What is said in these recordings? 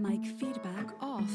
mic feedback off.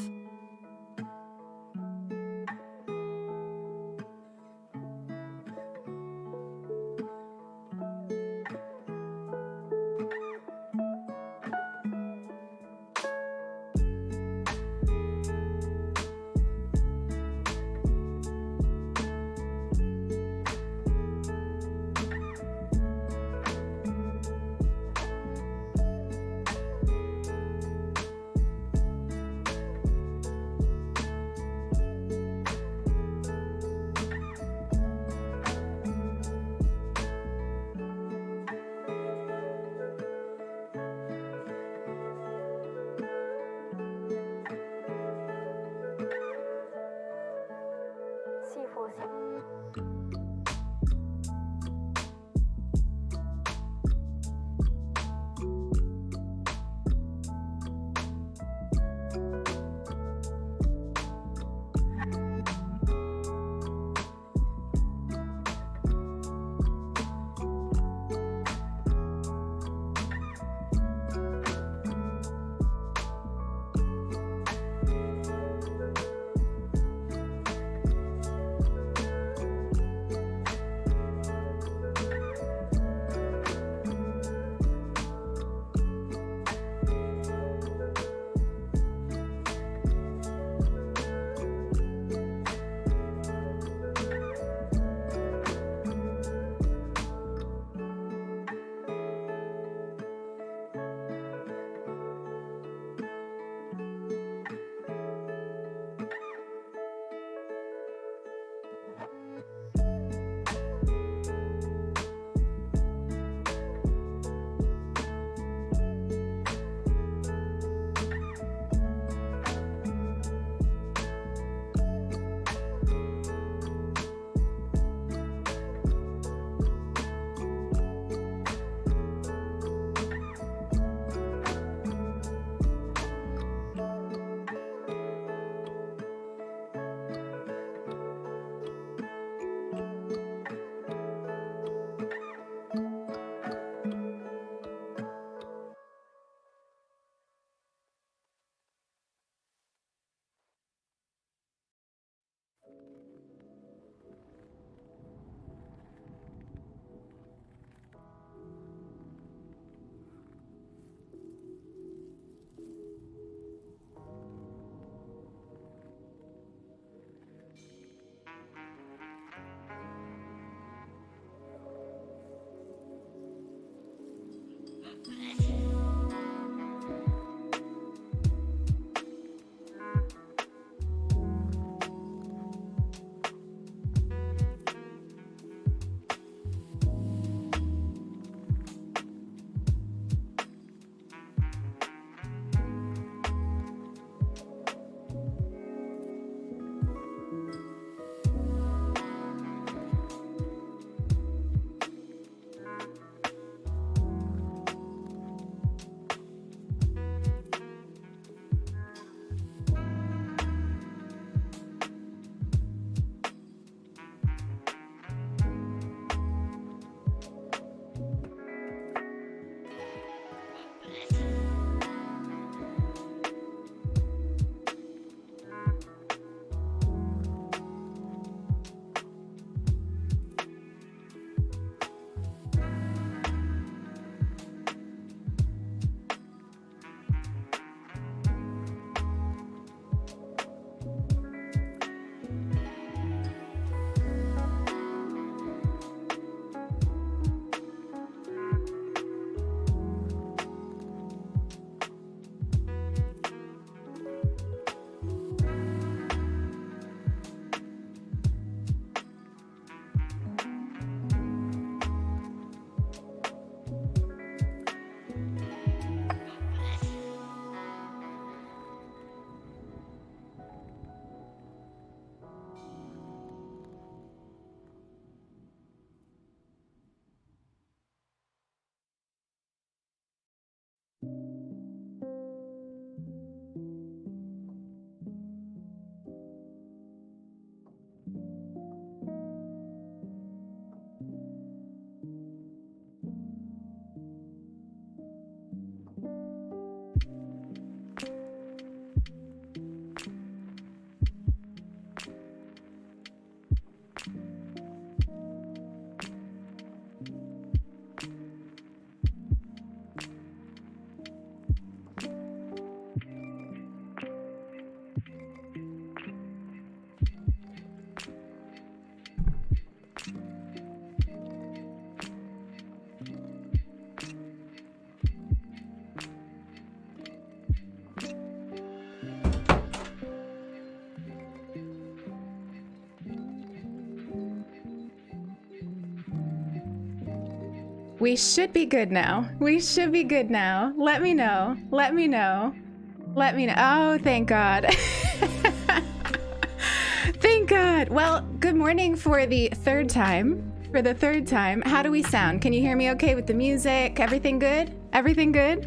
We should be good now. We should be good now. Let me know. Let me know. Let me know. Oh, thank God. Thank God. Well, good morning for the third time. For the third time. How do we sound? Can you hear me okay with the music? Everything good? Everything good?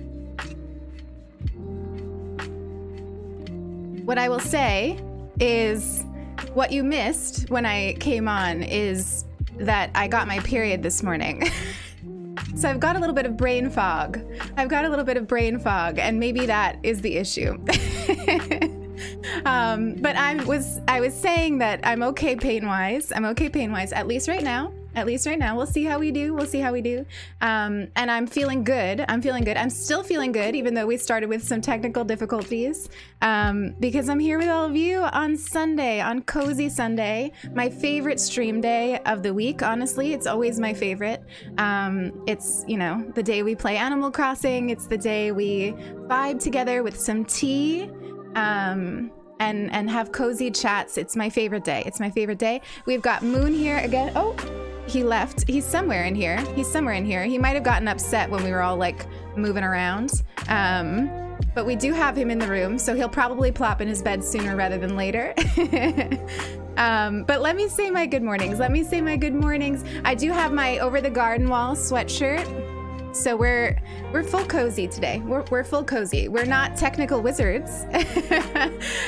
What I will say is what you missed when I came on is that I got my period this morning. So I've got a little bit of brain fog. And maybe that is the issue. But I was saying that I'm okay pain-wise. At least right now. We'll see how we do. And I'm feeling good. I'm still feeling good, even though we started with some technical difficulties. Because I'm here with all of you on Sunday, on Cozy Sunday, my favorite stream day of the week. Honestly, it's always my favorite. It's, the day we play Animal Crossing. It's the day we vibe together with some tea. And have cozy chats. It's my favorite day. We've got Moon here again. Oh, he left. He's somewhere in here. He might have gotten upset when we were all like moving around. But we do have him in the room, so he'll probably plop in his bed sooner rather than later. But let me say my good mornings. I do have my Over the Garden Wall sweatshirt. So we're full cozy today. We're full cozy. We're not technical wizards,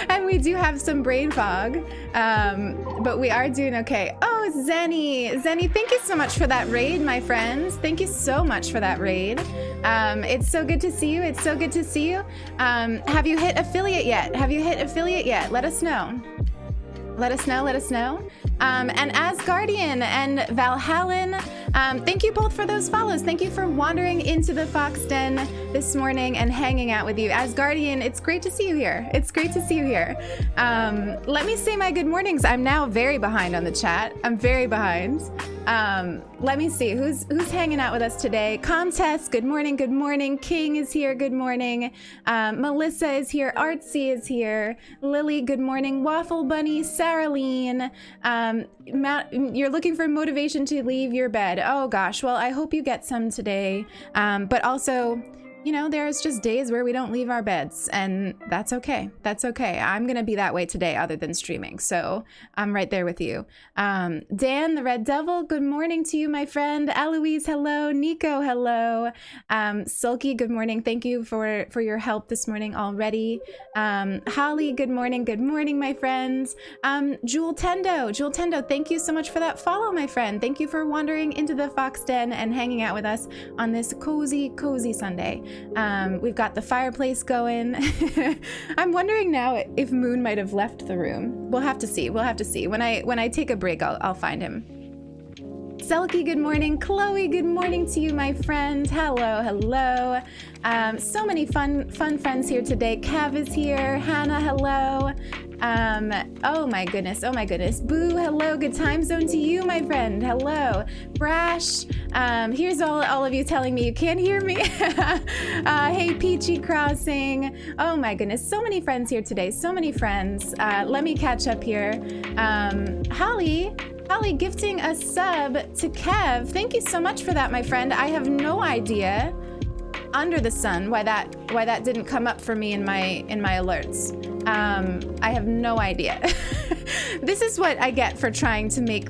and we do have some brain fog, but we are doing okay. Oh, Zenny, thank you so much for that raid, my friends. Thank you so much for that raid. It's so good to see you. Have you hit affiliate yet? Let us know. And Asgardian and Valhallan, thank you both for those follows. Thank you for wandering into the Fox Den this morning and hanging out with you. Asgardian, it's great to see you here. Let me say my good mornings. I'm now very behind on the chat. Let me see who's hanging out with us today. Comtest, good morning. King is here, good morning. Melissa is here. Artsy is here. Lily, good morning. Waffle Bunny, Saraline. Matt, you're looking for motivation to leave your bed. Oh gosh, well, I hope you get some today. But also, there's just days where we don't leave our beds, and that's okay. I'm gonna be that way today other than streaming, so I'm right there with you. Dan, the Red Devil, good morning to you, my friend. Eloise, hello. Nico, hello. Sulky, good morning. Thank you for your help this morning already. Holly, good morning, my friends. Jewel Tendo, thank you so much for that follow, my friend. Thank you for wandering into the Fox Den and hanging out with us on this cozy Sunday. We've got the fireplace going. I'm wondering now if Moon might have left the room. We'll have to see. When I take a break, I'll find him. Selkie, good morning. Chloe, good morning to you, my friend. Hello. So many fun friends here today. Kev is here. Hannah, hello. Oh my goodness. Boo, hello. Good time zone to you, my friend. Hello. Brash, here's all of you telling me you can't hear me. Hey, Peachy Crossing. Oh my goodness. So many friends here today. Let me catch up here. Holly gifting a sub to Kev. Thank you so much for that, my friend. I have no idea under the sun why that didn't come up for me in my alerts. I have no idea. This is what I get for trying to make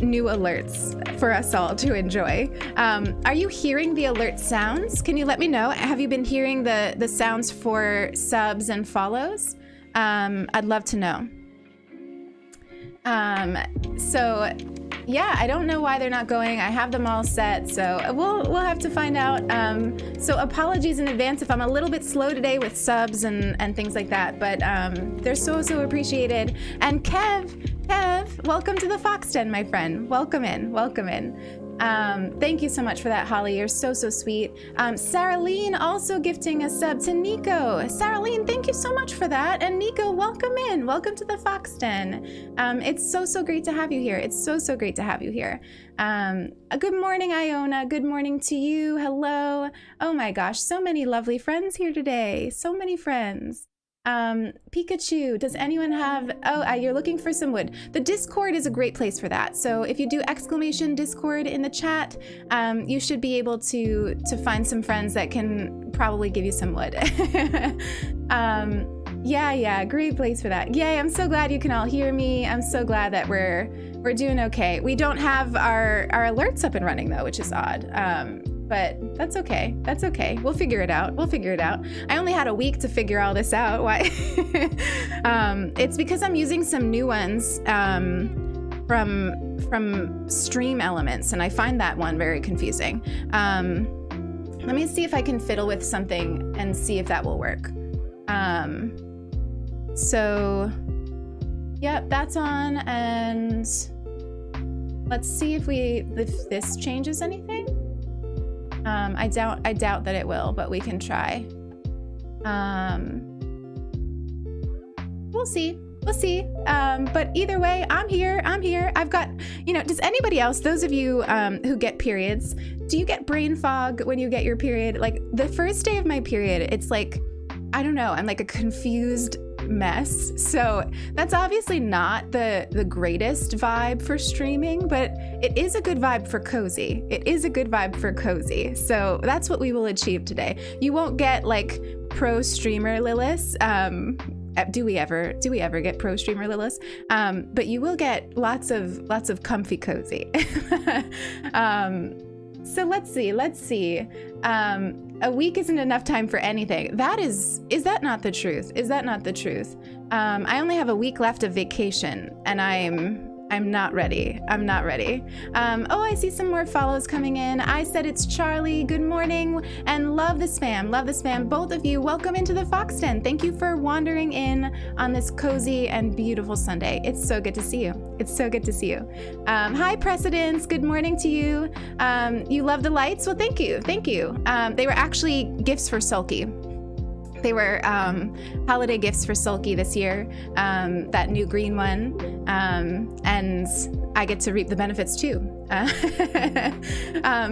new alerts for us all to enjoy. Are you hearing the alert sounds? Can you let me know? Have you been hearing the sounds for subs and follows? I'd love to know. So yeah, I don't know why they're not going. I have them all set, so we'll have to find out. So apologies in advance if I'm a little bit slow today with subs and things like that, but they're so appreciated. And Kev, welcome to the Fox Den, my friend. Welcome in. Thank you so much for that, Holly. You're so sweet. Saraline also gifting a sub to Nico. Saraline, thank you so much for that. And Nico, welcome in. Welcome to the Fox Den. It's so great to have you here. Good morning, Iona. Good morning to you. Hello. Oh my gosh, so many lovely friends here today. So many friends. Pikachu, does anyone have, you're looking for some wood. The Discord is a great place for that. So if you do exclamation Discord in the chat, you should be able to find some friends that can probably give you some wood. Yeah, great place for that. Yay, I'm so glad you can all hear me. I'm so glad that we're doing okay. We don't have our alerts up and running though, which is odd. But that's okay. That's okay. We'll figure it out. I only had a week to figure all this out. Why? It's because I'm using some new ones from Stream Elements, and I find that one very confusing. Let me see if I can fiddle with something and see if that will work. So, yep, that's on, and let's see if this changes anything. I doubt that it will, but we can try. We'll see. But either way, I'm here. I've got, does anybody else, those of you who get periods, do you get brain fog when you get your period? Like the first day of my period, it's like, I don't know, I'm like a confused mess. So that's obviously not the greatest vibe for streaming, but it is a good vibe for cozy. So that's what we will achieve today. You won't get like pro streamer Lilith. Do we ever get pro streamer Lilith? But you will get lots of comfy cozy. So let's see. A week isn't enough time for anything. Is that not the truth? I only have a week left of vacation, and I'm not ready. I see some more follows coming in. I said it's Charlie. Good morning, and love the spam. Both of you, welcome into the Fox Den. Thank you for wandering in on this cozy and beautiful Sunday. It's so good to see you. Hi, Precedence. Good morning to you. You love the lights? Well, thank you. They were actually gifts for Sulky. They were holiday gifts for Sulky this year, that new green one, and I get to reap the benefits too.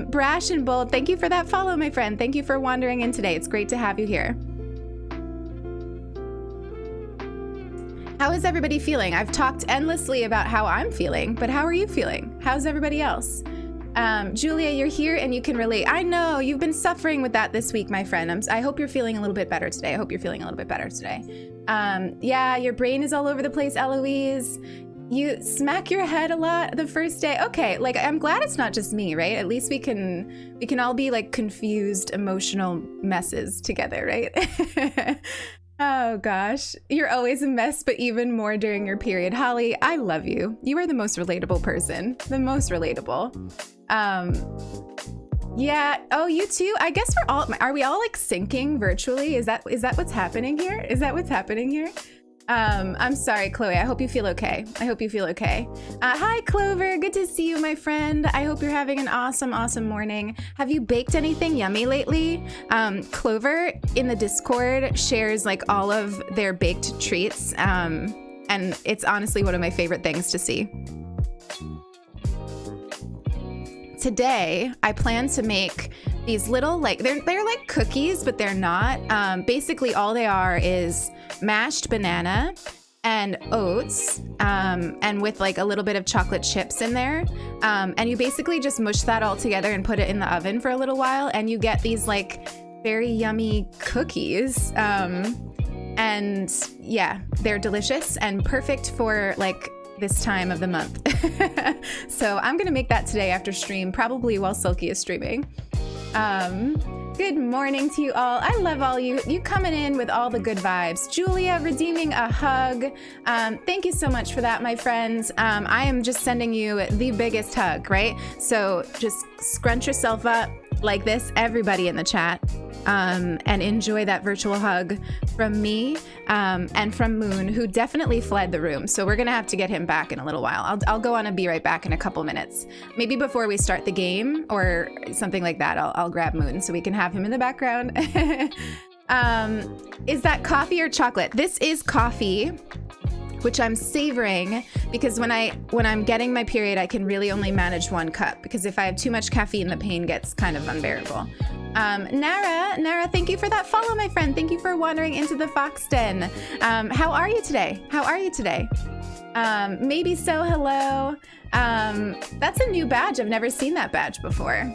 Brash and Bold, thank you for that follow, my friend. Thank you for wandering in today. It's great to have you here. How is everybody feeling? I've talked endlessly about how I'm feeling, but how are you feeling? How's everybody else? Julia, you're here and you can relate. I know you've been suffering with that this week, my friend. I hope you're feeling a little bit better today. Yeah, your brain is all over the place, Eloise. You smack your head a lot the first day. Okay, like I'm glad it's not just me, right? At least we can all be like confused, emotional messes together, right? Oh gosh, you're always a mess, but even more during your period. Holly, I love you. You are the most relatable person, Yeah. Oh, you too. I guess are we all like syncing virtually? Is that what's happening here? I'm sorry, Chloe. I hope you feel okay. Hi, Clover. Good to see you, my friend. I hope you're having an awesome morning. Have you baked anything yummy lately? Clover in the Discord shares like all of their baked treats. And it's honestly one of my favorite things to see. Today, I plan to make these little, like, they're like cookies, but they're not. Basically, all they are is mashed banana and oats, and with like a little bit of chocolate chips in there. And you basically just mush that all together and put it in the oven for a little while, and you get these like very yummy cookies. And yeah, they're delicious and perfect for like this time of the month. So I'm gonna make that today after stream, probably while Sulky is streaming. Good morning to you all. I love all you coming in with all the good vibes. Julia redeeming a hug. Thank you so much for that, my friends. I am just sending you the biggest hug, right? So just scrunch yourself up like this, everybody in the chat, and enjoy that virtual hug from me and from Moon, who definitely fled the room. So we're gonna have to get him back in a little while. I'll go on and be right back in a couple minutes. Maybe before we start the game or something like that, I'll grab Moon so we can have him in the background. Is that coffee or chocolate? This is coffee, which I'm savoring because when I'm getting my period, I can really only manage 1 cup, because if I have too much caffeine, the pain gets kind of unbearable. Nara, thank you for that follow, my friend. Thank you for wandering into the Fox Den. How are you today? How are you today? Maybe so, hello. That's a new badge. I've never seen that badge before.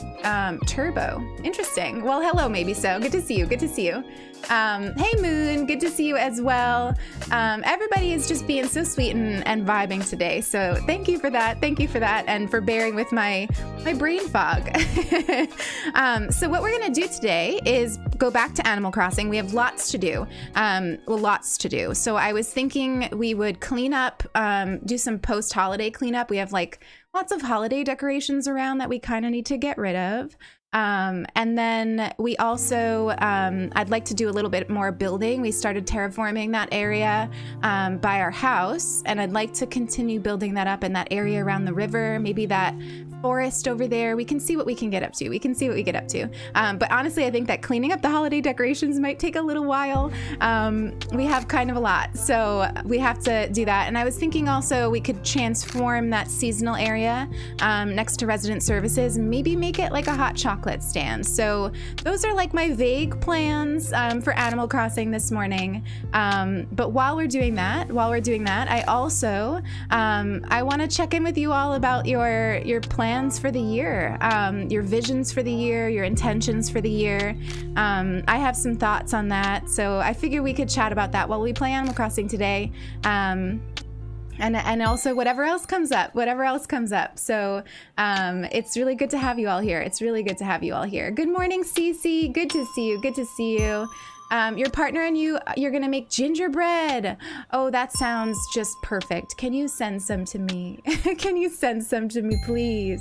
Turbo, interesting. Well, hello, maybe so. Good to see you, good to see you. Hey Moon, good to see you as well. Everybody is just being so sweet and vibing today. So thank you for that. Thank you for that. And for bearing with my brain fog. So what we're gonna do today is go back to Animal Crossing. We have lots to do. Lots to do. So I was thinking we would clean up, do some post-holiday cleanup. We have like lots of holiday decorations around that we kind of need to get rid of. And then we also, I'd like to do a little bit more building. We started terraforming that area by our house, and I'd like to continue building that up in that area around the river, maybe that forest over there. We can see what we can get up to. We can see what we get up to. But honestly, I think that cleaning up the holiday decorations might take a little while. We have kind of a lot, so we have to do that. And I was thinking also we could transform that seasonal area next to resident services, and maybe make it like a hot chocolate stand. So those are like my vague plans for Animal Crossing this morning. But while we're doing that, I also I want to check in with you all about your plans for the year, your visions for the year, your intentions for the year. I have some thoughts on that, so I figure we could chat about that while we play Animal Crossing today. And also whatever else comes up. So it's really good to have you all here. Good morning, Cece. Good to see you. Your partner and you're gonna make gingerbread. Oh, that sounds just perfect. Can you send some to me? Please?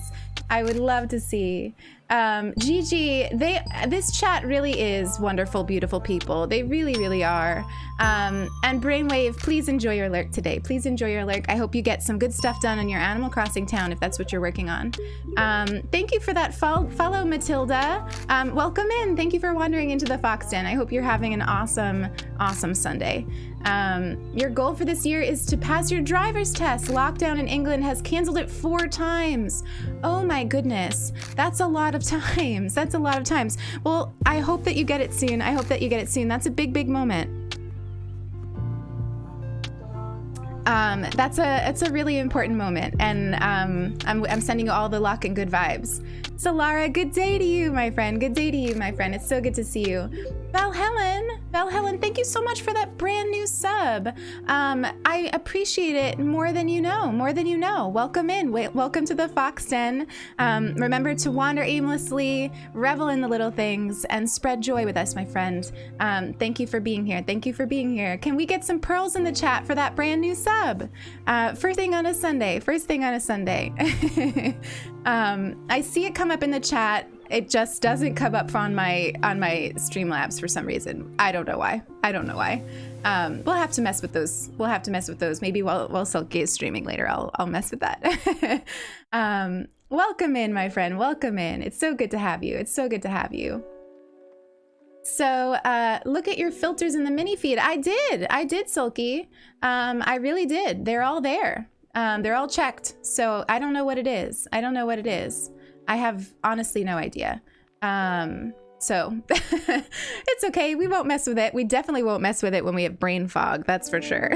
I would love to see. Gigi, this chat really is wonderful, beautiful people. They really, really are. And Brainwave, please enjoy your lurk today. I hope you get some good stuff done in your Animal Crossing town if that's what you're working on. Thank you for that follow, Matilda. Welcome in. Thank you for wandering into the Fox Den. I hope you're having an awesome, awesome Sunday. Your goal for this year is to pass your driver's test. Lockdown in England has canceled it 4 times. Oh my goodness. That's a lot of times. Well, I hope that you get it soon. That's a big, big moment. It's a really important moment, and I'm sending you all the luck and good vibes. Solara, good day to you, my friend. It's so good to see you. Val Helen, thank you so much for that brand new sub. I appreciate it more than you know. Welcome in. Welcome to the Fox Den. Remember to wander aimlessly, revel in the little things, and spread joy with us, my friend. Thank you for being here. Can we get some pearls in the chat for that brand new sub? First thing on a Sunday. I see it come up in the chat. It just doesn't come up on my Streamlabs for some reason. I don't know why. We'll have to mess with those. Maybe while Silky is streaming later, I'll mess with that. Welcome in, my friend. Welcome in. It's so good to have you. So look at your filters in the mini feed. I did, Silky. I really did. They're all there. They're all checked. So I don't know what it is. I have honestly no idea. So it's okay. We won't mess with it. We definitely won't mess with it when we have brain fog. That's for sure.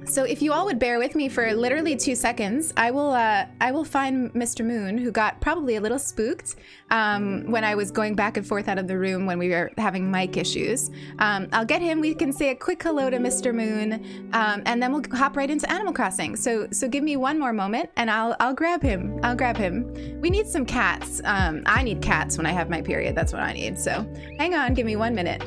So if you all would bear with me for literally 2 seconds, I will find Mr. Moon, who got probably a little spooked when I was going back and forth out of the room when we were having mic issues. I'll get him. We can say a quick hello to Mr. Moon, and then we'll hop right into Animal Crossing. So give me one more moment, and I'll grab him. We need some cats. I need cats when I have my period. That's what I need. So hang on. Give me 1 minute.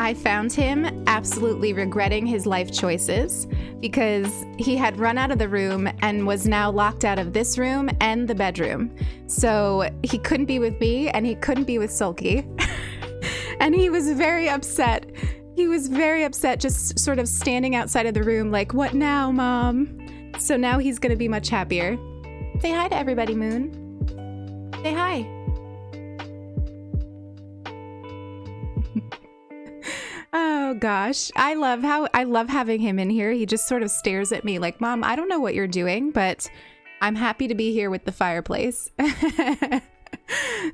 I found him absolutely regretting his life choices because he had run out of the room and was now locked out of this room and the bedroom. So he couldn't be with me and he couldn't be with Sulky. And he was very upset. He was very upset, just sort of standing outside of the room like, what now, Mom? So now he's going to be much happier. Say hi to everybody, Moon. Say hi. Oh gosh, I love having him in here. He just sort of stares at me like, Mom, I don't know what you're doing, but I'm happy to be here with the fireplace.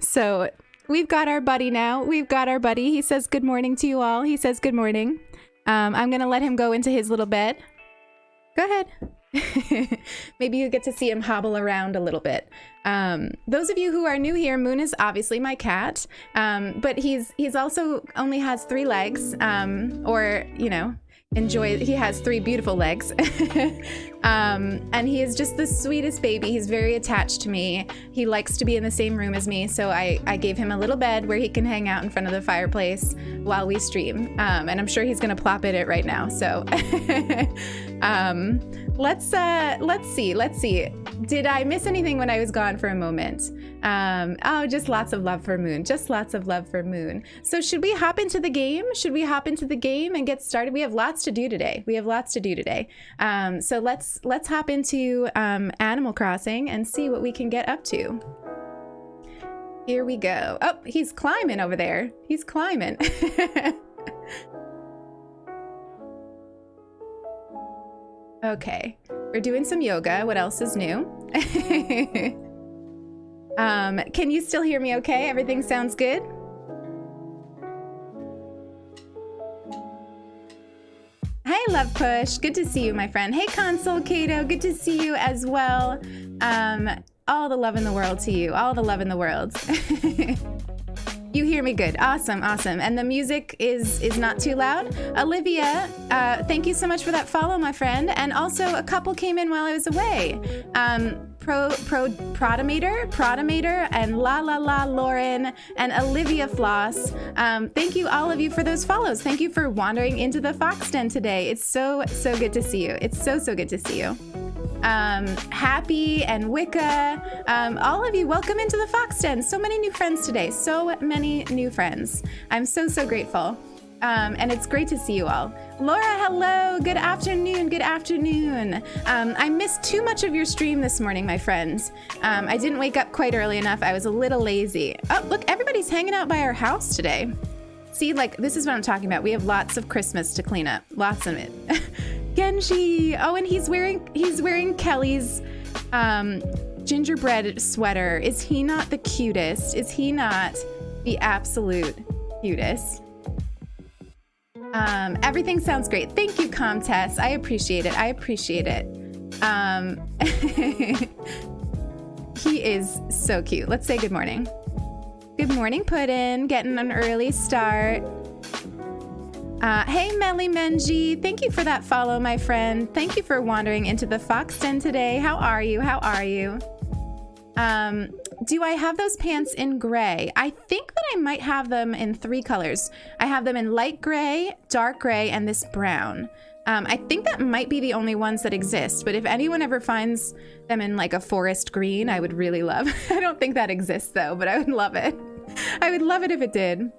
So we've got our buddy now. We've got our buddy. He says good morning to you all. He says good morning. I'm gonna let him go into his little bed. Go ahead. Maybe you get to see him hobble around a little bit. Those of you who are new here, Moon is obviously my cat, but he's also only has 3 legs, or, you know, he has 3 beautiful legs. And he is just the sweetest baby. He's very attached to me. He likes to be in the same room as me, so I gave him a little bed where he can hang out in front of the fireplace while we stream. And I'm sure he's gonna plop in it right now, so let's see. Did I miss anything when I was gone for a moment? Oh, just lots of love for Moon. Just lots of love for Moon. So should we hop into the game? Should we hop into the game and get started? We have lots to do today. So let's hop into Animal Crossing and see what we can get up to. Here we go. Oh, he's climbing over there. He's climbing. Okay, we're doing some yoga. What else is new? Can you still hear me okay? Everything sounds good? Hey, Love Push. Good to see you, my friend. Hey, Console Kato. Good to see you as well. All the love in the world to you. All the love in the world. You hear me good. Awesome, awesome. And the music is not too loud. Olivia, thank you so much for that follow, my friend. And also a couple came in while I was away. Protomator, and La Lauren, and Olivia Floss. Thank you, all of you, for those follows. Thank you for wandering into the Fox Den today. It's so good to see you. It's so good to see you. Happy and Wicca, all of you, welcome into the Fox Den. So many new friends today. So many new friends. I'm so grateful. And it's great to see you all. Laura, hello. Good afternoon. Good afternoon. I missed too much of your stream this morning, my friends. I didn't wake up quite early enough. I was a little lazy. Oh, look, everybody's hanging out by our house today. See, like, this is what I'm talking about. We have lots of Christmas to clean up. Lots of it. Genji. Oh, and he's wearing Kelly's gingerbread sweater. Is he not the cutest? Is he not the absolute cutest? Everything sounds great. Thank you, Comtess. I appreciate it. I appreciate it. He is so cute. Let's say good morning. Good morning, Puddin'. Getting an early start. Hey, Melly Menji. Thank you for that follow, my friend. Thank you for wandering into the Fox Den today. How are you? How are you? Do I have those pants in gray? I think that I might have them in 3 colors. I have them in light gray, dark gray, and this brown. I think that might be the only ones that exist, but if anyone ever finds them in like a forest green, I would really love. I don't think that exists though, but I would love it. I would love it if it did.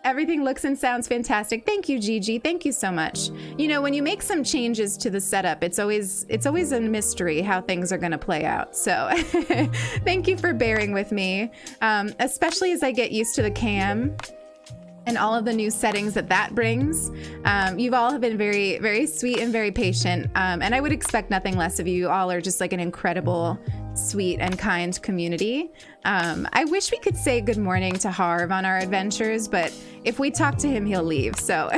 Everything looks and sounds fantastic. Thank you, Gigi. Thank you so much. You know, when you make some changes to the setup, it's always a mystery how things are going to play out. So thank you for bearing with me, especially as I get used to the cam and all of the new settings that brings. You've all have been very, very sweet and very patient. And I would expect nothing less of you. You all are just like an incredible, sweet and kind community. I wish we could say good morning to Harv on our adventures, but if we talk to him, he'll leave. So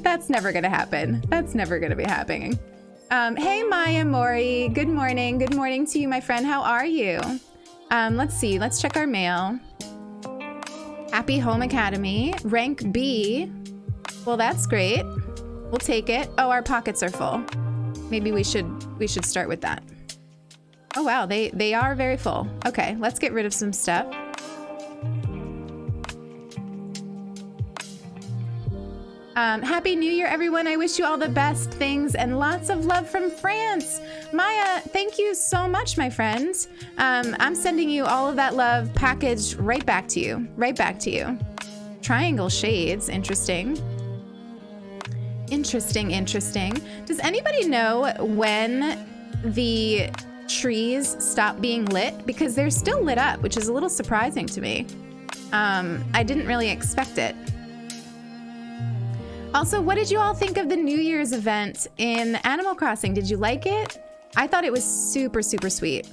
that's never gonna happen. That's never gonna be happening. Hey, Maya Mori, good morning. Good morning to you, my friend. How are you? Let's see, let's check our mail. Happy Home Academy, rank B. Well, that's great. We'll take it. Oh, our pockets are full. Maybe we should start with that. Oh wow, they are very full. Okay, let's get rid of some stuff. Happy New Year, everyone. I wish you all the best things and lots of love from France. Maya, thank you so much, my friend. I'm sending you all of that love packaged right back to you. Right back to you. Triangle shades. Interesting. Interesting, interesting. Does anybody know when the trees stop being lit? Because they're still lit up, which is a little surprising to me. I didn't really expect it. Also, what did you all think of the New Year's event in Animal Crossing? Did you like it? I thought it was super, super sweet.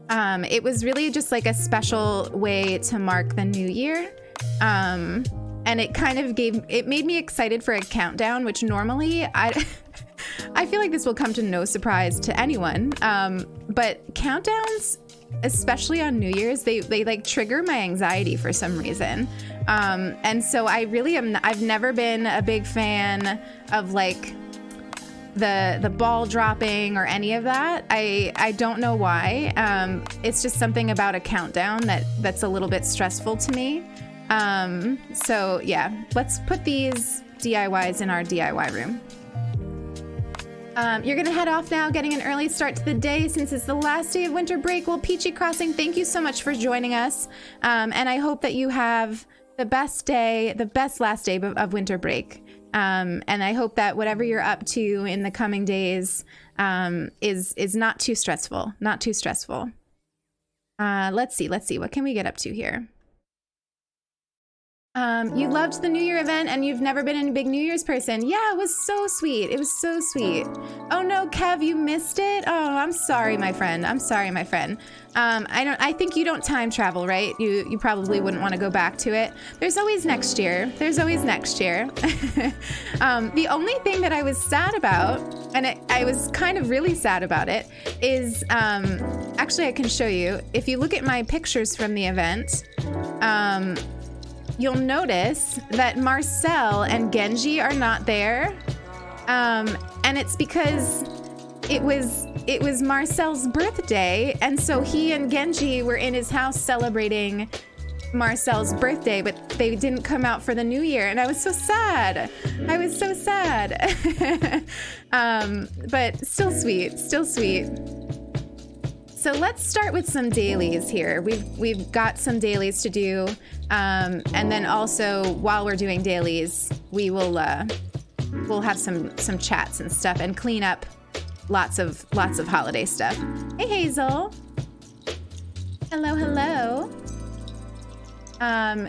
It was really just like a special way to mark the new year. And it kind of made me excited for a countdown, which normally I feel like this will come to no surprise to anyone. But countdowns, especially on New Year's, they like trigger my anxiety for some reason. And so I've never been a big fan of like the ball dropping or any of that. I don't know why. It's just something about a countdown that's a little bit stressful to me. So yeah, let's put these DIYs in our DIY room. You're gonna head off now, getting an early start to the day since it's the last day of winter break. Well, Peachy Crossing, thank you so much for joining us. And I hope that you have the best day, the best last day of winter break. And I hope that whatever you're up to in the coming days is not too stressful, not too stressful. Let's see, what can we get up to here? You loved the New Year event and you've never been a big New Year's person. Yeah, it was so sweet. It was so sweet. Oh no, Kev, you missed it? Oh, I'm sorry, my friend. I'm sorry, my friend. I think you don't time travel, right? You probably wouldn't want to go back to it. There's always next year. There's always next year. The only thing that I was sad about, and I was kind of really sad about it, is, actually I can show you. If you look at my pictures from the event, you'll notice that Marcel and Genji are not there. And it's because it was Marcel's birthday, and so he and Genji were in his house celebrating Marcel's birthday, but they didn't come out for the new year, and I was so sad. I was so sad. But still sweet, still sweet. So let's start with some dailies here. We've got some dailies to do, and then also while we're doing dailies, we'll have some chats and stuff and clean up lots of holiday stuff. Hey Hazel. Hello, hello.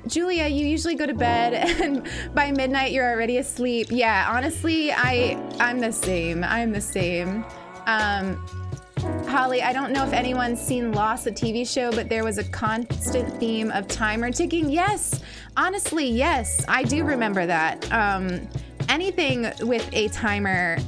Julia, you usually go to bed and by midnight you're already asleep. Yeah, honestly, I'm the same. I'm the same. Holly, I don't know if anyone's seen Lost, the TV show, but there was a constant theme of timer ticking. Yes, honestly, yes, I do remember that. Anything with a timer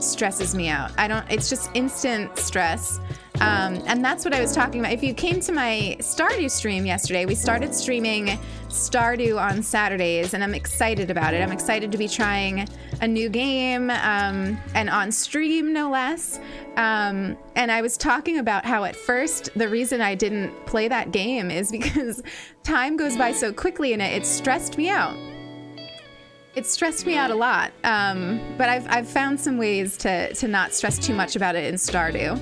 stresses me out. It's just instant stress. And that's what I was talking about. If you came to my Stardew stream yesterday, we started streaming Stardew on Saturdays, and I'm excited about it. I'm excited to be trying a new game, and on stream, no less. And I was talking about how at first, the reason I didn't play that game is because time goes by so quickly and it stressed me out. It stressed me out a lot. But I've found some ways to not stress too much about it in Stardew.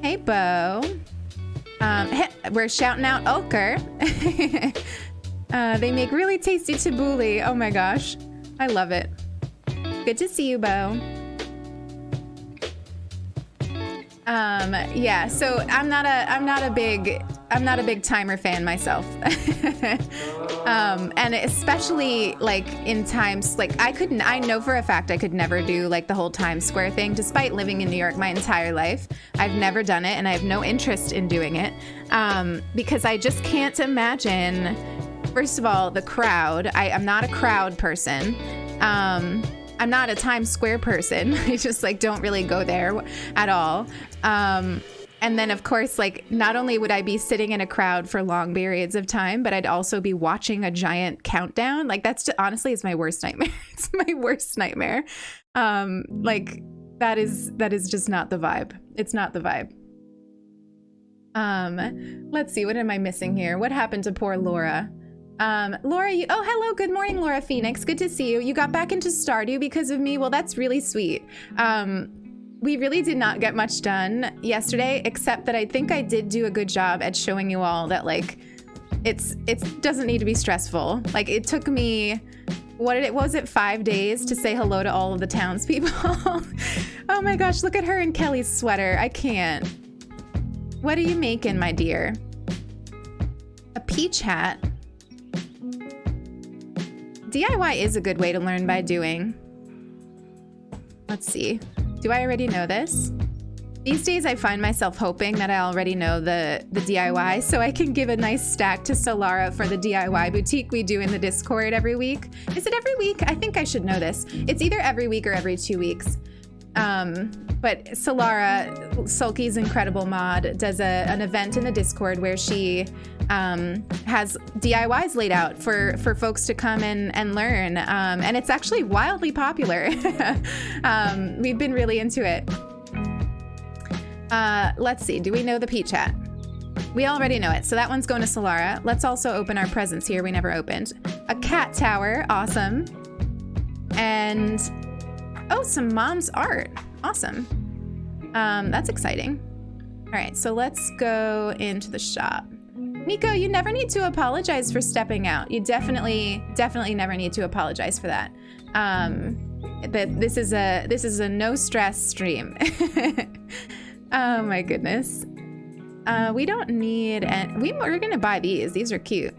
Hey, Bo. We're shouting out Ochre. They make really tasty tabbouleh. Oh my gosh. I love it. Good to see you, Bo. Yeah, so I'm not a big timer fan myself. And especially like in times, like I know for a fact I could never do like the whole Times Square thing, despite living in New York my entire life. I've never done it and I have no interest in doing it. Because I just can't imagine, first of all, the crowd. I'm not a crowd person. I'm not a Times Square person. I just like don't really go there at all. And then of course, like not only would I be sitting in a crowd for long periods of time, but I'd also be watching a giant countdown. Like that's just, honestly, it's my worst nightmare. It's my worst nightmare. Like that is just not the vibe. It's not the vibe. Let's see, what am I missing here? What happened to poor Laura? Laura, oh, hello. Good morning, Laura Phoenix. Good to see you. You got back into Stardew because of me. Well, that's really sweet. We really did not get much done yesterday, except that I think I did do a good job at showing you all that, like, it doesn't need to be stressful. Like, it took me, was it 5 days to say hello to all of the townspeople? Oh my gosh, look at her in Kelly's sweater. I can't. What are you making, my dear? A peach hat? DIY is a good way to learn by doing. Let's see. Do I already know this? These days I find myself hoping that I already know the DIY so I can give a nice stack to Solara for the DIY boutique we do in the Discord every week. Is it every week? I think I should know this. It's either every week or every 2 weeks. But Solara, Sulky's incredible mod, does an event in the Discord where she has DIYs laid out for folks to come and learn. And it's actually wildly popular. We've been really into it. Let's see. Do we know the peach hat? We already know it. So that one's going to Solara. Let's also open our presents here we never opened. A cat tower. Awesome. And, oh, some mom's art. Awesome. That's exciting. All right, so let's go into the shop. Nico, you never need to apologize for stepping out. You definitely never need to apologize for that. This is a no stress stream. Oh my goodness. We don't need, and we're gonna buy these. These are cute.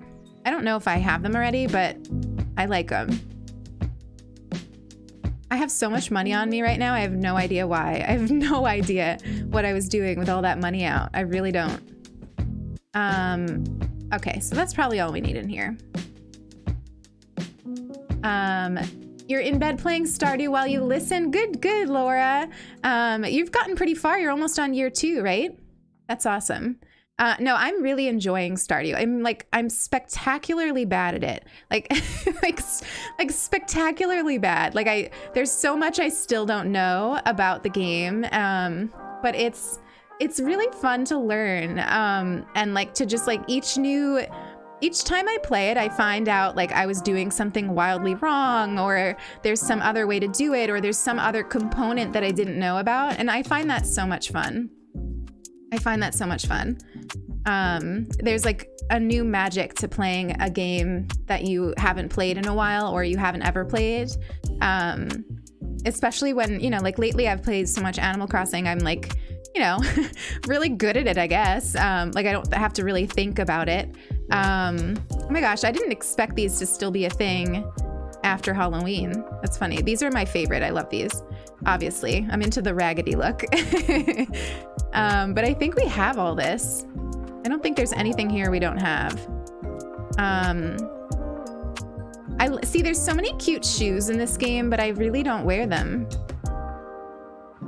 I don't know if I have them already, but I like them. I have so much money on me right now. I have no idea why. I have no idea what I was doing with all that money out. I really don't. Okay, so that's probably all we need in here. You're in bed playing Stardew while you listen. Good, Laura. You've gotten pretty far. You're almost on year 2, right? That's awesome. No, I'm really enjoying Stardew. I'm spectacularly bad at it. Like, like spectacularly bad. Like there's so much I still don't know about the game. But it's really fun to learn. And like to just like each time I play it, I find out like I was doing something wildly wrong, or there's some other way to do it, or there's some other component that I didn't know about. And I find that so much fun. There's like a new magic to playing a game that you haven't played in a while, or you haven't ever played. Especially when, you know, like lately I've played so much Animal Crossing, I'm like, you know, really good at it, I guess. Like I don't have to really think about it. Oh my gosh, I didn't expect these to still be a thing after Halloween. That's funny. These are my favorite. I love these. Obviously, I'm into the raggedy look. But I think we have all this. I don't think there's anything here we don't have. I see there's so many cute shoes in this game, but I really don't wear them.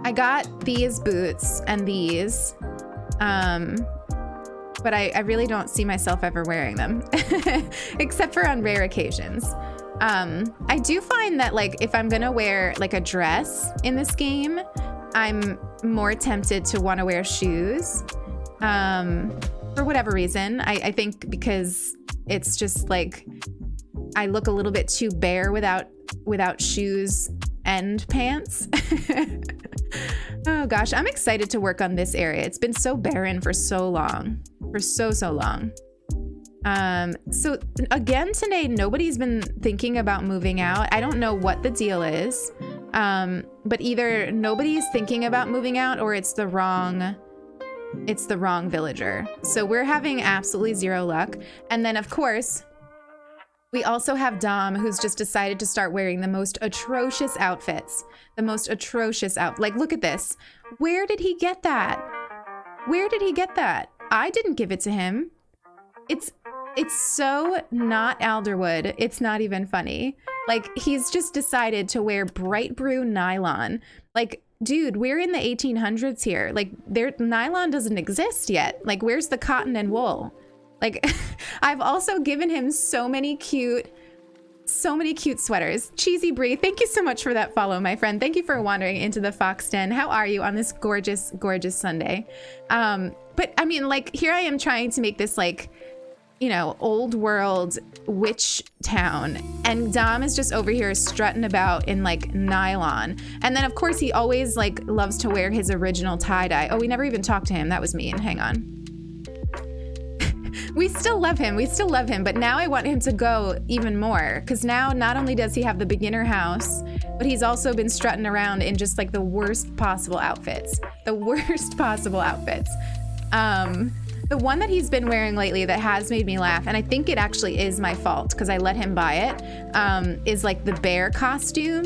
I got these boots and these, but I really don't see myself ever wearing them, except for on rare occasions. I do find that like if I'm gonna wear like a dress in this game, I'm more tempted to want to wear shoes, for whatever reason. I think because it's just like I look a little bit too bare without shoes and pants. Oh gosh, I'm excited to work on this area. It's been so barren for so long, so long. So again today, nobody's been thinking about moving out. I don't know what the deal is, but either nobody's thinking about moving out or it's the wrong villager. So we're having absolutely zero luck. And then of course, we also have Dom, who's just decided to start wearing the most atrocious outfits. Like, look at this. Where did he get that? I didn't give it to him. It's so not Alderwood. It's not even funny. Like, he's just decided to wear bright blue nylon. Like, dude, we're in the 1800s here. Like, nylon doesn't exist yet. Like, where's the cotton and wool? Like, I've also given him so many cute sweaters. Cheesy Brie, thank you so much for that follow, my friend. Thank you for wandering into the Fox Den. How are you on this gorgeous, gorgeous Sunday? But I mean, like, here I am trying to make this like, you know, old world witch town, and Dom is just over here strutting about in like nylon. And then of course he always like loves to wear his original tie-dye. Oh, we never even talked to him. That was mean. Hang on. We still love him. We still love him. But now I want him to go even more, because now not only does he have the beginner house, but he's also been strutting around in just like the worst possible outfits. The worst possible outfits. The one that he's been wearing lately that has made me laugh, and I think it actually is my fault because I let him buy it, is like the bear costume.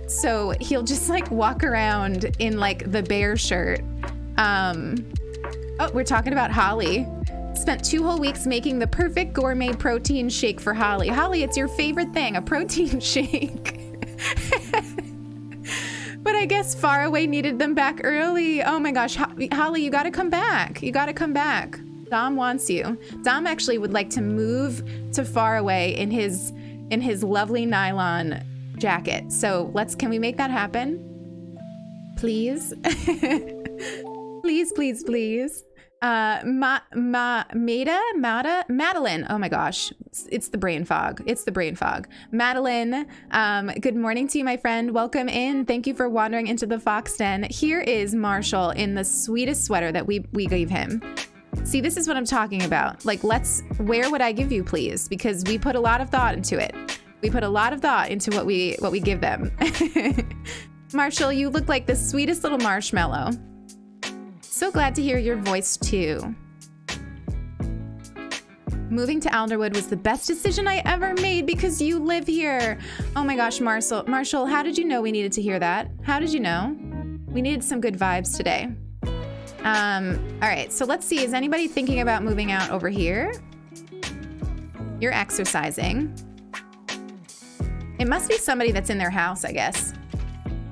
So he'll just like walk around in like the bear shirt. Oh, we're talking about Holly. Spent 2 whole weeks making the perfect gourmet protein shake for Holly. Holly, it's your favorite thing, a protein shake. But I guess Faraway needed them back early. Oh my gosh, Holly, you gotta come back. You gotta come back. Dom wants you. Dom actually would like to move to Faraway in his lovely nylon jacket. So can we make that happen? Please? Please, please, please. Madeline. Oh my gosh. It's the brain fog. It's the brain fog. Madeline, good morning to you, my friend. Welcome in. Thank you for wandering into the Fox Den. Here is Marshall in the sweetest sweater that we gave him. See, this is what I'm talking about. Like, where would I give you, please? Because we put a lot of thought into it. We put a lot of thought into what we give them. Marshall, you look like the sweetest little marshmallow. So glad to hear your voice too. Moving to Alderwood was the best decision I ever made because you live here. Oh my gosh, Marshall, how did you know we needed to hear that? How did you know? We needed some good vibes today. All right, so let's see. Is anybody thinking about moving out over here? You're exercising. It must be somebody that's in their house, I guess.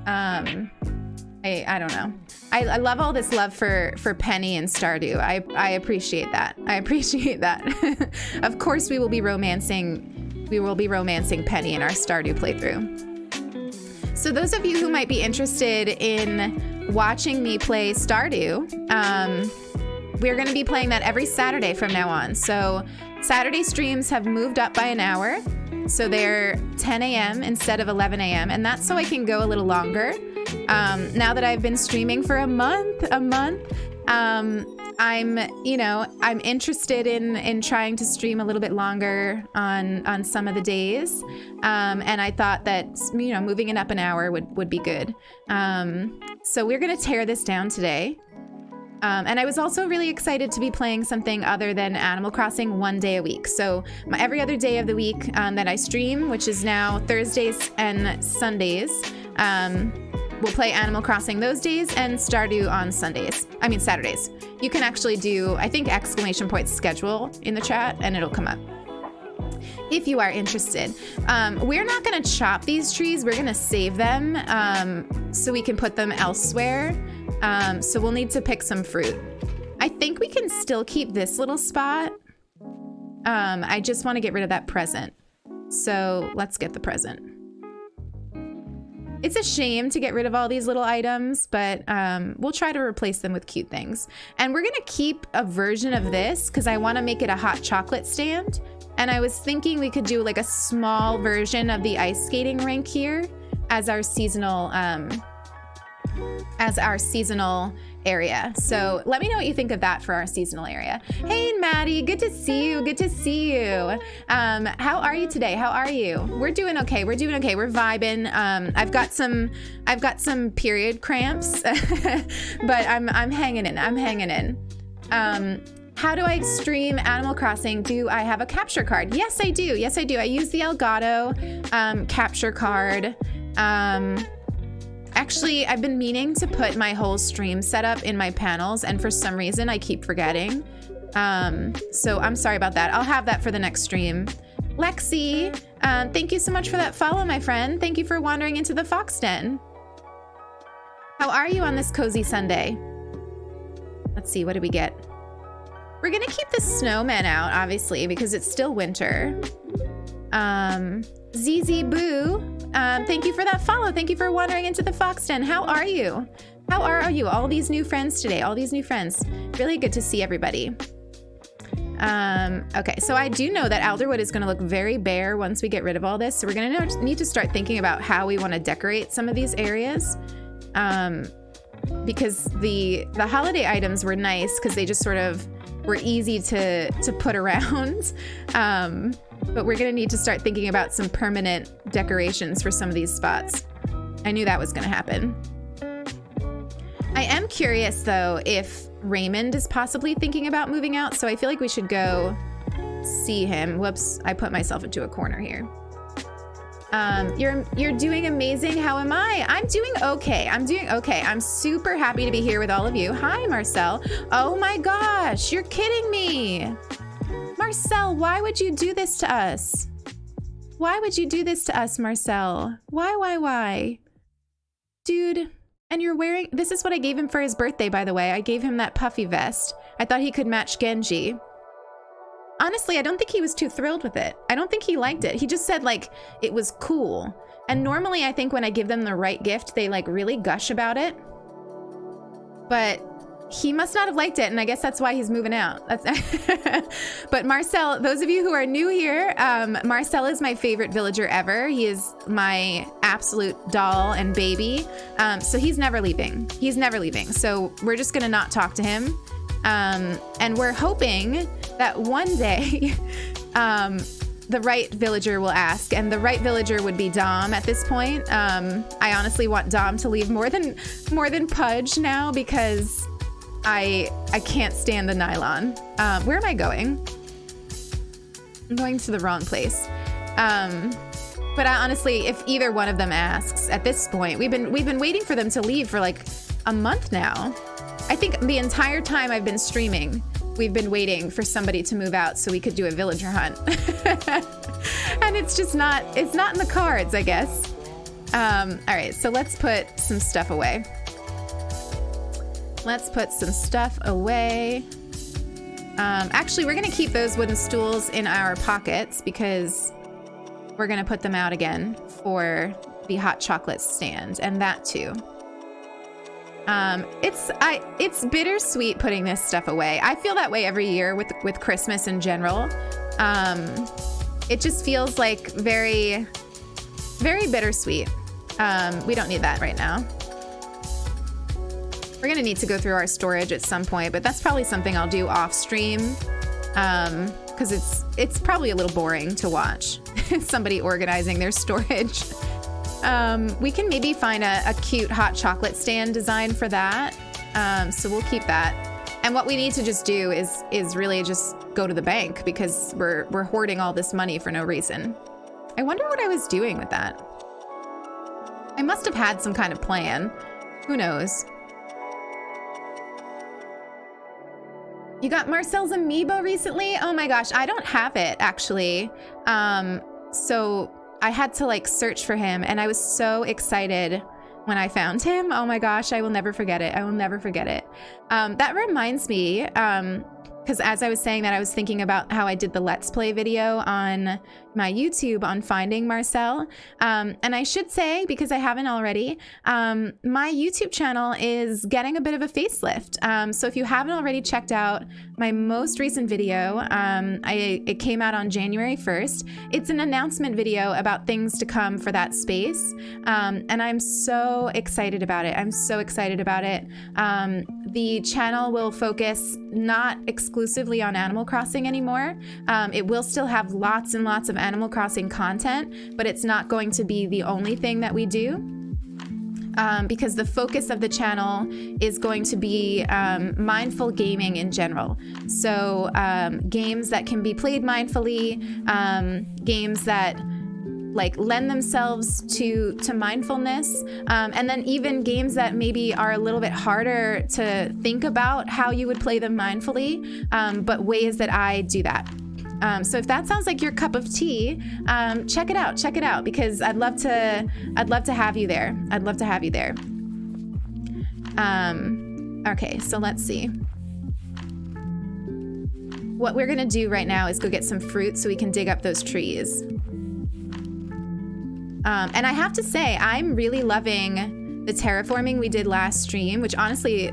I don't know. I love all this love for Penny and Stardew. I appreciate that. I appreciate that. Of course, we will be romancing Penny in our Stardew playthrough. So those of you who might be interested in watching me play Stardew, we're going to be playing that every Saturday from now on. So Saturday streams have moved up by an hour. So they're 10 a.m. instead of 11 a.m. And that's so I can go a little longer. Now that I've been streaming for a month, I'm interested in trying to stream a little bit longer on some of the days. And I thought that, moving it up an hour would be good. So we're going to tear this down today. And I was also really excited to be playing something other than Animal Crossing 1 day a week. So every other day of the week that I stream, which is now Thursdays and Sundays, we'll play Animal Crossing those days and Stardew on Saturdays. You can actually do, I think, !schedule in the chat and it'll come up if you are interested. We're not going to chop these trees. We're going to save them so we can put them elsewhere. So we'll need to pick some fruit. I think we can still keep this little spot. I just want to get rid of that present. So let's get the present. It's a shame to get rid of all these little items, but we'll try to replace them with cute things. And we're gonna keep a version of this because I want to make it a hot chocolate stand. And I was thinking we could do like a small version of the ice skating rink here as our seasonal area. So let me know what you think of that for our seasonal area. Hey, Maddie, good to see you. Good to see you. How are you today? How are you? We're doing okay. We're vibing. I've got some period cramps, but I'm hanging in. How do I stream Animal Crossing? Do I have a capture card? Yes, I do. I use the Elgato capture card. Actually, I've been meaning to put my whole stream setup in my panels, and for some reason I keep forgetting. So I'm sorry about that. I'll have that for the next stream. Lexi, thank you so much for that follow, my friend. Thank you for wandering into the Fox Den. How are you on this cozy Sunday? Let's see, what did we get? We're gonna keep the snowman out, obviously, because it's still winter. ZZ Boo, thank you for that follow. Thank you for wandering into the Fox Den. How are you? How are you? All these new friends today, all these new friends. Really good to see everybody. Okay, so I do know that Alderwood is going to look very bare once we get rid of all this. So we're going to need to start thinking about how we want to decorate some of these areas. Because the holiday items were nice because they just sort of were easy to put around. But we're going to need to start thinking about some permanent decorations for some of these spots. I knew that was going to happen. I am curious, though, if Raymond is possibly thinking about moving out, so I feel like we should go see him. Whoops, I put myself into a corner here. You're doing amazing. How am I? I'm doing okay. I'm super happy to be here with all of you. Hi, Marcel. Oh my gosh, you're kidding me. Marcel, why would you do this to us? Why would you do this to us, Marcel? Why? Dude, and you're wearing, this is what I gave him for his birthday, by the way. I gave him that puffy vest. I thought he could match Genji. Honestly, I don't think he was too thrilled with it. I don't think he liked it. He just said like it was cool. And normally I think when I give them the right gift, they like really gush about it. But he must not have liked it, and I guess that's why he's moving out. But Marcel, those of you who are new here, Marcel is my favorite villager ever. He is my absolute doll and baby. So he's never leaving. He's never leaving. So we're just gonna not talk to him. And we're hoping that one day the right villager will ask, and the right villager would be Dom at this point. I honestly want Dom to leave more than Pudge now, because I can't stand the nylon. Where am I going? I'm going to the wrong place. But I honestly, if either one of them asks at this point, we've been waiting for them to leave for like a month now. I think the entire time I've been streaming, we've been waiting for somebody to move out so we could do a villager hunt. And it's just not, it's not in the cards, I guess. All right, so let's put some stuff away. Actually, we're gonna keep those wooden stools in our pockets because we're gonna put them out again for the hot chocolate stand, and that too. It's bittersweet putting this stuff away. I feel that way every year with Christmas in general. It just feels like very, very bittersweet. We don't need that right now. We're gonna need to go through our storage at some point, but that's probably something I'll do off stream, because it's probably a little boring to watch somebody organizing their storage. We can maybe find a cute hot chocolate stand design for that. So we'll keep that. And what we need to just do is really just go to the bank, because we're hoarding all this money for no reason. I wonder what I was doing with that. I must have had some kind of plan. Who knows? You got Marcel's amiibo recently? Oh my gosh, I don't have it actually. So I had to like search for him, and I was so excited when I found him. Oh my gosh, I will never forget it. That reminds me, because as I was saying that, I was thinking about how I did the Let's Play video on my YouTube on finding Marcel. And I should say, because I haven't already, my YouTube channel is getting a bit of a facelift. So if you haven't already checked out my most recent video, it came out on January 1st. It's an announcement video about things to come for that space. And I'm so excited about it. The channel will focus not exclusively on Animal Crossing anymore. It will still have lots and lots of Animal Crossing content, but it's not going to be the only thing that we do, because the focus of the channel is going to be mindful gaming in general. So games that can be played mindfully, games that like lend themselves to mindfulness, and then even games that maybe are a little bit harder to think about how you would play them mindfully, but ways that I do that. So if that sounds like your cup of tea, check it out, because I'd love to have you there. Okay, so let's see. What we're gonna do right now is go get some fruit so we can dig up those trees. And I have to say, I'm really loving the terraforming we did last stream, which honestly,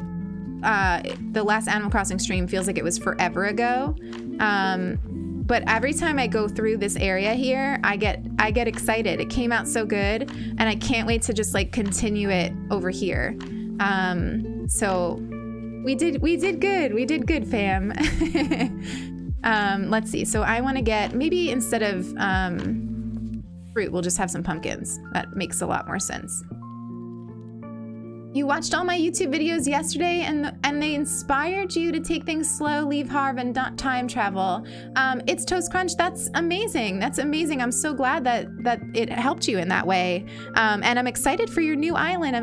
the last Animal Crossing stream feels like it was forever ago. But every time I go through this area here, I get excited. It came out so good, and I can't wait to just like continue it over here. So we did good. We did good, fam. Let's see. So I want to get, maybe instead of fruit, we'll just have some pumpkins. That makes a lot more sense. You watched all my YouTube videos yesterday and they inspired you to take things slow, leave Harv, and not time travel. It's Toast Crunch. That's amazing. That's amazing. I'm so glad that it helped you in that way. And I'm excited for your new island.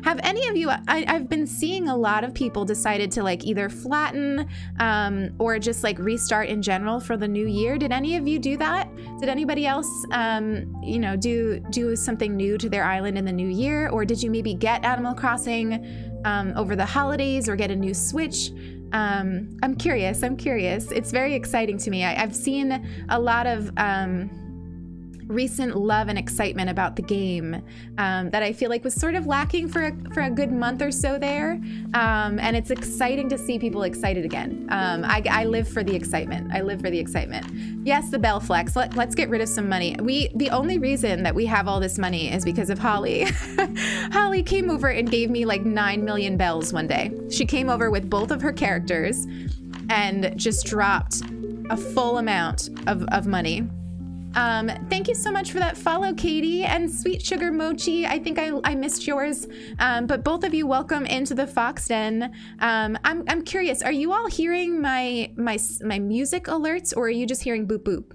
Have any of you, I've been seeing a lot of people decided to like either flatten or just like restart in general for the new year. Did any of you do that? Did anybody else, do something new to their island in the new year? Or did you maybe get Animal Crossing over the holidays or get a new Switch? I'm curious. It's very exciting to me. I've seen a lot of recent love and excitement about the game that I feel like was sort of lacking for a good month or so there. And it's exciting to see people excited again. I live for the excitement. Yes, the Bell Flex. Let's get rid of some money. The only reason that we have all this money is because of Holly. Holly came over and gave me like 9 million bells one day. She came over with both of her characters and just dropped a full amount of money. Thank you so much for that follow, Katie, and Sweet Sugar Mochi. I think I missed yours, but both of you, welcome into the Fox Den. I'm curious, are you all hearing my music alerts, or are you just hearing boop boop?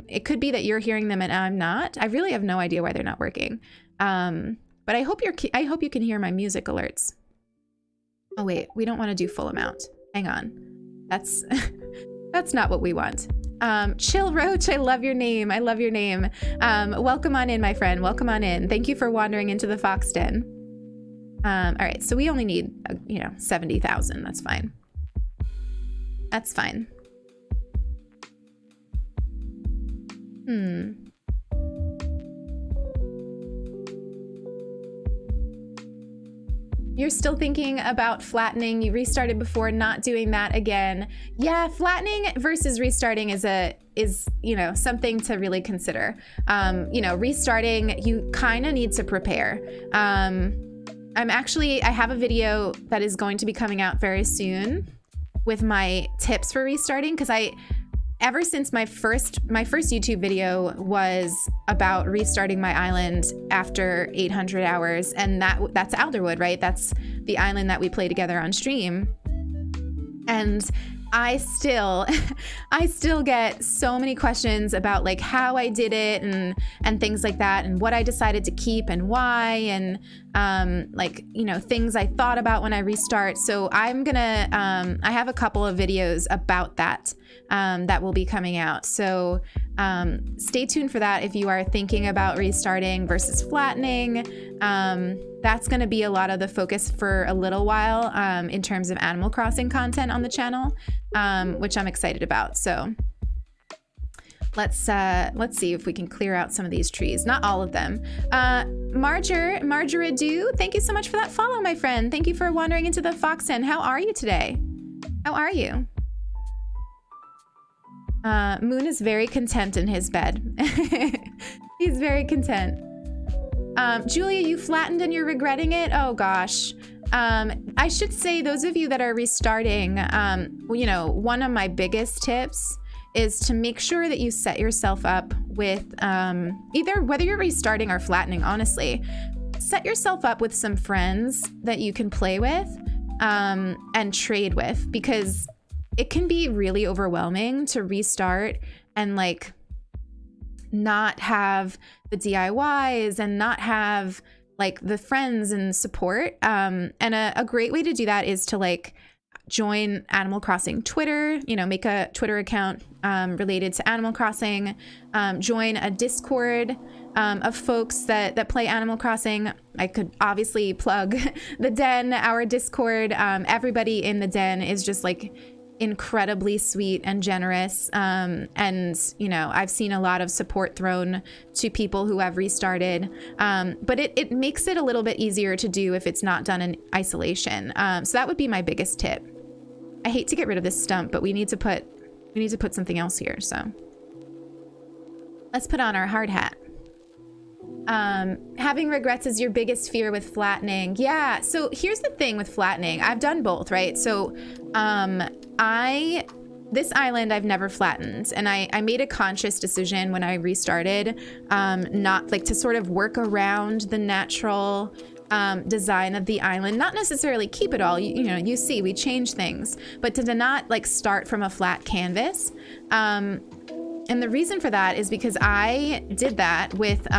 It could be that you're hearing them and I'm not. I really have no idea why they're not working. But I hope you can hear my music alerts. Oh wait, we don't want to do full amount. Hang on, that's not what we want. Chill Roach, I love your name. Welcome on in, my friend. Welcome on in. Thank you for wandering into the Fox Den. All right, so we only need, 70,000. That's fine. You're still thinking about flattening. You restarted before, not doing that again. Yeah, flattening versus restarting is something to really consider. Restarting, you kind of need to prepare. I have a video that is going to be coming out very soon with my tips for restarting, because ever since my first YouTube video was about restarting my island after 800 hours, and that's Alderwood, right? That's the island that we play together on stream. And I still get so many questions about like how I did it and things like that, and what I decided to keep and why, and things I thought about when I restart. So I'm gonna I have a couple of videos about that that will be coming out. So stay tuned for that if you are thinking about restarting versus flattening. That's going to be a lot of the focus for a little while in terms of Animal Crossing content on the channel, which I'm excited about. So let's see if we can clear out some of these trees. Not all of them. Marjorie, thank you so much for that follow, my friend. Thank you for wandering into the Fox Den. How are you today? How are you? Moon is very content in his bed. He's very content. Julia, you flattened and you're regretting it? Oh gosh. I should say, those of you that are restarting, one of my biggest tips is to make sure that you set yourself up with either, whether you're restarting or flattening, honestly, set yourself up with some friends that you can play with and trade with, because it can be really overwhelming to restart and like not have the DIYs and not have like the friends and support. And a great way to do that is to like join Animal Crossing Twitter, make a Twitter account related to Animal Crossing, join a Discord of folks that play Animal Crossing. I could obviously plug the Den, our Discord. Everybody in the Den is just like incredibly sweet and generous. And, I've seen a lot of support thrown to people who have restarted. But it makes it a little bit easier to do if it's not done in isolation. So that would be my biggest tip. I hate to get rid of this stump, but we need to put something else here. So let's put on our hard hat. Having regrets is your biggest fear with flattening. Yeah. So here's the thing with flattening. I've done both, right? So, this island I've never flattened, and I made a conscious decision when I restarted, not like to sort of work around the natural design of the island, not necessarily keep it all. You know, you see, we change things, but to not like start from a flat canvas. And the reason for that is because I did that with, what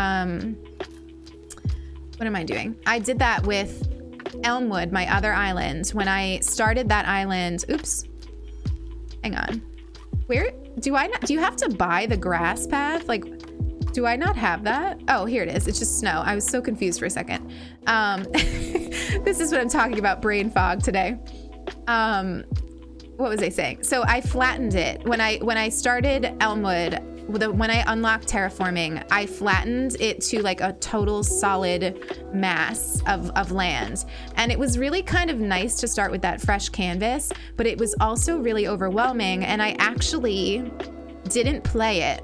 am I doing? I did that with Elmwood, my other island. When I started that island, oops, hang on. Where, do you have to buy the grass path? Like, do I not have that? Oh, here it is. It's just snow. I was so confused for a second. This is what I'm talking about, brain fog today. What was I saying? So I flattened it. When I started Elmwood, when I unlocked terraforming, I flattened it to like a total solid mass of land. And it was really kind of nice to start with that fresh canvas, but it was also really overwhelming. And I actually didn't play it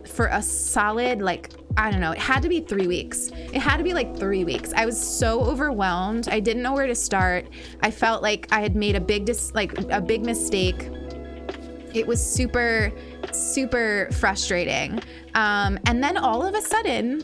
for a solid, like, I don't know, it had to be 3 weeks. It had to be like 3 weeks. I was so overwhelmed. I didn't know where to start. I felt like I had made a big mistake. It was super, super frustrating. And then all of a sudden,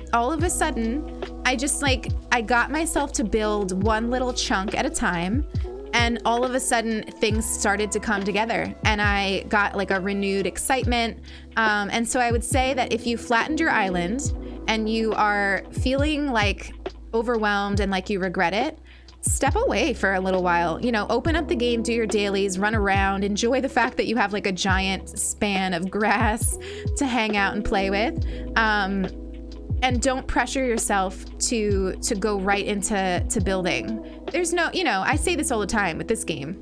I got myself to build one little chunk at a time. And all of a sudden things started to come together and I got like a renewed excitement. And so I would say that if you flattened your island and you are feeling like overwhelmed and like you regret it, step away for a little while, you know, open up the game, do your dailies, run around, enjoy the fact that you have like a giant span of grass to hang out and play with. And don't pressure yourself to go right into building. There's no, you know, I say this all the time with this game.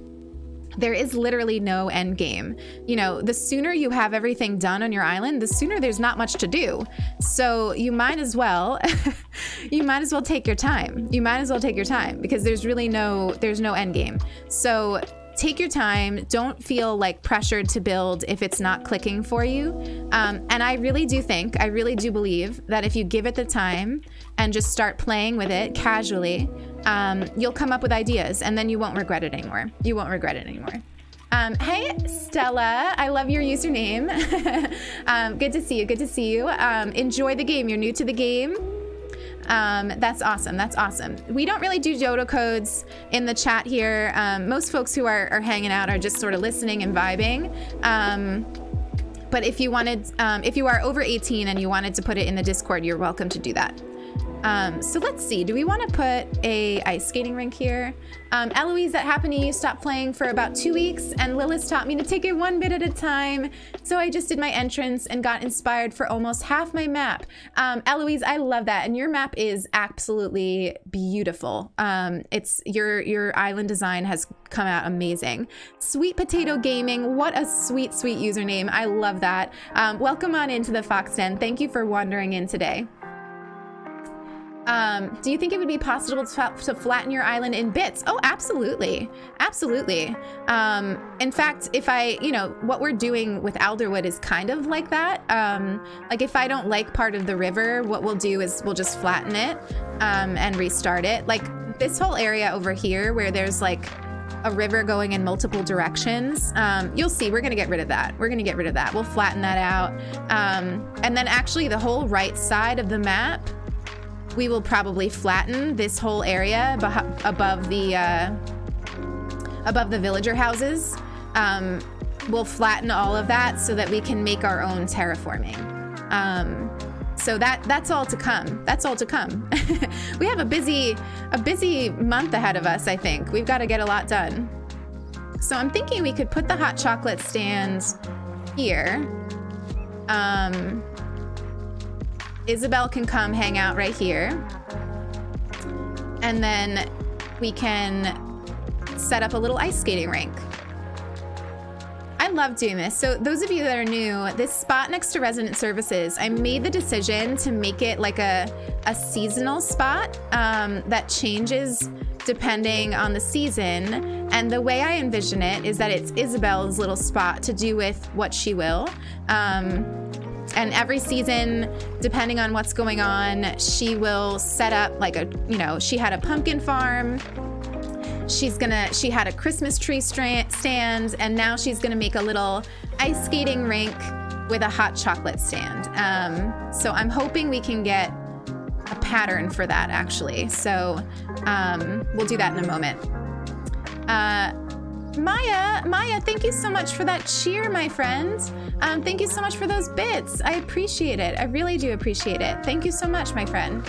There is literally no end game. You know, the sooner you have everything done on your island, the sooner there's not much to do. So you might as well, take your time. You might as well take your time because there's no end game. So take your time. Don't feel like pressured to build if it's not clicking for you. And I really do believe that if you give it the time and just start playing with it casually, you'll come up with ideas and then you won't regret it anymore. Hey, Stella, I love your username. Good to see you. Enjoy the game. You're new to the game. That's awesome. We don't really do dodo codes in the chat here. Most folks who are hanging out are just sort of listening and vibing. But if you are over 18 and you wanted to put it in the Discord, you're welcome to do that. So let's see, do we want to put a ice skating rink here? Eloise, that happened to you, stopped playing for about 2 weeks, and Lilith taught me to take it one bit at a time. So I just did my entrance and got inspired for almost half my map. Eloise, I love that. And your map is absolutely beautiful. It's your island design has come out amazing. Sweet Potato Gaming, what a sweet username. I love that. Welcome on into the Fox Den. Thank you for wandering in today. Do you think it would be possible to flatten your island in bits? Oh, absolutely. In fact, what we're doing with Alderwood is kind of like that. Like if I don't like part of the river, what we'll do is we'll just flatten it, and restart it. Like this whole area over here where there's like a river going in multiple directions. You'll see, we're gonna get rid of that. We'll flatten that out. And then actually the whole right side of the map, we will probably flatten this whole area above the villager houses. We'll flatten all of that so that we can make our own terraforming. So that's all to come. We have a busy month ahead of us, I think. We've got to get a lot done. So I'm thinking we could put the hot chocolate stand here. Isabel can come hang out right here. And then we can set up a little ice skating rink. I love doing this. So those of you that are new, this spot next to resident services, I made the decision to make it like a seasonal spot that changes depending on the season. And the way I envision it is that it's Isabel's little spot to do with what she will. And every season, depending on what's going on, she will set up like she had a pumpkin farm. She had a Christmas tree stand, and now she's gonna make a little ice skating rink with a hot chocolate stand. So I'm hoping we can get a pattern for that, actually. So we'll do that in a moment. Maya, thank you so much for that cheer, my friend. Thank you so much for those bits. I appreciate it. I really do appreciate it. Thank you so much, my friend.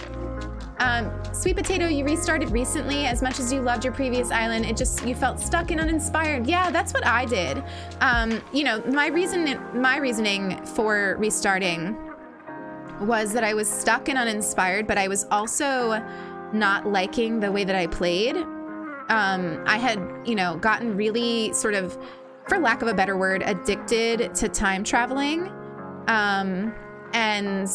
Sweet Potato, you restarted recently. As much as you loved your previous island, you felt stuck and uninspired. Yeah, that's what I did. My reasoning for restarting was that I was stuck and uninspired, but I was also not liking the way that I played. I had, gotten really sort of, for lack of a better word, addicted to time traveling. And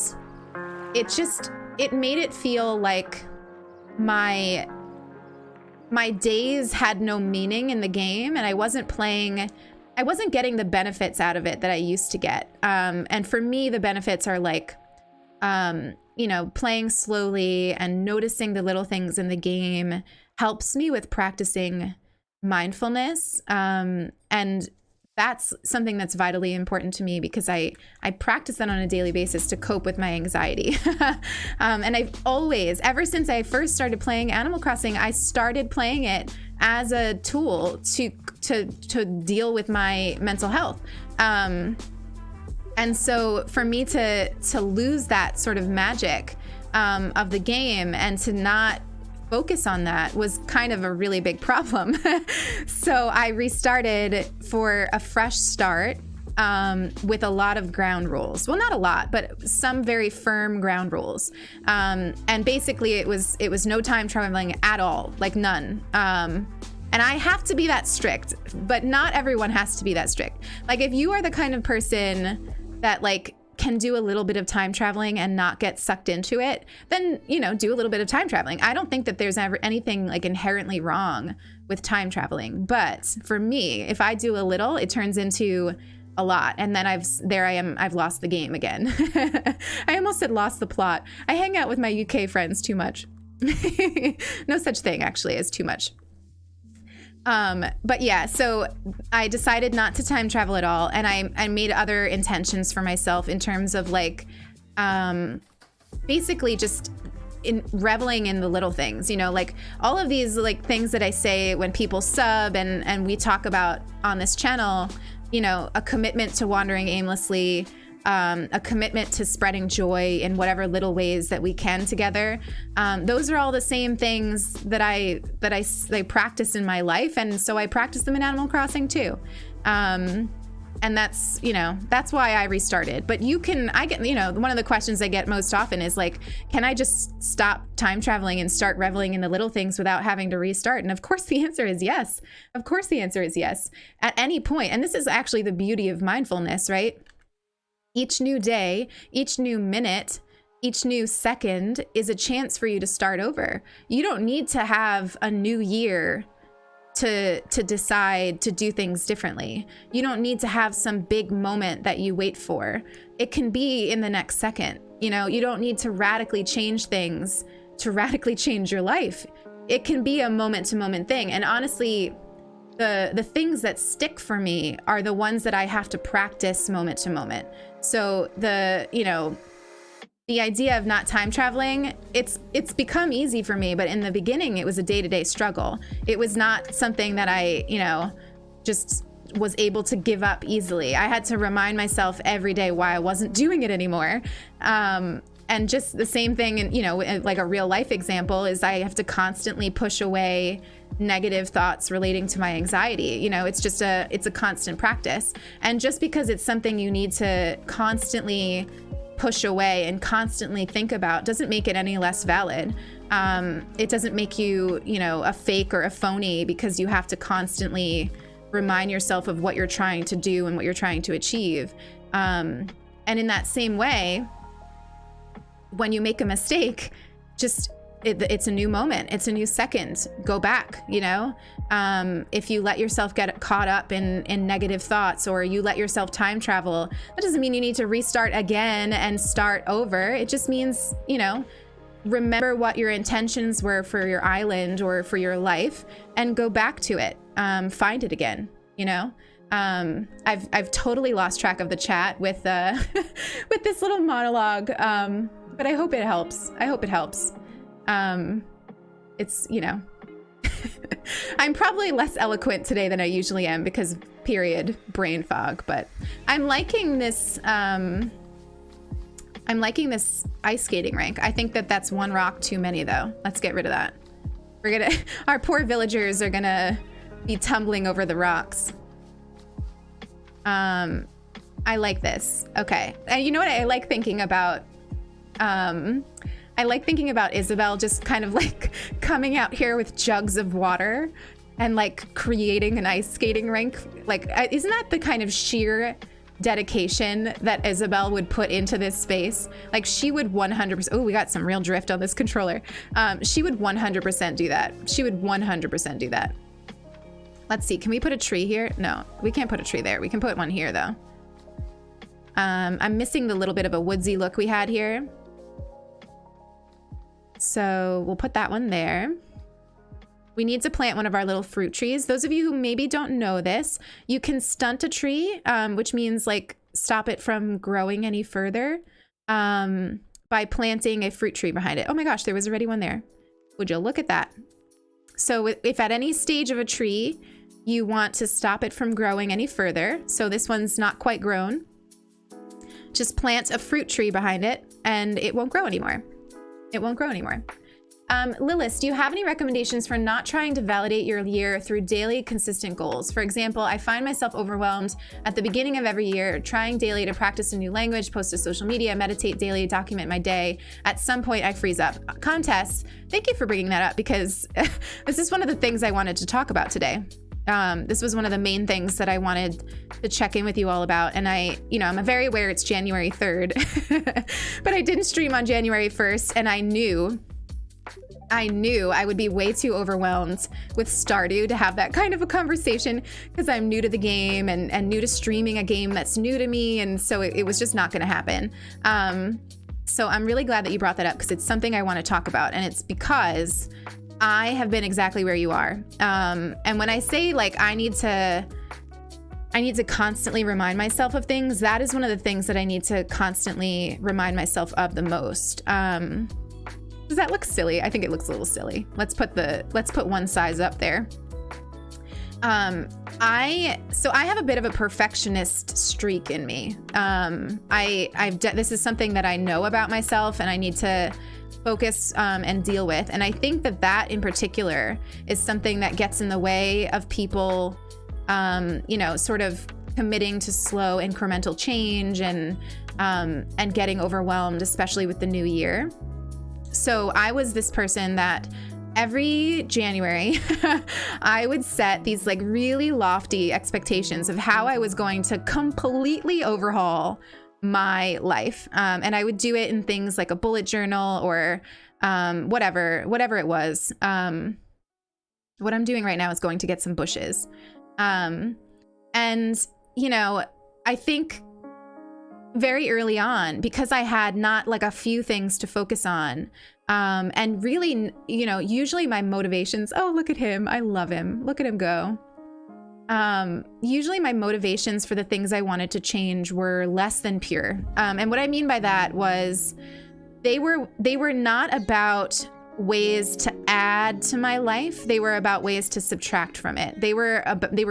it made it feel like my days had no meaning in the game, and I wasn't getting the benefits out of it that I used to get. And for me, the benefits are like, playing slowly and noticing the little things in the game helps me with practicing mindfulness. And that's something that's vitally important to me because I practice that on a daily basis to cope with my anxiety. And I've always, ever since I first started playing Animal Crossing, I started playing it as a tool to deal with my mental health. And so for me to lose that sort of magic of the game and to not focus on that was kind of a really big problem. So I restarted for a fresh start with a lot of ground rules. Well, not a lot, but some very firm ground rules. And basically it was no time traveling at all, like none. And I have to be that strict, but not everyone has to be that strict. Like if you are the kind of person that like can do a little bit of time traveling and not get sucked into it, then, do a little bit of time traveling. I don't think that there's ever anything like inherently wrong with time traveling. But for me, if I do a little, it turns into a lot. And then I've lost the game again. I almost said lost the plot. I hang out with my UK friends too much. No such thing actually as too much. But yeah, so I decided not to time travel at all. And I made other intentions for myself in terms of like, basically just reveling in the little things, like all of these like things that I say when people sub and we talk about on this channel, a commitment to wandering aimlessly, a commitment to spreading joy in whatever little ways that we can together. Those are all the same things that I practice in my life, and so I practice them in Animal Crossing too. And that's why I restarted. But I get, one of the questions I get most often is like, can I just stop time traveling and start reveling in the little things without having to restart? And of course the answer is yes. Of course the answer is yes. At any point, and this is actually the beauty of mindfulness, right? Each new day, each new minute, each new second is a chance for you to start over. You don't need to have a new year to decide to do things differently. You don't need to have some big moment that you wait for. It can be in the next second. You don't need to radically change things to radically change your life. It can be a moment to moment thing. And honestly, the things that stick for me are the ones that I have to practice moment to moment. So the idea of not time traveling, it's become easy for me, but in the beginning it was a day-to-day struggle. It was not something that I, just was able to give up easily. I had to remind myself every day why I wasn't doing it anymore. And just the same thing, and like a real life example is I have to constantly push away negative thoughts relating to my anxiety. It's a constant practice. And just because it's something you need to constantly push away and constantly think about doesn't make it any less valid. It doesn't make you, a fake or a phony because you have to constantly remind yourself of what you're trying to do and what you're trying to achieve. And in that same way, when you make a mistake, just it's a new moment. It's a new second. Go back, you know? If you let yourself get caught up in negative thoughts, or you let yourself time travel, that doesn't mean you need to restart again and start over. It just means, you know, remember what your intentions were for your island or for your life and go back to it. Find it again, you know? I've totally lost track of the chat with with this little monologue, but I hope it helps. I hope it helps. It's, you know, I'm probably less eloquent today than I usually am because period brain fog, but I'm liking this ice skating rink. I think that that's one rock too many though. Let's get rid of that. Our poor villagers are gonna be tumbling over the rocks. I like this. Okay. And you know what I like thinking about? I like thinking about Isabel just kind of like coming out here with jugs of water and like creating an ice skating rink. Like, isn't that the kind of sheer dedication that Isabel would put into this space? Like she would 100%, oh, we got some real drift on this controller. She would 100% do that. She would 100% do that. Let's see, can we put a tree here? No, we can't put a tree there. We can put one here though. I'm missing the little bit of a woodsy look we had here. So we'll put that one there. We need to plant one of our little fruit trees. Those of you who maybe don't know this, you can stunt a tree, which means like stop it from growing any further, by planting a fruit tree behind it. Oh my gosh, there was already one there. Would you look at that? So if at any stage of a tree, you want to stop it from growing any further, so this one's not quite grown, just plant a fruit tree behind it and it won't grow anymore. It won't grow anymore. Lilith, do you have any recommendations for not trying to validate your year through daily consistent goals? For example, I find myself overwhelmed at the beginning of every year, trying daily to practice a new language, post to social media, meditate daily, document my day. At some point, I freeze up. Contest, thank you for bringing that up because this is one of the things I wanted to talk about today. This was one of the main things that I wanted to check in with you all about. And I'm very aware it's January 3rd, but I didn't stream on January 1st. And I knew I would be way too overwhelmed with Stardew to have that kind of a conversation because I'm new to the game and new to streaming a game that's new to me. And so it was just not going to happen. So I'm really glad that you brought that up because it's something I want to talk about. And it's because I have been exactly where you are. And when I say like I need to constantly remind myself of things, that is one of the things that I need to constantly remind myself of the most. Does that look silly? I think it looks a little silly. Let's put one size up there. I have a bit of a perfectionist streak in me. This is something that I know about myself and I need to focus and deal with. And I think that in particular is something that gets in the way of people, sort of committing to slow incremental change and getting overwhelmed, especially with the new year. So I was this person that every January, I would set these like really lofty expectations of how I was going to completely overhaul my life. And I would do it in things like a bullet journal or whatever it was. What I'm doing right now is going to get some bushes. And, I think very early on, because I had not like a few things to focus on, and really, usually my motivations, oh, look at him. I love him. Look at him go. Usually my motivations for the things I wanted to change were less than pure. And what I mean by that was they were not about ways to add to my life. They were about ways to subtract from it. They were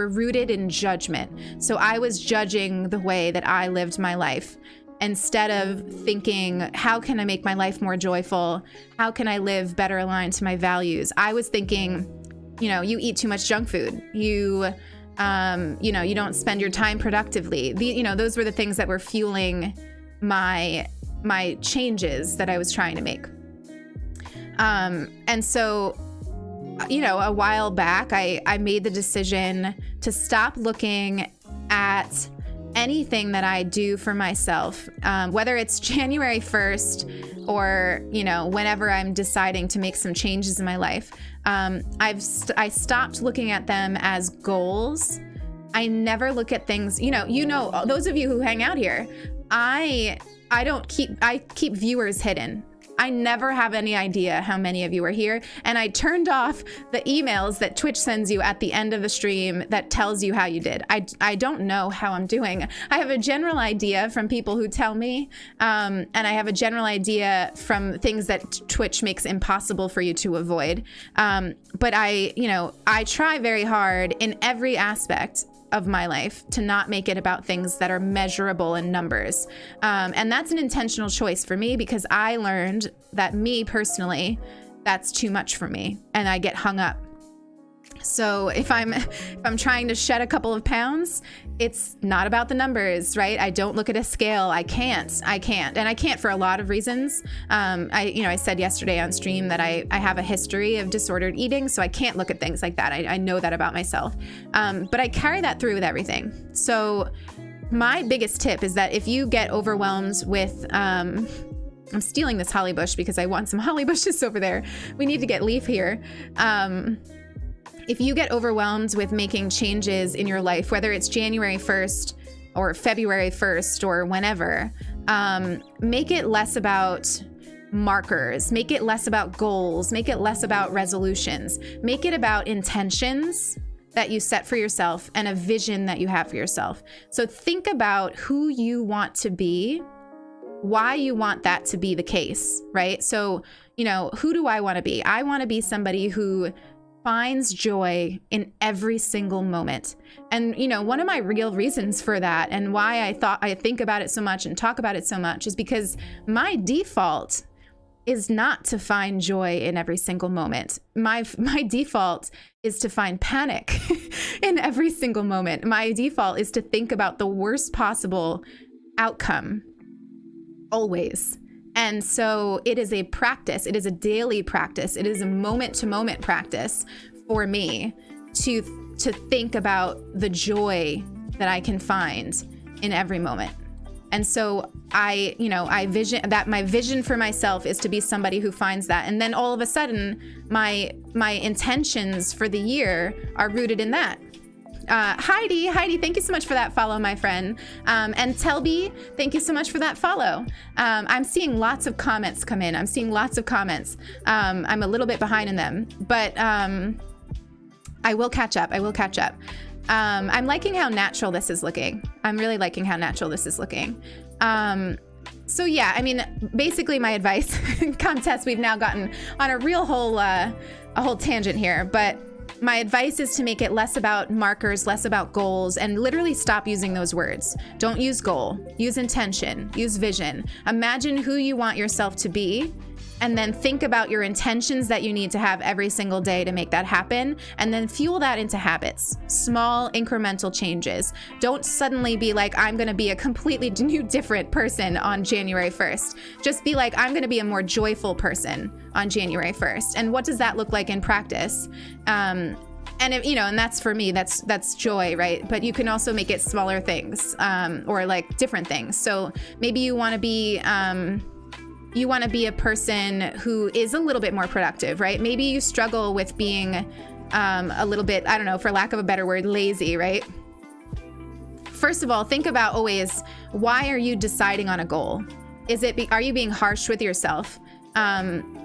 rooted in judgment. So I was judging the way that I lived my life instead of thinking, how can I make my life more joyful? How can I live better aligned to my values? I was thinking, you eat too much junk food. You don't spend your time productively. Those were the things that were fueling my changes that I was trying to make. And so, a while back, I made the decision to stop looking at anything that I do for myself, whether it's January 1st or, you know, whenever I'm deciding to make some changes in my life, I stopped looking at them as goals. I never look at things, you know, those of you who hang out here, I keep viewers hidden. I never have any idea how many of you are here. And I turned off the emails that Twitch sends you at the end of the stream that tells you how you did. I don't know how I'm doing. I have a general idea from people who tell me, and I have a general idea from things that Twitch makes impossible for you to avoid. But I try very hard in every aspect of my life to not make it about things that are measurable in numbers. And that's an intentional choice for me, because I learned that me personally, that's too much for me and I get hung up. So if I'm trying to shed a couple of pounds, it's not about the numbers, right? I don't look at a scale. I can't. And I can't for a lot of reasons. I said yesterday on stream that I have a history of disordered eating, so I can't look at things like that. I know that about myself. But I carry that through with everything. So my biggest tip is that if you get overwhelmed with, I'm stealing this holly bush because I want some holly bushes over there. We need to get leaf here. If you get overwhelmed with making changes in your life, whether it's January 1st or February 1st or whenever, make it less about markers, make it less about goals, make it less about resolutions, make it about intentions that you set for yourself and a vision that you have for yourself. So think about who you want to be, why you want that to be the case, right? So, who do I want to be? I want to be somebody who finds joy in every single moment. And, one of my real reasons for that and why I think about it so much and talk about it so much is because my default is not to find joy in every single moment. My default is to find panic in every single moment. My default is to think about the worst possible outcome always. And so it is a practice. It is a daily practice. It is a moment-to-moment practice for me to think about the joy that I can find in every moment. And so I vision that my vision for myself is to be somebody who finds that. And then all of a sudden, my intentions for the year are rooted in that. Heidi, thank you so much for that follow, my friend. And Telby, thank you so much for that follow. I'm seeing lots of comments come in. I'm a little bit behind in them, but I will catch up. I'm liking how natural this is looking. I'm really liking how natural this is looking. So yeah, I mean, basically my advice, contest, we've now gotten on a whole tangent here, but my advice is to make it less about markers, less about goals, and literally stop using those words. Don't use goal, use intention, use vision. Imagine who you want yourself to be, and then think about your intentions that you need to have every single day to make that happen, and then fuel that into habits, small incremental changes. Don't suddenly be like, I'm gonna be a completely new, different person on January 1st. Just be like, I'm gonna be a more joyful person on January 1st. And what does that look like in practice? And that's for me, that's joy, right? But you can also make it smaller things, or like different things. So maybe you want to be a person who is a little bit more productive, right? Maybe you struggle with being a little bit, I don't know, for lack of a better word, lazy, right? First of all, think about always, why are you deciding on a goal? Are you being harsh with yourself?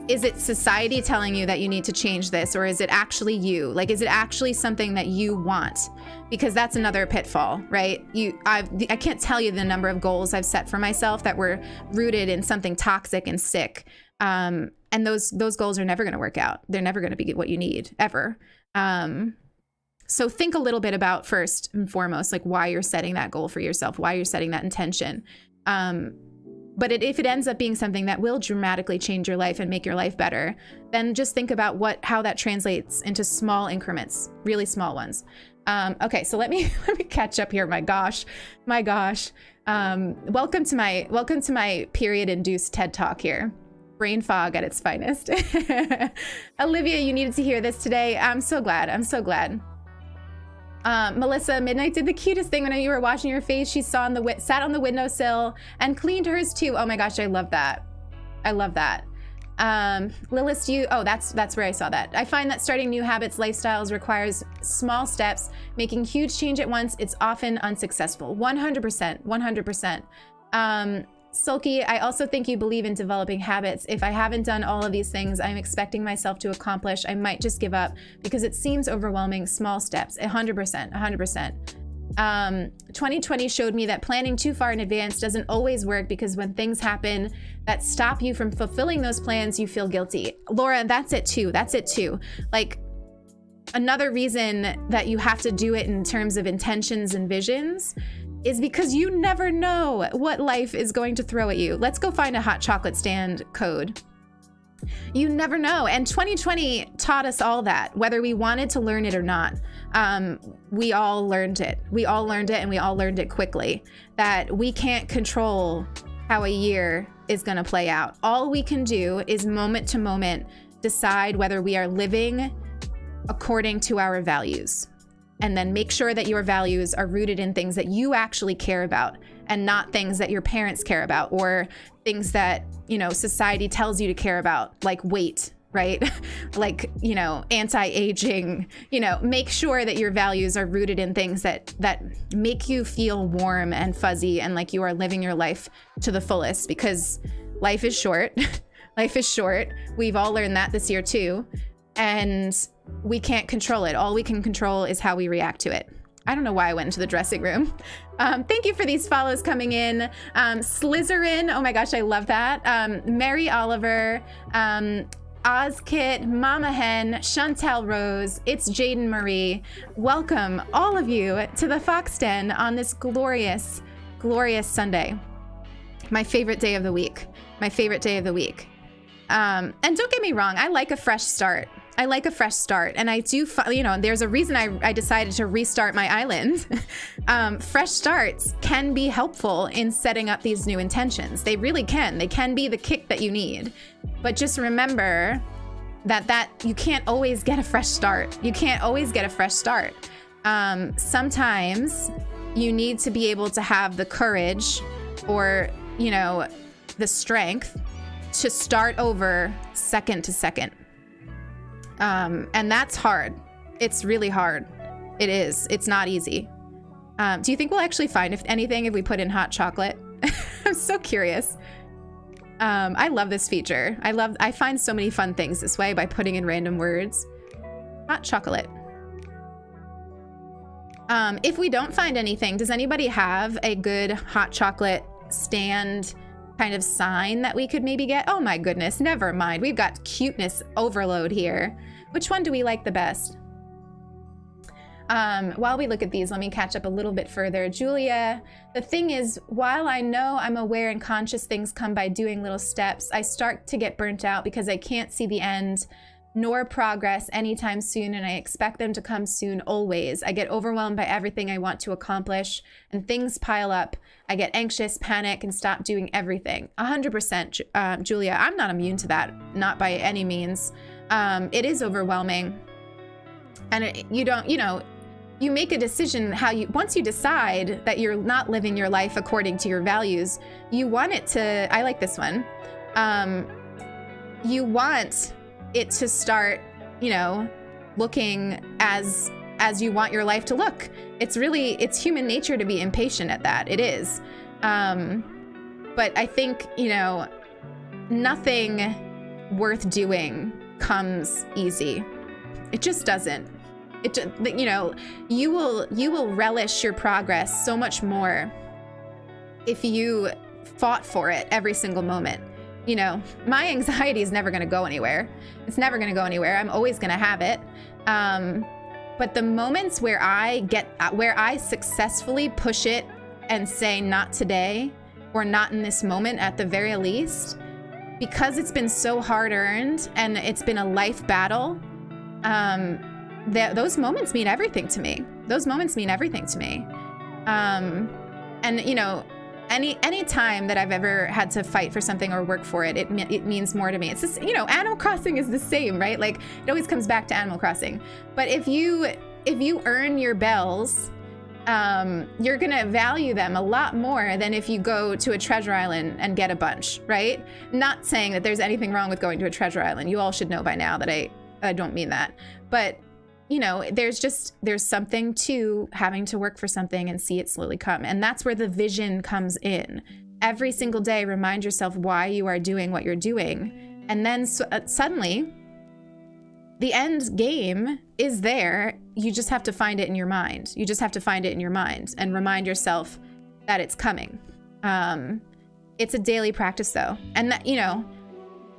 Is it society telling you that you need to change this, or is it actually you? Like, is it actually something that you want? Because that's another pitfall, right? I can't tell you the number of goals I've set for myself that were rooted in something toxic and sick. And those goals are never going to work out. They're never going to be what you need, ever. So think a little bit about, first and foremost, like why you're setting that goal for yourself, why you're setting that intention. But if it ends up being something that will dramatically change your life and make your life better, then just think about how that translates into small increments, really small ones. Okay, so let me catch up here. My gosh. Welcome to my period-induced TED Talk here. Brain fog at its finest. Olivia, you needed to hear this today. I'm so glad. Melissa, Midnight did the cutest thing when you were washing your face. She sat on the windowsill and cleaned hers too. Oh my gosh, I love that. I love that. Lilith, that's where I saw that. I find that starting new habits, lifestyles requires small steps. Making huge change at once, it's often unsuccessful. 100%, 100%. Sulky, I also think you believe in developing habits. If I haven't done all of these things I'm expecting myself to accomplish, I might just give up because it seems overwhelming. Small steps, 100%, 100%. 2020 showed me that planning too far in advance doesn't always work, because when things happen that stop you from fulfilling those plans, you feel guilty. Laura, that's it too. That's it too. Like, another reason that you have to do it in terms of intentions and visions is because you never know what life is going to throw at you. Let's go find a hot chocolate stand code. You never know. And 2020 taught us all that, whether we wanted to learn it or not. We all learned it. We all learned it, and we all learned it quickly, that we can't control how a year is going to play out. All we can do is moment to moment decide whether we are living according to our values. And then make sure that your values are rooted in things that you actually care about, and not things that your parents care about, or things that, society tells you to care about, like weight, right? Like, anti-aging, make sure that your values are rooted in things that make you feel warm and fuzzy and like you are living your life to the fullest, because life is short. Life is short. We've all learned that this year too. And we can't control it. All we can control is how we react to it. I don't know why I went into the dressing room. Thank you for these follows coming in. Slytherin, oh my gosh, I love that. Mary Oliver, Ozkit, Mama Hen, Chantel Rose, it's Jaden Marie. Welcome, all of you, to the Fox Den on this glorious, glorious Sunday. My favorite day of the week. My favorite day of the week. And don't get me wrong, I like a fresh start. I like a fresh start, and I do, there's a reason I decided to restart my island. Fresh starts can be helpful in setting up these new intentions. They really can. They can be the kick that you need. But just remember that you can't always get a fresh start. You can't always get a fresh start. Sometimes you need to be able to have the courage or, the strength to start over second to second. And that's hard. It's really hard. It is. It's not easy. Do you think we'll actually find anything if we put in hot chocolate? I'm so curious. I love this feature. I find so many fun things this way by putting in random words. Hot chocolate. If we don't find anything, does anybody have a good hot chocolate stand kind of sign that we could maybe get? Oh my goodness, never mind. We've got cuteness overload here. Which one do we like the best? While we look at these, let me catch up a little bit further. Julia, the thing is, while I know I'm aware and conscious things come by doing little steps, I start to get burnt out because I can't see the end nor progress anytime soon, and I expect them to come soon always. I get overwhelmed by everything I want to accomplish, and things pile up. I get anxious, panic, and stop doing everything. 100%, Julia, I'm not immune to that, not by any means. It is overwhelming. And you make a decision once you decide that you're not living your life according to your values, you want it to, I like this one. You want it to start, looking as you want your life to look. It's human nature to be impatient at that. It is. But I think, nothing worth doing comes easy. It just doesn't. You will relish your progress so much more if you fought for it every single moment. My anxiety is never going to go anywhere. It's never going to go anywhere. I'm always going to have it. But the moments where I successfully push it and say not today, or not in this moment at the very least, because it's been so hard earned and it's been a life battle, those moments mean everything to me. Those moments mean everything to me. Any time that I've ever had to fight for something or work for it, it means more to me. It's just, Animal Crossing is the same, right? Like, it always comes back to Animal Crossing. But if you if you earn your bells, you're gonna value them a lot more than if you go to a treasure island and get a bunch, right? Not saying that there's anything wrong with going to a treasure island. You all should know by now that I don't mean that. But, you know, there's something to having to work for something and see it slowly come. And that's where the vision comes in. Every single day, remind yourself why you are doing what you're doing. And then suddenly, the end game is there. You just have to find it in your mind. You just have to find it in your mind and remind yourself that it's coming. It's a daily practice though. And that, you know,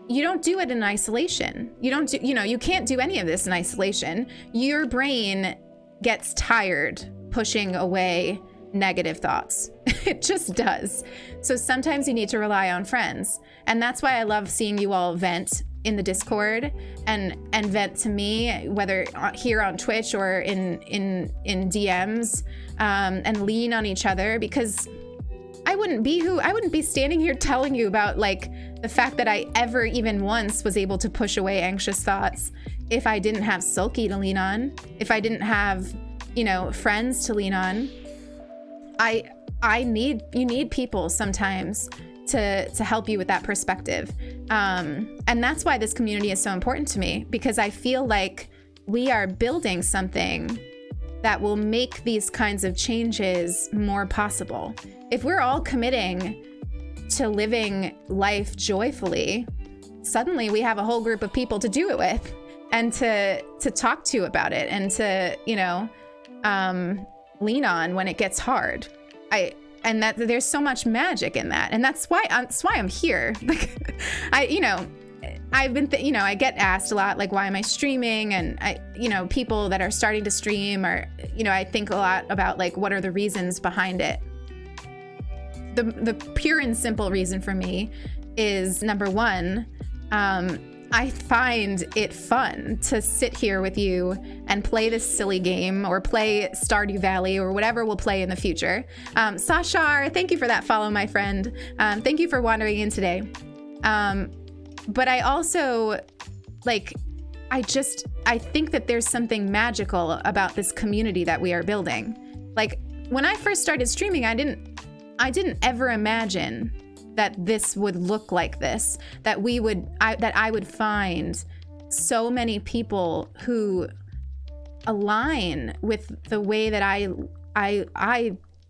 you don't do it in isolation. You can't do any of this in isolation. Your brain gets tired pushing away negative thoughts. It just does. So sometimes you need to rely on friends. And that's why I love seeing you all vent in the Discord and vent to me, whether here on Twitch or in DMs, and lean on each other, because I wouldn't be standing here telling you about like the fact that I ever even once was able to push away anxious thoughts if I didn't have Sulky to lean on, if I didn't have, you know, friends to lean on. You need people sometimes to help you with that perspective. And that's why this community is so important to me, because I feel like we are building something that will make these kinds of changes more possible. If we're all committing to living life joyfully, suddenly we have a whole group of people to do it with and to talk to about it and to, you know, lean on when it gets hard. And that there's so much magic in that. And that's why I'm here. Like, I've been, I get asked a lot, like, why am I streaming? And people that are starting to stream are, I think a lot about like, what are the reasons behind it? The pure and simple reason for me is, number one, I find it fun to sit here with you and play this silly game or play Stardew Valley or whatever we'll play in the future. Sashar, thank you for that follow, my friend. Thank you for wandering in today. But I also, like, I think that there's something magical about this community that we are building. Like, when I first started streaming, I didn't ever imagine that this would look like this, that I would find so many people who align with the way that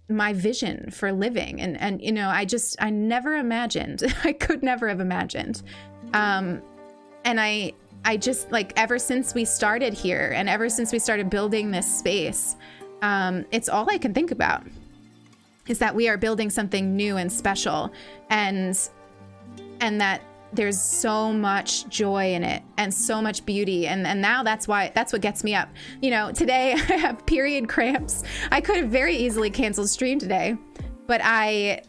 my vision for living. And I never imagined, I could never have imagined. And I just, like, ever since we started here and ever since we started building this space, it's all I can think about is that we are building something new and special, and that there's so much joy in it and so much beauty. And now that's what gets me up. Today I have period cramps. I could have very easily canceled stream today, but I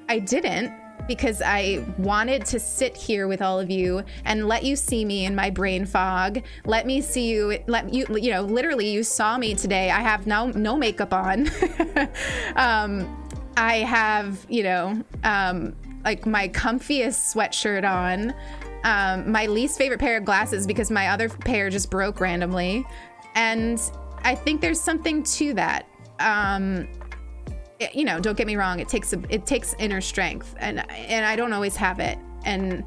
didn't, because I wanted to sit here with all of you and let you see me in my brain fog. Let me see you, literally you saw me today. I have no makeup on. I have, like my comfiest sweatshirt on, my least favorite pair of glasses because my other pair just broke randomly. And I think there's something to that. Don't get me wrong, it takes inner strength, and I don't always have it. And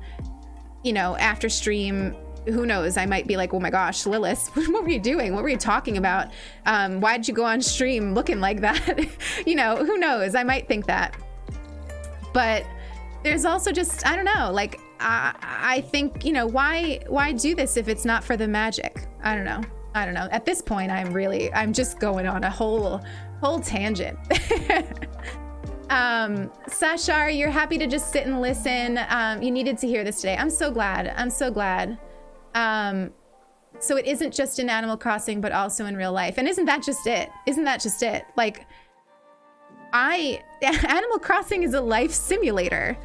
after stream, who knows, I might be like, oh my gosh, Lilith, what were you doing? What were you talking about? Why'd you go on stream looking like that? Who knows, I might think that. But there's also just, I don't know, like, I think, why do this if it's not for the magic? I don't know. At this point, I'm just going on a whole tangent. Sashar, you're happy to just sit and listen. You needed to hear this today. I'm so glad. So it isn't just in Animal Crossing, but also in real life. And isn't that just it? Like, Animal Crossing is a life simulator.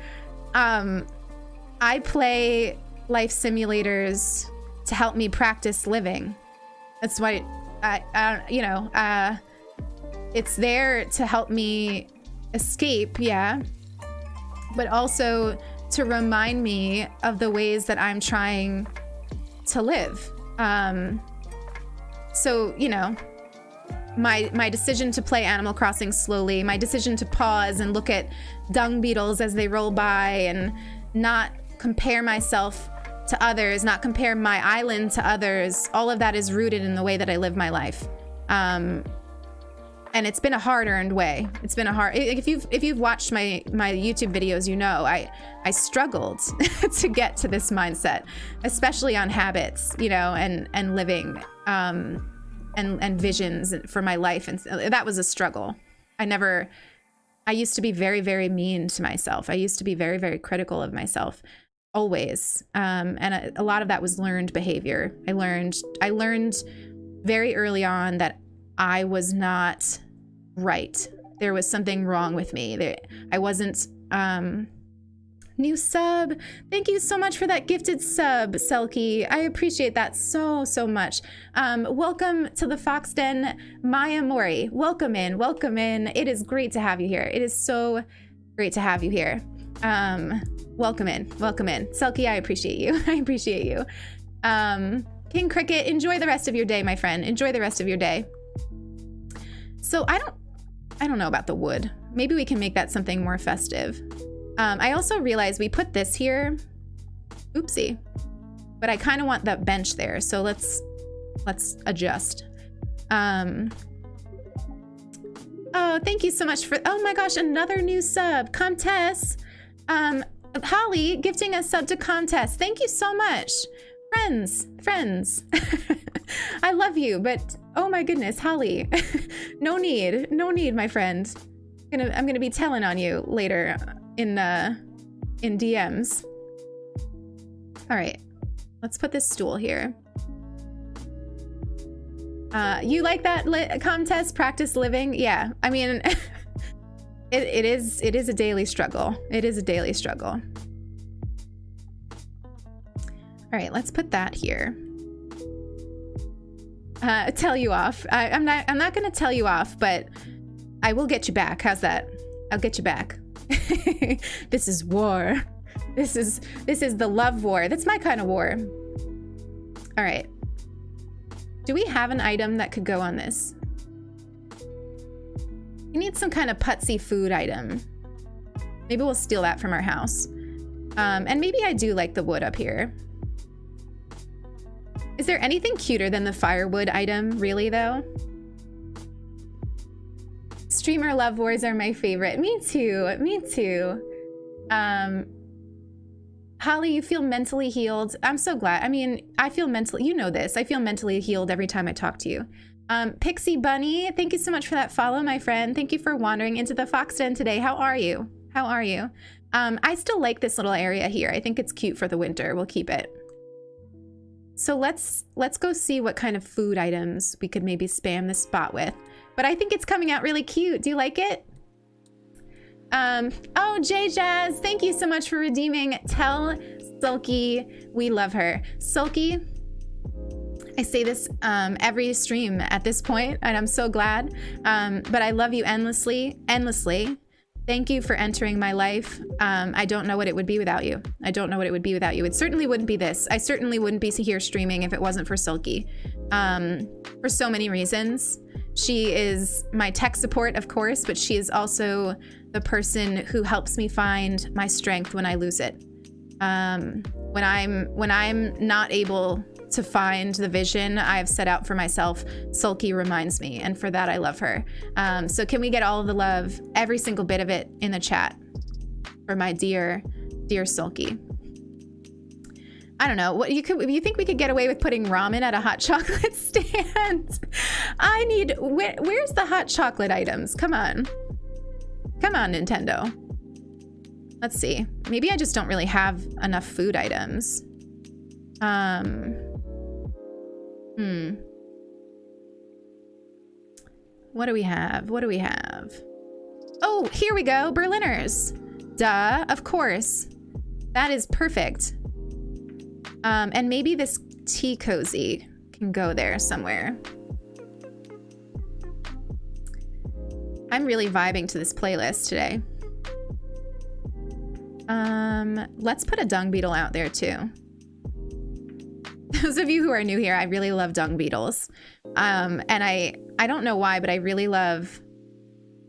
I play life simulators to help me practice living. That's why it's there to help me escape, yeah, but also to remind me of the ways that I'm trying to live. So, my decision to play Animal Crossing slowly, my decision to pause and look at dung beetles as they roll by and not compare myself to others, not compare my island to others, all of that is rooted in the way that I live my life. And it's been a hard-earned way. It's been a hard, if you've watched my YouTube videos, you know, I struggled to get to this mindset, especially on habits, you know, and living, and visions for my life. And that was a struggle. I used to be very, very mean to myself. I used to be very, very critical of myself, always. And a lot of that was learned behavior. I learned very early on that I was not right. There was something wrong with me. I wasn't, new sub. Thank you so much for that gifted sub, Selkie. I appreciate that so, so much. Welcome to the Fox Den, Maya Mori. Welcome in, welcome in. It is great to have you here. It is so great to have you here. Welcome in, welcome in. Selkie, I appreciate you. I appreciate you. King Cricket, enjoy the rest of your day, my friend. Enjoy the rest of your day. So I don't know about the wood. Maybe we can make that something more festive. I also realized we put this here. Oopsie. But I kind of want that bench there. So let's adjust. Oh, thank you so much for, oh my gosh, another new sub. Comtesse. Holly gifting a sub to Comtesse. Thank you so much. Friends. I love you, but oh my goodness, Holly. No need, my friend. I'm gonna be telling on you later in DMs. All right, let's put this stool here. You like that contest? Practice living? Yeah, I mean, it is a daily struggle. It is a daily struggle. All right, let's put that here. Tell you off. I'm not gonna tell you off, but I will get you back. How's that? I'll get you back. This is war. This is the love war. That's my kind of war. All right. Do we have an item that could go on this? We need some kind of putsy food item. Maybe we'll steal that from our house. And maybe I do like the wood up here. Is there anything cuter than the firewood item, really, though? Streamer love wars are my favorite. Me too. Me too. Holly, you feel mentally healed. I'm so glad. I mean, I feel mentally, you know this. I feel mentally healed every time I talk to you. Pixie Bunny, thank you so much for that follow, my friend. Thank you for wandering into the Fox Den today. How are you? How are you? I still like this little area here. I think it's cute for the winter. We'll keep it. So let's go see what kind of food items we could maybe spam this spot with. But I think it's coming out really cute. Do you like it? Oh, J Jazz, thank you so much for redeeming. Tell Sulky we love her. Sulky, I say this every stream at this point, and I'm so glad. But I love you endlessly. Thank you for entering my life. I don't know what it would be without you. I don't know what it would be without you. It certainly wouldn't be this. I certainly wouldn't be here streaming if it wasn't for Sulky. For so many reasons. She is my tech support, of course, but she is also the person who helps me find my strength when I lose it. When I'm not able to find the vision I've set out for myself, Sulky reminds me, and for that I love her. So can we get all of the love, every single bit of it, in the chat for my dear Sulky? I don't know. You think we could get away with putting ramen at a hot chocolate stand? I need, where's the hot chocolate items? Come on, Nintendo. Let's see. Maybe I just don't really have enough food items. What do we have? Oh, here we go. Berliners. Duh, of course. That is perfect. And maybe this tea cozy can go there somewhere. I'm really vibing to this playlist today. Let's put a dung beetle out there too. Those of you who are new here, I really love dung beetles. And I don't know why, but I really love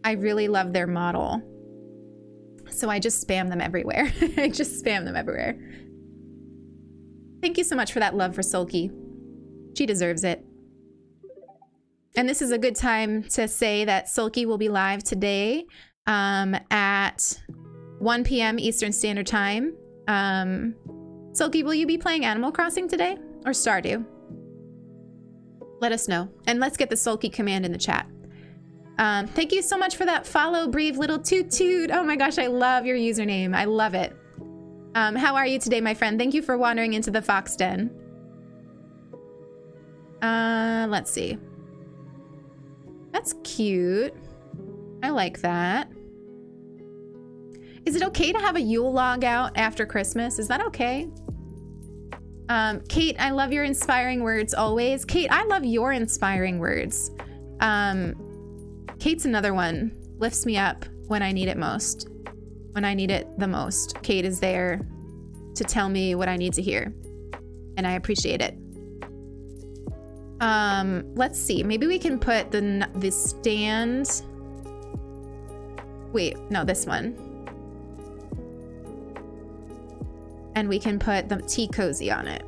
their model. So I just spam them everywhere. I just spam them everywhere. Thank you so much for that love for Sulky. She deserves it. And this is a good time to say that Sulky will be live today at 1 p.m. Eastern Standard Time. Sulky, will you be playing Animal Crossing today or Stardew? Let us know. And let's get the Sulky command in the chat. Thank you so much for that follow, Brave Little Toot Toot. Oh my gosh, I love your username. I love it. How are you today, my friend? Thank you for wandering into the Fox Den. Let's see. That's cute. I like that. Is it okay to have a Yule log out after Christmas? Is that okay? Kate, I love your inspiring words always. Kate, I love your inspiring words. Kate's another one. Lifts me up when I need it most. When I need it the most. Kate is there to tell me what I need to hear. And I appreciate it. Let's see. Maybe we can put the stand. Wait, no, this one. And we can put the tea cozy on it.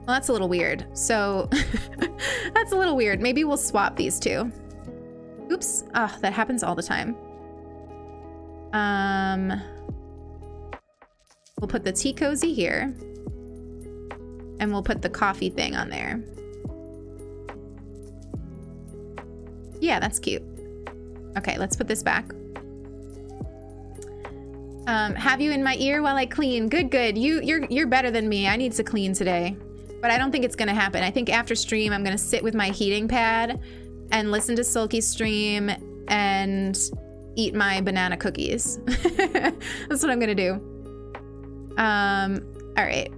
Well, that's a little weird. So that's a little weird. Maybe we'll swap these two. Oops. Oh, that happens all the time. We'll put the tea cozy here. And we'll put the coffee thing on there. Yeah, that's cute. Okay, let's put this back. Have you in my ear while I clean? Good, good. You're better than me. I need to clean today. But I don't think it's gonna happen. I think after stream, I'm gonna sit with my heating pad and listen to Sulky's stream and eat my banana cookies. That's what I'm gonna do. All right.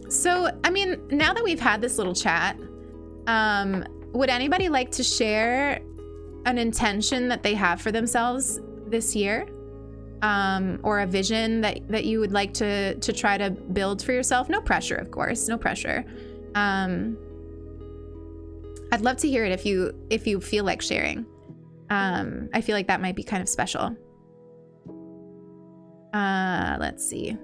So, I mean, now that we've had this little chat, would anybody like to share an intention that they have for themselves this year? Or a vision that you would like to try to build for yourself? No pressure, of course, no pressure. I'd love to hear it if you feel like sharing. I feel like that might be kind of special. Let's see.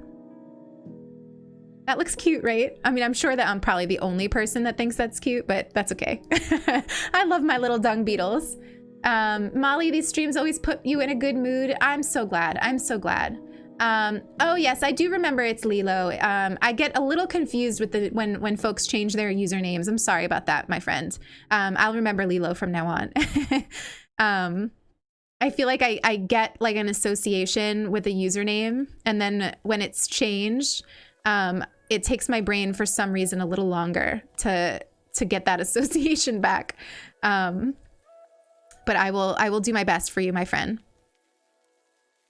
That looks cute, right? I mean, I'm sure that I'm probably the only person that thinks that's cute, but that's okay. I love my little dung beetles. Molly, these streams always put you in a good mood. I'm so glad. I'm so glad. Oh yes, I do remember it's Lilo. I get a little confused with when folks change their usernames. I'm sorry about that, my friend. I'll remember Lilo from now on. I feel like I get like an association with a username, and then when it's changed, it takes my brain for some reason a little longer to get that association back. But I will do my best for you, my friend.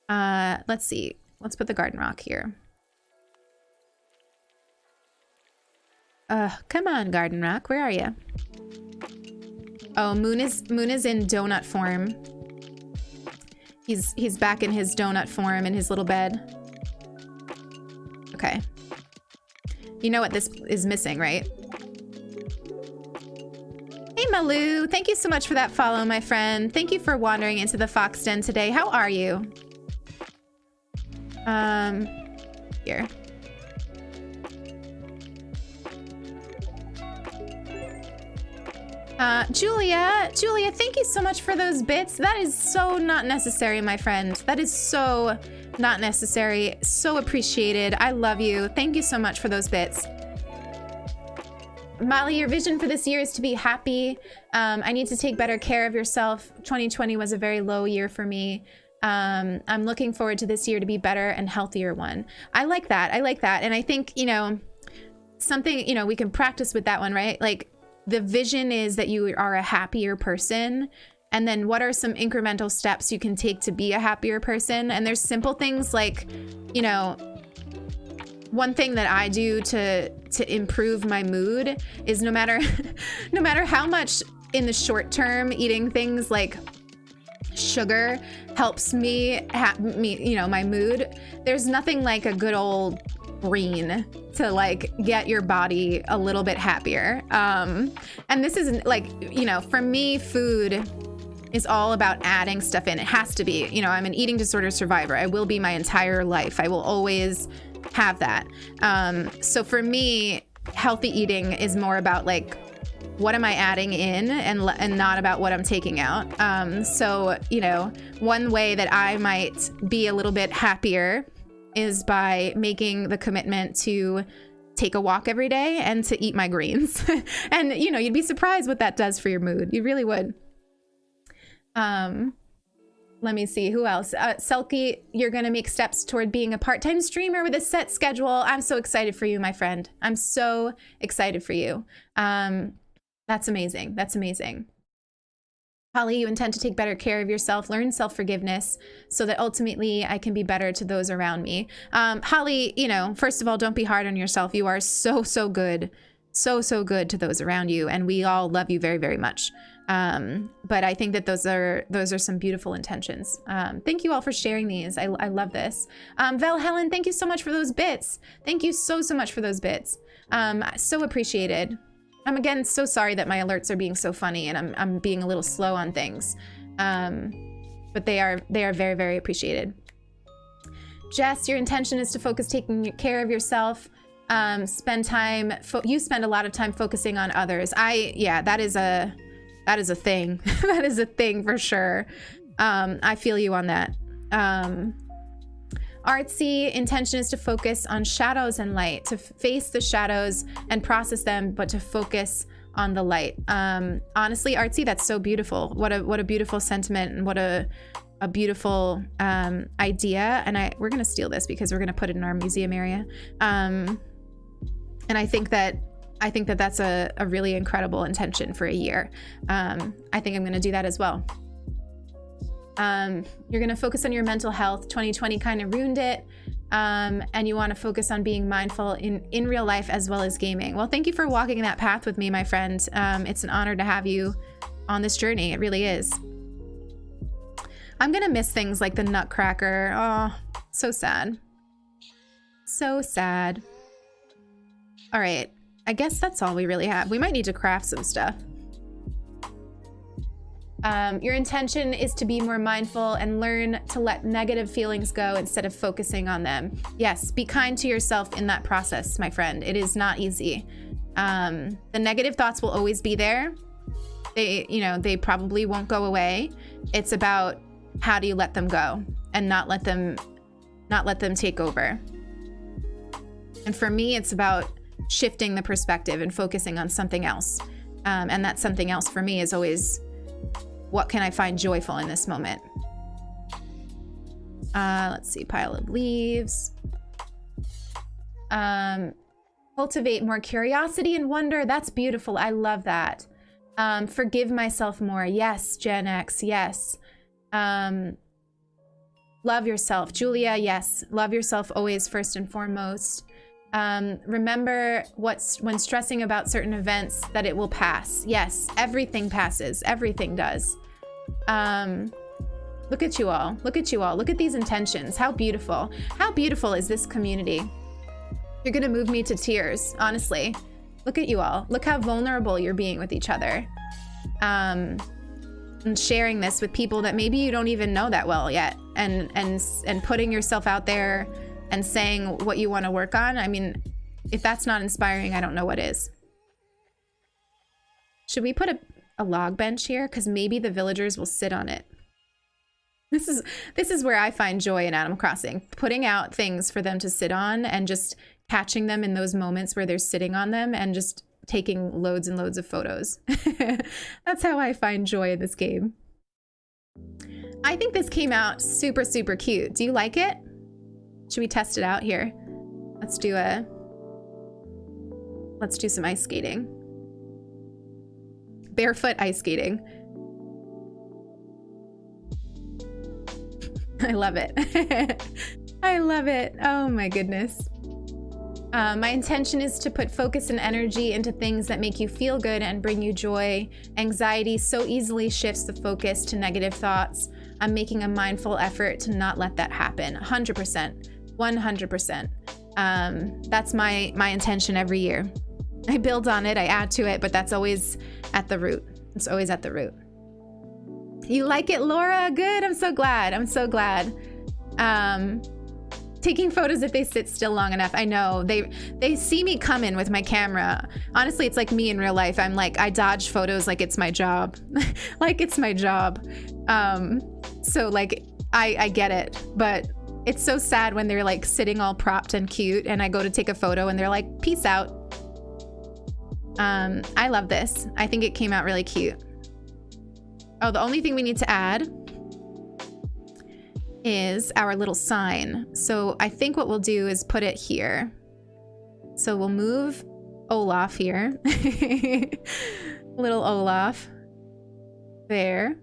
Let's see. Let's put the garden rock here. Come on, garden rock. Where are you? Oh, Moon is in donut form. He's back in his donut form in his little bed. Okay. You know what this is missing, right? Hey, Malou. Thank you so much for that follow, my friend. Thank you for wandering into the Fox Den today. How are you? Here. Julia, thank you so much for those bits. That is so not necessary, my friend. That is so not necessary. So appreciated. I love you. Thank you so much for those bits. Molly, your vision for this year is to be happy. I need to take better care of yourself. 2020 was a very low year for me. I'm looking forward to this year to be better and healthier one. I like that. I like that. And I think, you know, something, you know, we can practice with that one, right? Like the vision is that you are a happier person. And then what are some incremental steps you can take to be a happier person? And there's simple things like, you know, one thing that I do to improve my mood is no matter how much in the short term eating things like sugar helps me, my mood. There's nothing like a good old green to like get your body a little bit happier. And this isn't like, for me, food is all about adding stuff in. It has to be. I'm an eating disorder survivor. I will be my entire life. I will always have that. So for me, healthy eating is more about like, what am I adding in and not about what I'm taking out. So, one way that I might be a little bit happier is by making the commitment to take a walk every day and to eat my greens. And, you'd be surprised what that does for your mood. You really would. Let me see, who else? Selkie, you're going to make steps toward being a part-time streamer with a set schedule. I'm so excited for you, my friend. I'm so excited for you. That's amazing. That's amazing. Holly, you intend to take better care of yourself, learn self-forgiveness so that ultimately I can be better to those around me. Holly, first of all, don't be hard on yourself. You are so, so good. So good to those around you. And we all love you very, very much. But I think that those are some beautiful intentions. Thank you all for sharing these. I love this. Val Helen, thank you so much for those bits. Thank you so much for those bits. So appreciated. I'm again so sorry that my alerts are being so funny and I'm being a little slow on things. But they are very, very appreciated. Jess, your intention is to focus taking care of yourself. Spend time, you spend a lot of time focusing on others. That is a thing. That is a thing for sure. I feel you on that. Artsy, intention is to focus on shadows and light, to face the shadows and process them, but to focus on the light. Honestly, Artsy, that's so beautiful. What a beautiful sentiment, and what a beautiful idea. And we're gonna steal this because we're gonna put it in our museum area. And I think that that's a really incredible intention for a year. I think I'm gonna do that as well. You're going to focus on your mental health. 2020 kind of ruined it. And you want to focus on being mindful in real life as well as gaming. Well, thank you for walking that path with me, my friend. It's an honor to have you on this journey. It really is. I'm going to miss things like the Nutcracker. Oh, so sad. So sad. All right. I guess that's all we really have. We might need to craft some stuff. Your intention is to be more mindful and learn to let negative feelings go instead of focusing on them. Yes, be kind to yourself in that process, my friend. It is not easy. The negative thoughts will always be there. They probably won't go away. It's about how do you let them go and not let them take over. And for me, it's about shifting the perspective and focusing on something else. And that something else for me is always, what can I find joyful in this moment? Let's see, pile of leaves. Cultivate more curiosity and wonder. That's beautiful. I love that. Forgive myself more. Yes, Gen X, yes. Love yourself. Julia, yes. Love yourself always first and foremost. Remember when stressing about certain events that it will pass. Yes, everything passes. Everything does. Look at you all. Look at you all. Look at these intentions. How beautiful. How beautiful is this community? You're gonna move me to tears, honestly. Look at you all. Look how vulnerable you're being with each other. And sharing this with people that maybe you don't even know that well yet. And putting yourself out there and saying what you want to work on. I mean, if that's not inspiring, I don't know what is. Should we put a log bench here? Because maybe the villagers will sit on it. This is where I find joy in Animal Crossing. Putting out things for them to sit on and just catching them in those moments where they're sitting on them and just taking loads and loads of photos. That's how I find joy in this game. I think this came out super, super cute. Do you like it? Should we test it out here? Let's do some ice skating. Barefoot ice skating. I love it. I love it. Oh my goodness. My intention is to put focus and energy into things that make you feel good and bring you joy. Anxiety so easily shifts the focus to negative thoughts. I'm making a mindful effort to not let that happen. 100%, 100%. That's my intention every year. I build on it, I add to it, but that's always at the root. It's always at the root. You like it, Laura? Good, I'm so glad. I'm so glad. Taking photos if they sit still long enough. I know, they see me come in with my camera. Honestly, it's like me in real life. I'm like, I dodge photos like it's my job. Like it's my job. So like, I get it, but it's so sad when they're like sitting all propped and cute and I go to take a photo and they're like, peace out. I love this. I think it came out really cute. Oh, the only thing we need to add is our little sign. So I think what we'll do is put it here. So we'll move Olaf here. Little Olaf there.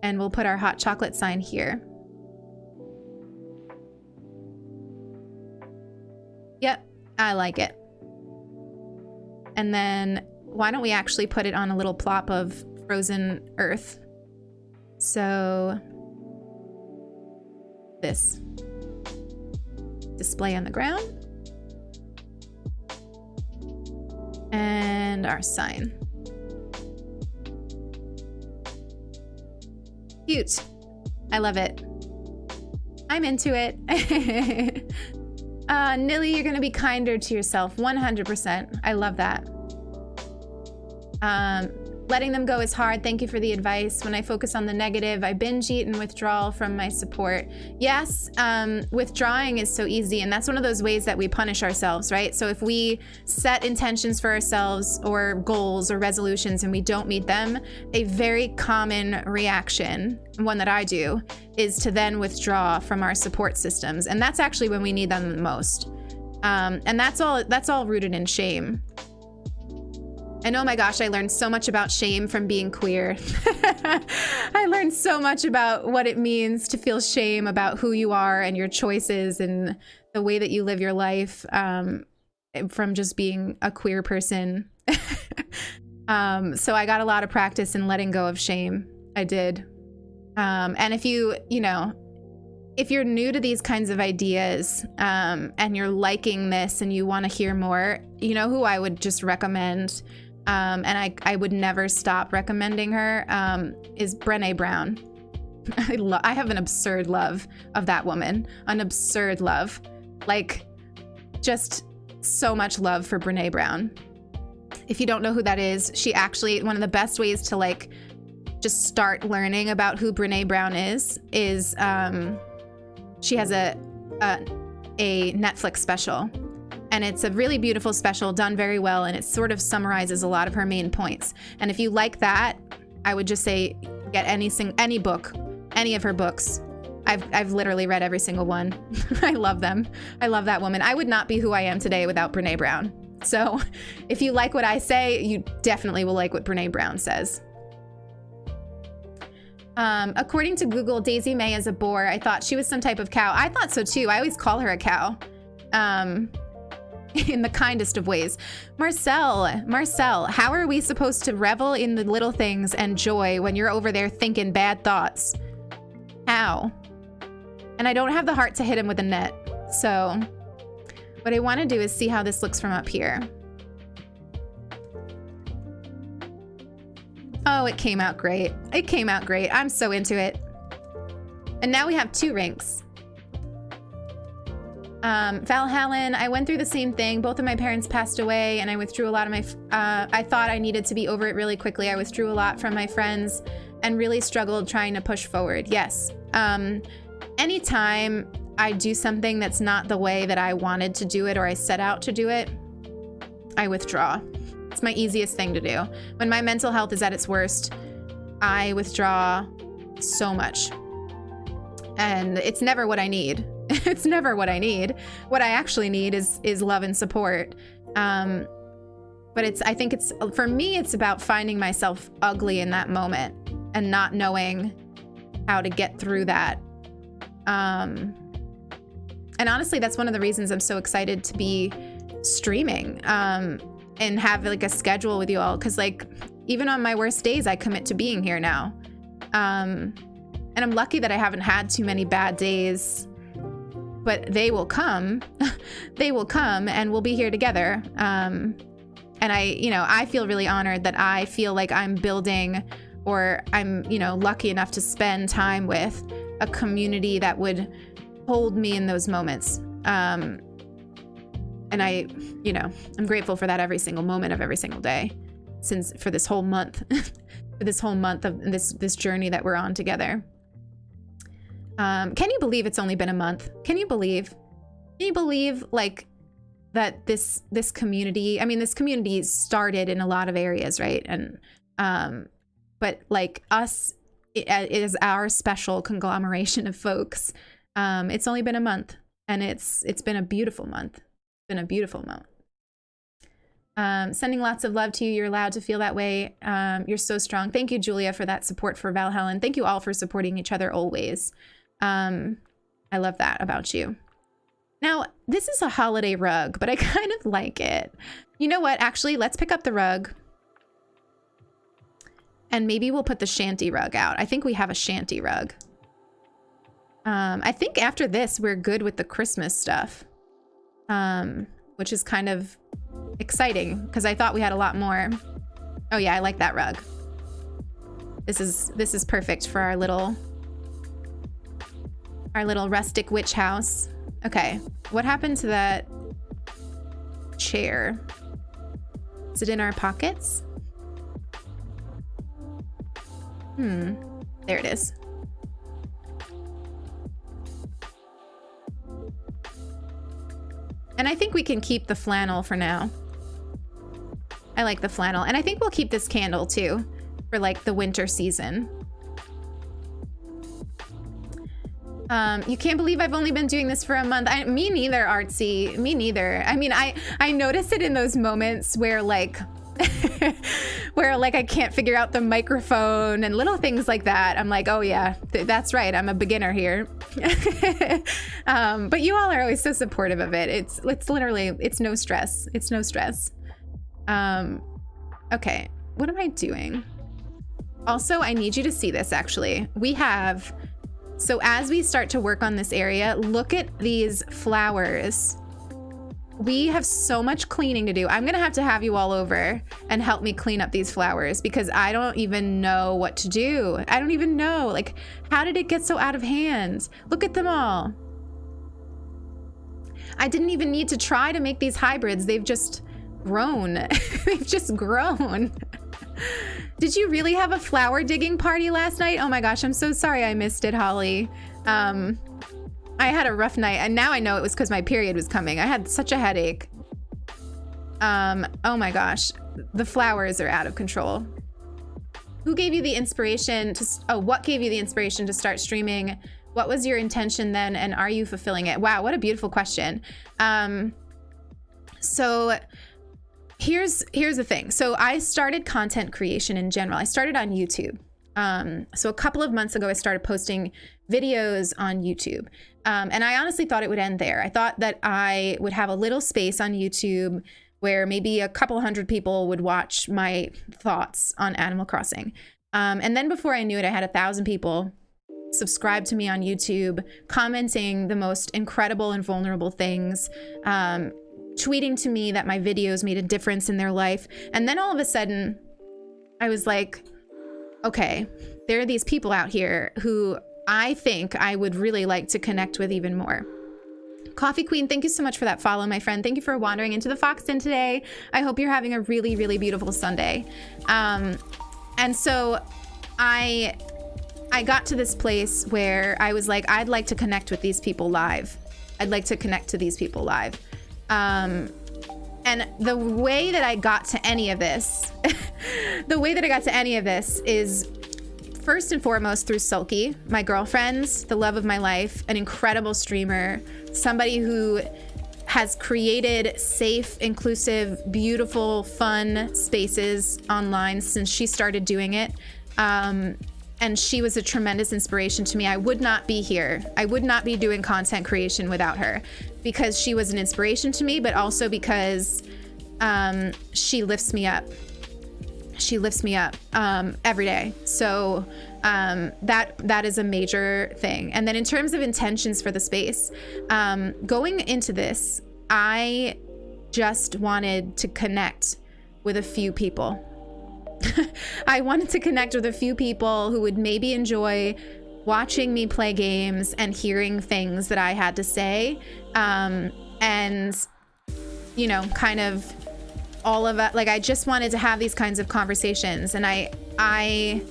And we'll put our hot chocolate sign here. Yep, I like it. And then why don't we actually put it on a little plop of frozen earth? So this display on the ground and our sign. Cute. I love it. I'm into it. Nilly, you're gonna be kinder to yourself. 100%. I love that. Letting them go is hard. Thank you for the advice. When I focus on the negative, I binge eat and withdraw from my support. Yes, withdrawing is so easy, and that's one of those ways that we punish ourselves, right? So if we set intentions for ourselves or goals or resolutions and we don't meet them, a very common reaction, one that I do, is to then withdraw from our support systems. And that's actually when we need them the most. And that's all rooted in shame. And oh my gosh, I learned so much about shame from being queer. I learned so much about what it means to feel shame about who you are and your choices and the way that you live your life, from just being a queer person. So I got a lot of practice in letting go of shame. I did. And if if you're new to these kinds of ideas, and you're liking this and you want to hear more, you know who I would just recommend, and I would never stop recommending her, is Brené Brown. I have an absurd love of that woman. An absurd love. Like, just so much love for Brené Brown. If you don't know who that is, she actually, one of the best ways to like just start learning about who Brené Brown is she has a Netflix special, and it's a really beautiful special done very well, and it sort of summarizes a lot of her main points. And if you like that, I would just say get any book, any of her books. I've literally read every single one. I love them. I love that woman. I would not be who I am today without Brené Brown. So if you like what I say, you definitely will like what Brené Brown says. According to Google, Daisy May is a boar. I thought she was some type of cow. I thought so too. I always call her a cow. In the kindest of ways. Marcel, how are we supposed to revel in the little things and joy when you're over there thinking bad thoughts? How? And I don't have the heart to hit him with a net. So what I want to do is see how this looks from up here. Oh, it came out great. It came out great. I'm so into it. And now we have 2 ranks. Valhallen, I went through the same thing. Both of my parents passed away, and I withdrew a lot of my, I thought I needed to be over it really quickly. I withdrew a lot from my friends and really struggled trying to push forward. Yes. Anytime I do something that's not the way that I wanted to do it or I set out to do it, I withdraw. It's my easiest thing to do. When my mental health is at its worst, I withdraw so much. And it's never what I need. It's never what I need. What I actually need is love and support. But I think for me, it's about finding myself ugly in that moment and not knowing how to get through that. And honestly, that's one of the reasons I'm so excited to be streaming, and have like a schedule with you all. Cause like, even on my worst days, I commit to being here now. And I'm lucky that I haven't had too many bad days, but they will come. They will come, and we'll be here together. And I feel really honored that I feel like I'm building, or I'm, lucky enough to spend time with a community that would hold me in those moments. And I'm grateful for that every single moment of every single day, for this whole month, for this whole month of this journey that we're on together. Can you believe it's only been a month? Can you believe like that this community, this community started in a lot of areas, right? And, but like us, it is our special conglomeration of folks. It's only been a month, and it's been a beautiful month. It's been a beautiful month. Sending lots of love to you. You're allowed to feel that way. You're so strong. Thank you, Julia, for that support for Valhalla. Thank you all for supporting each other always. I love that about you. Now, this is a holiday rug, but I kind of like it. You know what? Actually, let's pick up the rug. And maybe we'll put the shanty rug out. I think we have a shanty rug. I think after this, we're good with the Christmas stuff. Which is kind of exciting because I thought we had a lot more. Oh yeah, I like that rug. This is perfect for our little rustic witch house. Okay, what happened to that chair? Is it in our pockets? There it is. And I think we can keep the flannel for now. I like the flannel. And I think we'll keep this candle too for like the winter season. You can't believe I've only been doing this for a month. Me neither, Artsy. Me neither. I notice it in those moments where like I can't figure out the microphone and little things like that. I'm like, oh yeah, that's right. I'm a beginner here. But you all are always so supportive of it. It's literally, it's no stress. It's no stress. Okay, what am I doing? Also, I need you to see this actually. So as we start to work on this area, look at these flowers. We have so much cleaning to do. I'm gonna have to have you all over and help me clean up these flowers because I don't even know what to do. I don't even know, like, how did it get so out of hand? Look at them all. I didn't even need to try to make these hybrids. They've just grown. They've just grown. Did you really have a flower digging party last night? Oh my gosh, I'm so sorry I missed it, Holly. I had a rough night, and now I know it was because my period was coming. I had such a headache. Oh my gosh, the flowers are out of control. Who gave you the inspiration to, what gave you the inspiration to start streaming? What was your intention then, and are you fulfilling it? Wow, what a beautiful question. So here's the thing. So I started content creation in general. I started on YouTube. So a couple of months ago, I started posting videos on YouTube. And I honestly thought it would end there. I thought that I would have a little space on YouTube where maybe a couple hundred people would watch my thoughts on Animal Crossing. And then before I knew it, I had 1,000 people subscribe to me on YouTube, commenting the most incredible and vulnerable things, tweeting to me that my videos made a difference in their life. And then all of a sudden, I was like, okay, there are these people out here who I think I would really like to connect with even more. Coffee Queen, thank you so much for that follow, my friend. Thank you for wandering into the Fox Den today. I hope you're having a really, really beautiful Sunday. And so I got to this place where I was like, I'd like to connect with these people live. I'd like to connect to these people live. And the way that I got to any of this, is first and foremost through Sulky, my girlfriends, the love of my life, an incredible streamer, somebody who has created safe, inclusive, beautiful, fun spaces online since she started doing it. And she was a tremendous inspiration to me. I would not be here. I would not be doing content creation without her, because she was an inspiration to me, but also because she lifts me up. she lifts me up every day. So that is a major thing. And then in terms of intentions for the space, going into this, I just wanted to connect with a few people. I wanted to connect with a few people who would maybe enjoy watching me play games and hearing things that I had to say. And, you know, kind of all of it. Like, I just wanted to have these kinds of conversations. And I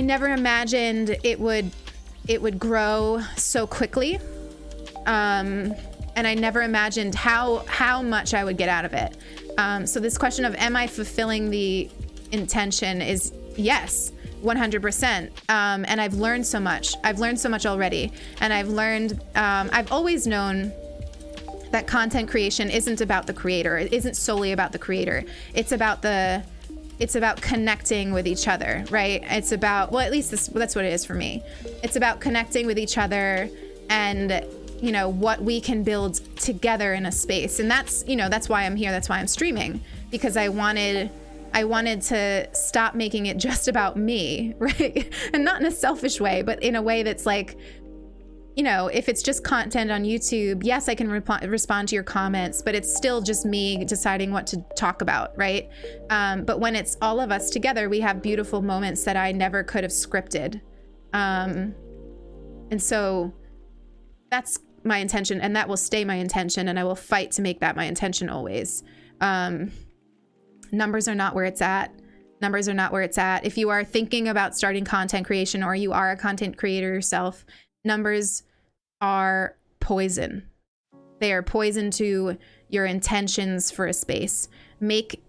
never imagined it would grow so quickly. And I never imagined how much I would get out of it. So this question of, am I fulfilling the intention, is yes, 100%. And I've learned so much. I've learned so much already. And I've always known that content creation isn't about the creator. It isn't solely about the creator. It's about connecting with each other, right? It's about, well, at least that's what it is for me. It's about connecting with each other and, you know, what we can build together in a space. And that's, you know, that's why I'm here. That's why I'm streaming, because I wanted to stop making it just about me, right? And not in a selfish way, but in a way that's like, you know, if it's just content on YouTube, yes, I can respond to your comments, but it's still just me deciding what to talk about, right? But when it's all of us together, we have beautiful moments that I never could have scripted. And so that's my intention, and that will stay my intention, and I will fight to make that my intention always. Numbers are not where it's at. Numbers are not where it's at. If you are thinking about starting content creation, or you are a content creator yourself, numbers are poison. They are poison to your intentions for a space. Make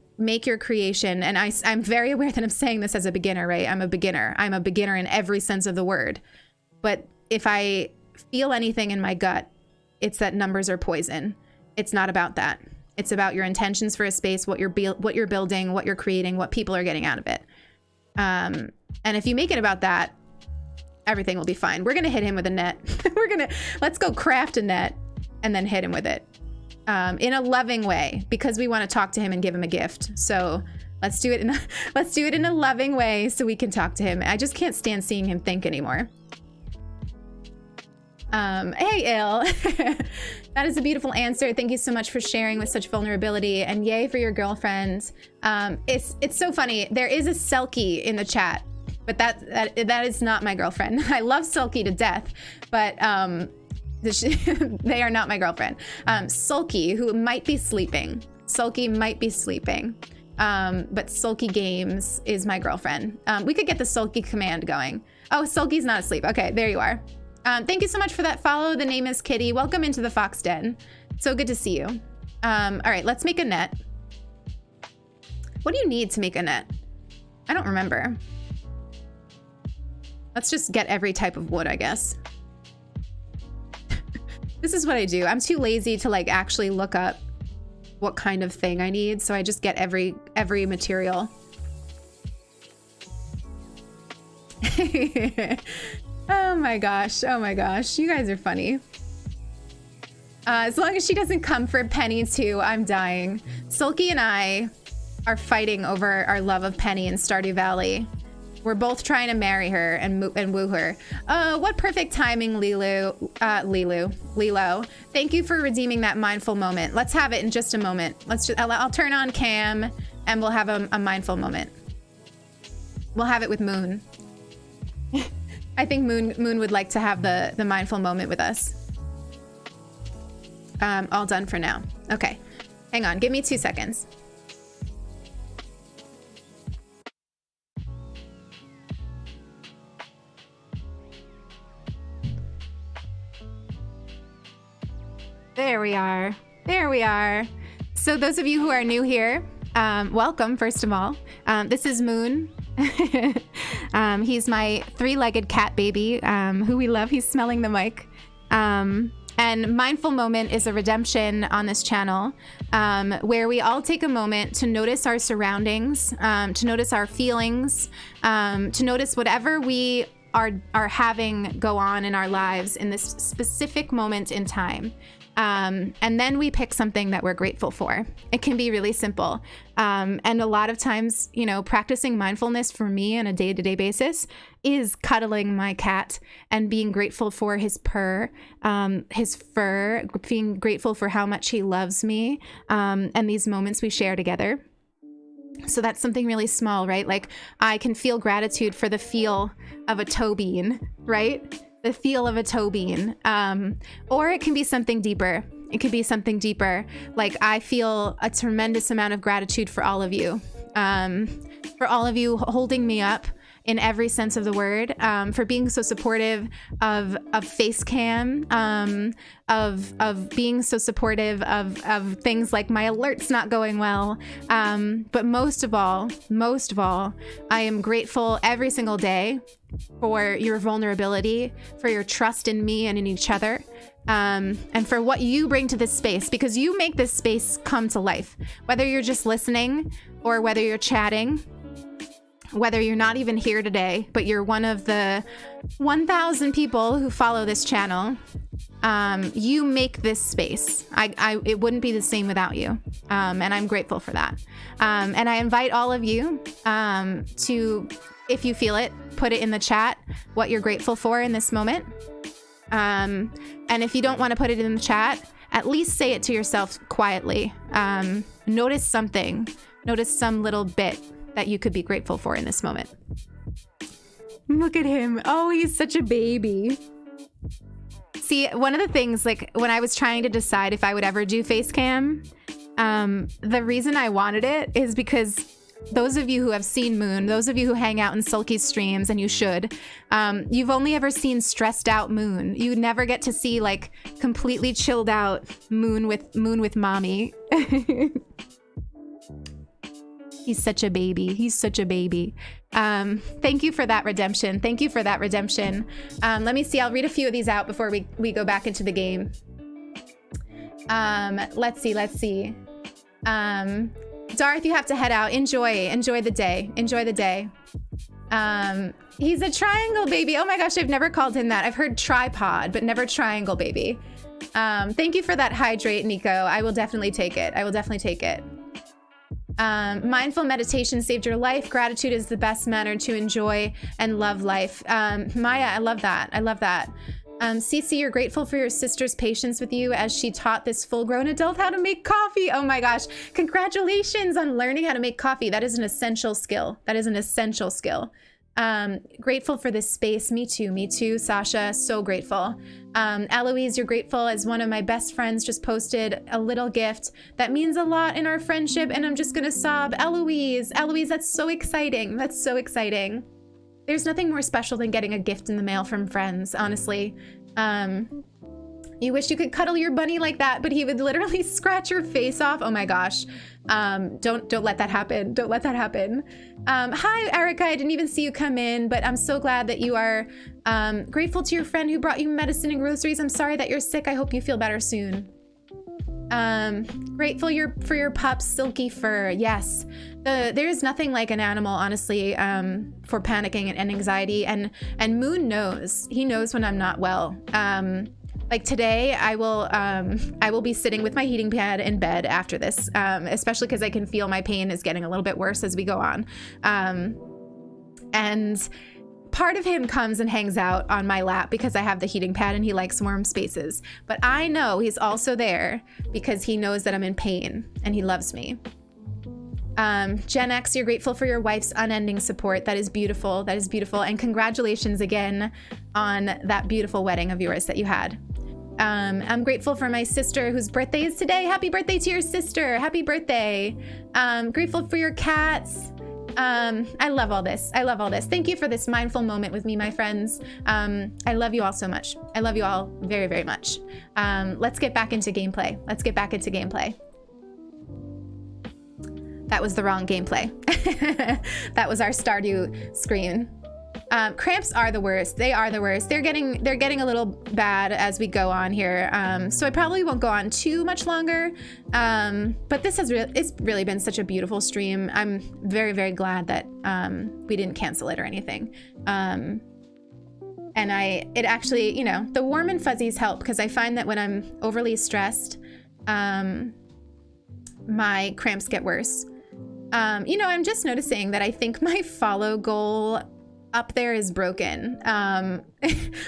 your creation, and I'm very aware that I'm saying this as a beginner, right? I'm a beginner in every sense of the word. But if I feel anything in my gut, it's that numbers are poison. It's not about that. It's about your intentions for a space, what you're building, what you're creating, what people are getting out of it. And if you make it about that, everything will be fine. We're going to hit him with a net. Let's go craft a net and then hit him with it in a loving way, because we want to talk to him and give him a gift. So let's do it in a loving way so we can talk to him. I just can't stand seeing him think anymore. Hey, Il. That is a beautiful answer. Thank you so much for sharing with such vulnerability, and yay for your girlfriend. It's so funny. There is a Selkie in the chat, but that is not my girlfriend. I love Selkie to death, but they are not my girlfriend. Sulky, who might be sleeping. But Sulky Games is my girlfriend. We could get the Sulky command going. Oh, Sulky's not asleep. Okay, there you are. Thank you so much for that follow. The name is Kitty. Welcome into the Fox Den. So good to see you. All right, let's make a net. What do you need to make a net? I don't remember. Let's just get every type of wood, I guess. This is what I do. I'm too lazy to like actually look up what kind of thing I need, so I just get every material. Oh my gosh, you guys are funny. As long as she doesn't come for Penny too, I'm dying. Sulky and I are fighting over our love of Penny in Stardew Valley. We're both trying to marry her and woo her. What perfect timing, Lilo. Thank you for redeeming that mindful moment. Let's have it in just a moment. I'll turn on cam and we'll have a mindful moment. We'll have it with Moon. I think Moon would like to have the mindful moment with us. All done for now. Okay, hang on, give me 2 seconds. There we are. So those of you who are new here, welcome, first of all. This is Moon. He's my 3-legged cat baby, who we love. He's smelling the mic. And Mindful Moment is a redemption on this channel, where we all take a moment to notice our surroundings, to notice our feelings, to notice whatever we are having go on in our lives in this specific moment in time. And then we pick something that we're grateful for. It can be really simple. And a lot of times, you know, practicing mindfulness for me on a day-to-day basis is cuddling my cat and being grateful for his purr, his fur, being grateful for how much he loves me, and these moments we share together. So that's something really small, right? Like I can feel gratitude for the feel of a toe bean, right? The feel of a toe bean. Or it can be something deeper. It could be something deeper. Like I feel a tremendous amount of gratitude for all of you holding me up in every sense of the word, for being so supportive of face cam, of being so supportive of things like my alerts not going well. But most of all, I am grateful every single day for your vulnerability, for your trust in me and in each other, and for what you bring to this space, because you make this space come to life, whether you're just listening or whether you're chatting, whether you're not even here today, but you're one of the 1,000 people who follow this channel. You make this space. It wouldn't be the same without you. And I'm grateful for that. And I invite all of you to, if you feel it, put it in the chat, what you're grateful for in this moment. And if you don't want to put it in the chat, at least say it to yourself quietly. Notice something, notice some little bit that you could be grateful for in this moment. Look at him. Oh, he's such a baby. See, one of the things, like when I was trying to decide if I would ever do face cam, the reason I wanted it is because those of you who have seen Moon, those of you who hang out in Sulky's streams, and you should, you've only ever seen stressed out Moon. You never get to see like completely chilled out Moon with mommy. He's such a baby. He's such a baby. Thank you for that redemption. Thank you for that redemption. Let me see. I'll read a few of these out before we go back into the game. Let's see. Darth, you have to head out. Enjoy the day. Enjoy the day. He's a triangle baby. Oh my gosh, I've never called him that. I've heard tripod, but never triangle baby. Thank you for that hydrate, Nico. I will definitely take it. Mindful meditation saved your life. Gratitude is the best manner to enjoy and love life. Maya, I love that. Cece, you're grateful for your sister's patience with you as she taught this full-grown adult how to make coffee. Oh my gosh. Congratulations on learning how to make coffee. That is an essential skill. Grateful for this space. Me too, Sasha. So grateful. Eloise, you're grateful as one of my best friends just posted a little gift that means a lot in our friendship, and I'm just gonna sob. Eloise, that's so exciting. There's nothing more special than getting a gift in the mail from friends, honestly. You wish you could cuddle your bunny like that, but he would literally scratch your face off. Oh my gosh. Don't let that happen. Hi, Erica. I didn't even see you come in, but I'm so glad that you are grateful to your friend who brought you medicine and groceries. I'm sorry that you're sick. I hope you feel better soon. Grateful for your pup's silky fur. Yes. There's nothing like an animal, honestly, for panicking and anxiety. And Moon knows. He knows when I'm not well. Like today, I will be sitting with my heating pad in bed after this, especially because I can feel my pain is getting a little bit worse as we go on. And part of him comes and hangs out on my lap because I have the heating pad and he likes warm spaces. But I know he's also there because he knows that I'm in pain and he loves me. Gen X, you're grateful for your wife's unending support. That is beautiful. And congratulations again on that beautiful wedding of yours that you had. I'm grateful for my sister whose birthday is today. Happy birthday to your sister. Happy birthday. Grateful for your cats. I love all this. Thank you for this mindful moment with me, my friends. I love you all so much. I love you all very, very much. Let's get back into gameplay. That was the wrong gameplay. That was our Stardew screen. Cramps are the worst. They are the worst. They're getting a little bad as we go on here. So I probably won't go on too much longer. But this has it's really been such a beautiful stream. I'm very, very glad that we didn't cancel it or anything. And And it actually, you know, the warm and fuzzies help because I find that when I'm overly stressed, my cramps get worse. You know, I'm just noticing that I think my follow goal up there is broken.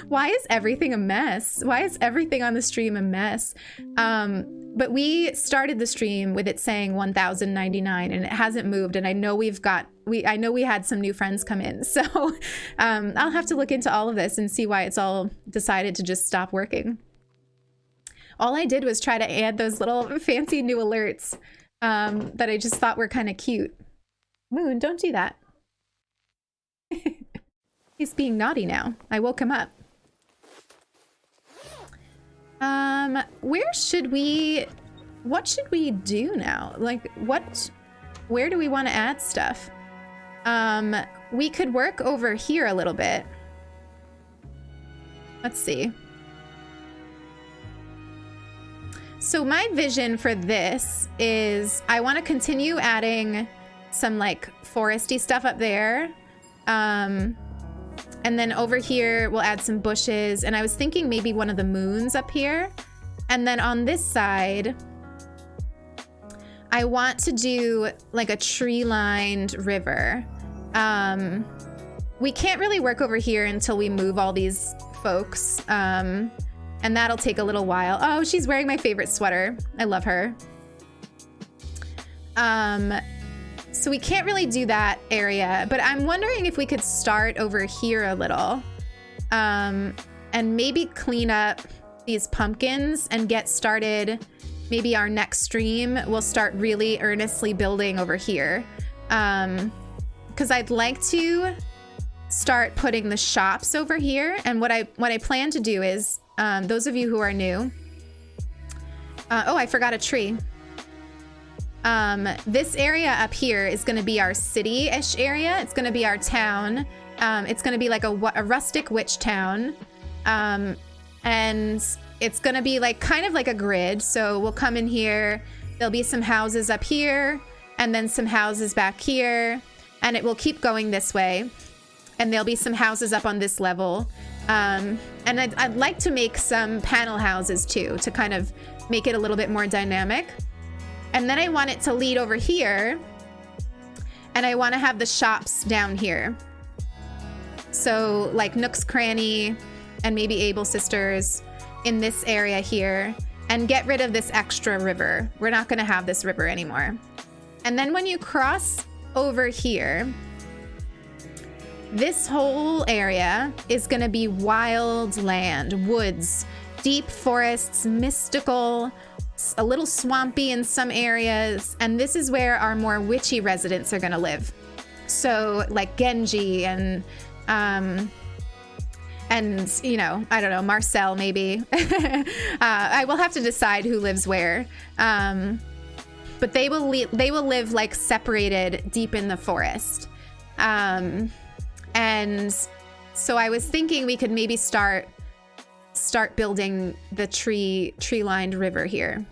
Why is everything a mess? Why is everything on the stream a mess? But we started the stream with it saying 1099 and it hasn't moved. And I know I know we had some new friends come in. So I'll have to look into all of this and see why it's all decided to just stop working. All I did was try to add those little fancy new alerts that I just thought were kind of cute. Moon, don't do that. He's being naughty now. I woke him up. What should we do now? Like, where do we want to add stuff? We could work over here a little bit. Let's see. So my vision for this is I want to continue adding some like foresty stuff up there. And then over here, we'll add some bushes. And I was thinking maybe one of the moons up here. And then on this side, I want to do like a tree-lined river. We can't really work over here until we move all these folks. And that'll take a little while. Oh, she's wearing my favorite sweater. I love her. So we can't really do that area, but I'm wondering if we could start over here a little, and maybe clean up these pumpkins and get started. Maybe our next stream, we'll start really earnestly building over here. Because I'd like to start putting the shops over here. And what I plan to do is, those of you who are new, oh, I forgot a tree. This area up here is going to be our city-ish area. It's going to be our town. It's going to be like a rustic witch town. And it's going to be like kind of like a grid. So we'll come in here. There'll be some houses up here and then some houses back here. And it will keep going this way. And there'll be some houses up on this level. And I'd like to make some panel houses too, to kind of make it a little bit more dynamic. And then I want it to lead over here. And I want to have the shops down here. So like Nook's Cranny and maybe Able Sisters in this area here. And get rid of this extra river. We're not going to have this river anymore. And then when you cross over here, this whole area is going to be wild land, woods, deep forests, mystical, a little swampy in some areas. And this is where our more witchy residents are going to live. So like Genji and you know, I don't know, Marcel maybe. I will have to decide who lives where. But they will live like separated deep in the forest. And so I was thinking we could maybe start building the tree-lined river here.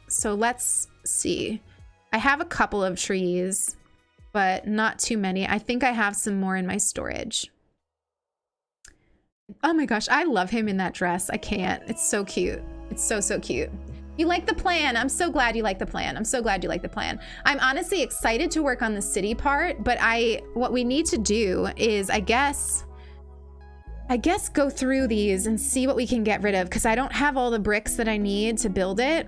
So let's see. I have a couple of trees, but not too many. I think I have some more in my storage. Oh my gosh, I love him in that dress. I can't. It's so cute. It's so, so cute. You like the plan. I'm so glad you like the plan. I'm so glad you like the plan. I'm honestly excited to work on the city part, but what we need to do is, I guess go through these and see what we can get rid of, because I don't have all the bricks that I need to build it.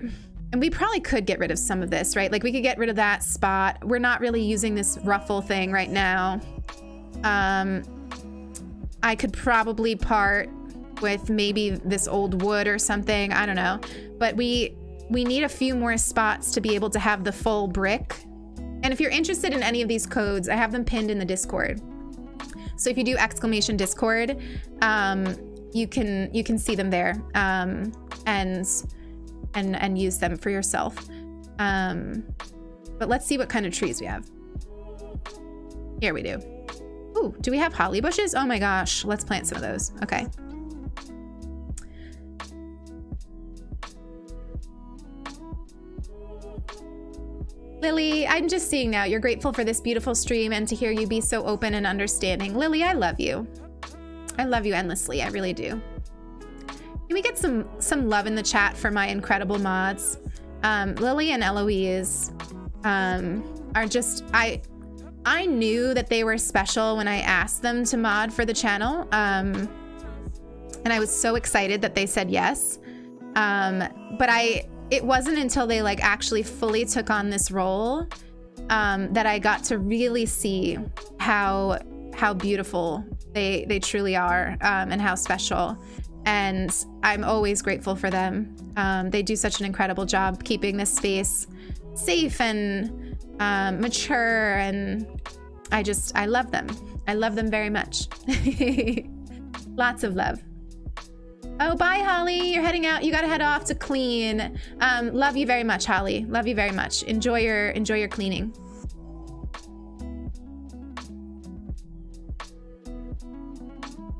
And we probably could get rid of some of this, right? Like we could get rid of that spot. We're not really using this ruffle thing right now. I could probably part with maybe this old wood or something. I don't know. But we need a few more spots to be able to have the full brick. And if you're interested in any of these codes, I have them pinned in the Discord. So if you do !Discord, you can see them there, and use them for yourself. But let's see what kind of trees we have. Here we do. Ooh, do we have holly bushes? Oh my gosh, let's plant some of those. Okay. Lily, I'm just seeing now. You're grateful for this beautiful stream and to hear you be so open and understanding. Lily, I love you. I love you endlessly. I really do. Can we get some love in the chat for my incredible mods? Lily and Eloise are just... I knew that they were special when I asked them to mod for the channel. And I was so excited that they said yes. But it wasn't until they like actually fully took on this role that I got to really see how beautiful they truly are, and how special. And I'm always grateful for them. They do such an incredible job keeping this space safe and mature, and I love them. I love them very much. Lots of love. Oh, bye, Holly. You're heading out. You gotta head off to clean. Love you very much, Holly. Love you very much. Enjoy your cleaning.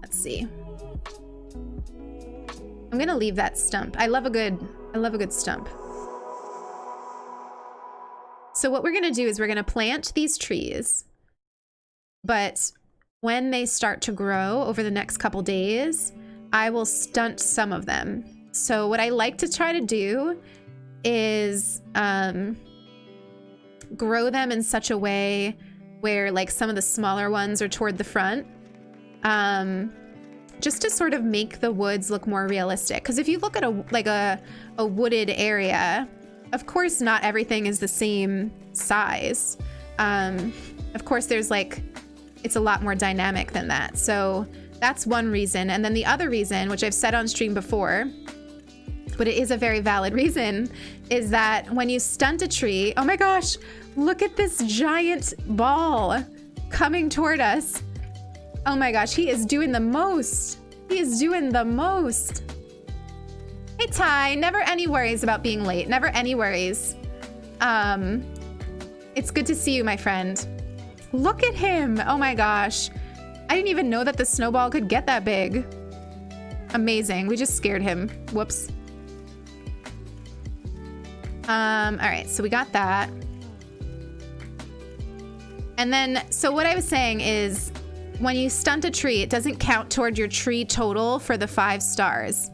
Let's see. I'm gonna leave that stump. I love a good stump. So what we're gonna do is we're gonna plant these trees, but when they start to grow over the next couple days, I will stunt some of them. So what I like to try to do is grow them in such a way where like some of the smaller ones are toward the front, just to sort of make the woods look more realistic. Because if you look at a wooded area, of course not everything is the same size. Of course there's like, it's a lot more dynamic than that. So that's one reason. And then the other reason, which I've said on stream before, but it is a very valid reason, is that when you stunt a tree, oh my gosh, look at this giant ball coming toward us. Oh my gosh, he is doing the most. He is doing the most. Hey Ty, never any worries about being late. Never any worries. It's good to see you, my friend. Look at him. Oh my gosh. I didn't even know that the snowball could get that big. Amazing. We just scared him. Whoops. All right, so we got that. And then, so what I was saying is when you stunt a tree, it doesn't count toward your tree total for the 5 stars.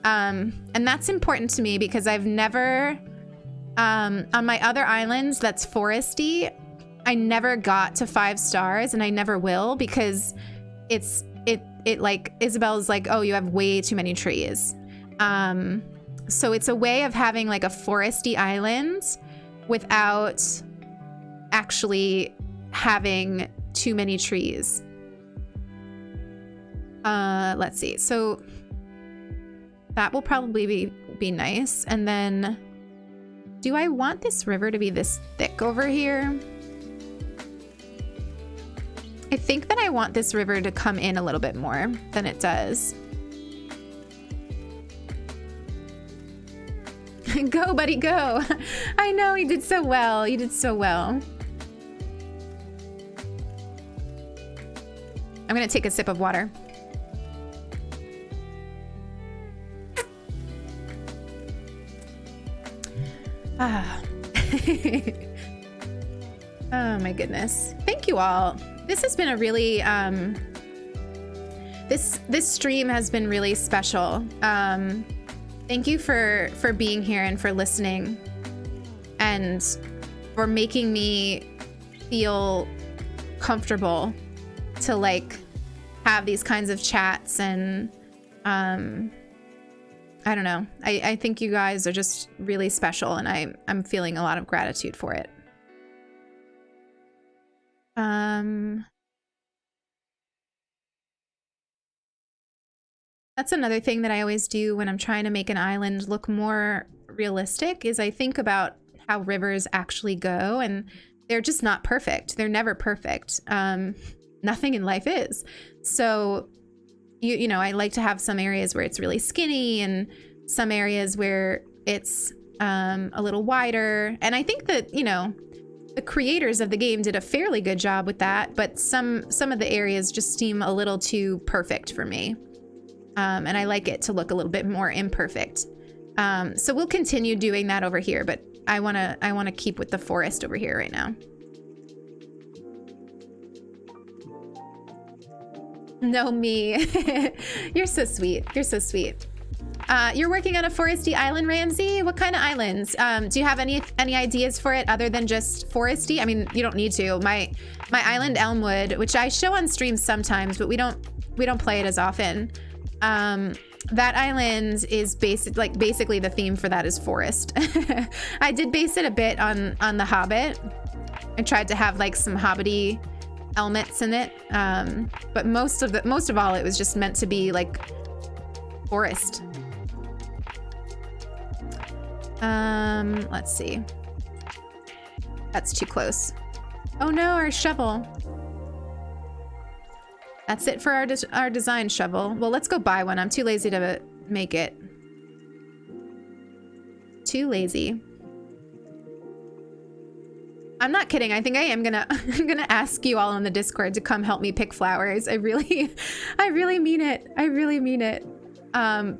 And that's important to me because I've never, on my other islands that's foresty, I never got to 5 stars, and I never will, because it like, Isabel's like, oh, you have way too many trees. So it's a way of having like a foresty island without actually having too many trees. Let's see. So that will probably be nice. And then do I want this river to be this thick over here? I think that I want this river to come in a little bit more than it does. Go, buddy, go. I know, you did so well. You did so well. I'm gonna take a sip of water. Ah. Oh my goodness. Thank you all. This has been a really, this stream has been really special. Thank you for being here and for listening and for making me feel comfortable to like have these kinds of chats. And I don't know. I think you guys are just really special, and I'm feeling a lot of gratitude for it. That's another thing that I always do when I'm trying to make an island look more realistic, is I think about how rivers actually go, and they're just not perfect. They're never perfect. Nothing in life is. So, you know, I like to have some areas where it's really skinny and some areas where it's a little wider. And I think that, you know, the creators of the game did a fairly good job with that, but some of the areas just seem a little too perfect for me. And I like it to look a little bit more imperfect. So we'll continue doing that over here, but I wanna keep with the forest over here right now. No, me. You're so sweet. You're so sweet. You're working on a foresty island, Ramsey? What kind of islands? Do you have any ideas for it other than just foresty? I mean, you don't need to. My island Elmwood, which I show on streams sometimes, but we don't play it as often. That island is basically the theme for that is forest. I did base it a bit on The Hobbit. I tried to have like some hobbity elements in it, but most of all, it was just meant to be like forest. Let's see. That's too close. Oh no, our shovel. That's it for our design shovel. Well, let's go buy one. I'm too lazy to make it. Too lazy. I'm not kidding. I think I am gonna I'm gonna ask you all on the Discord to come help me pick flowers. I really mean it. I really mean it.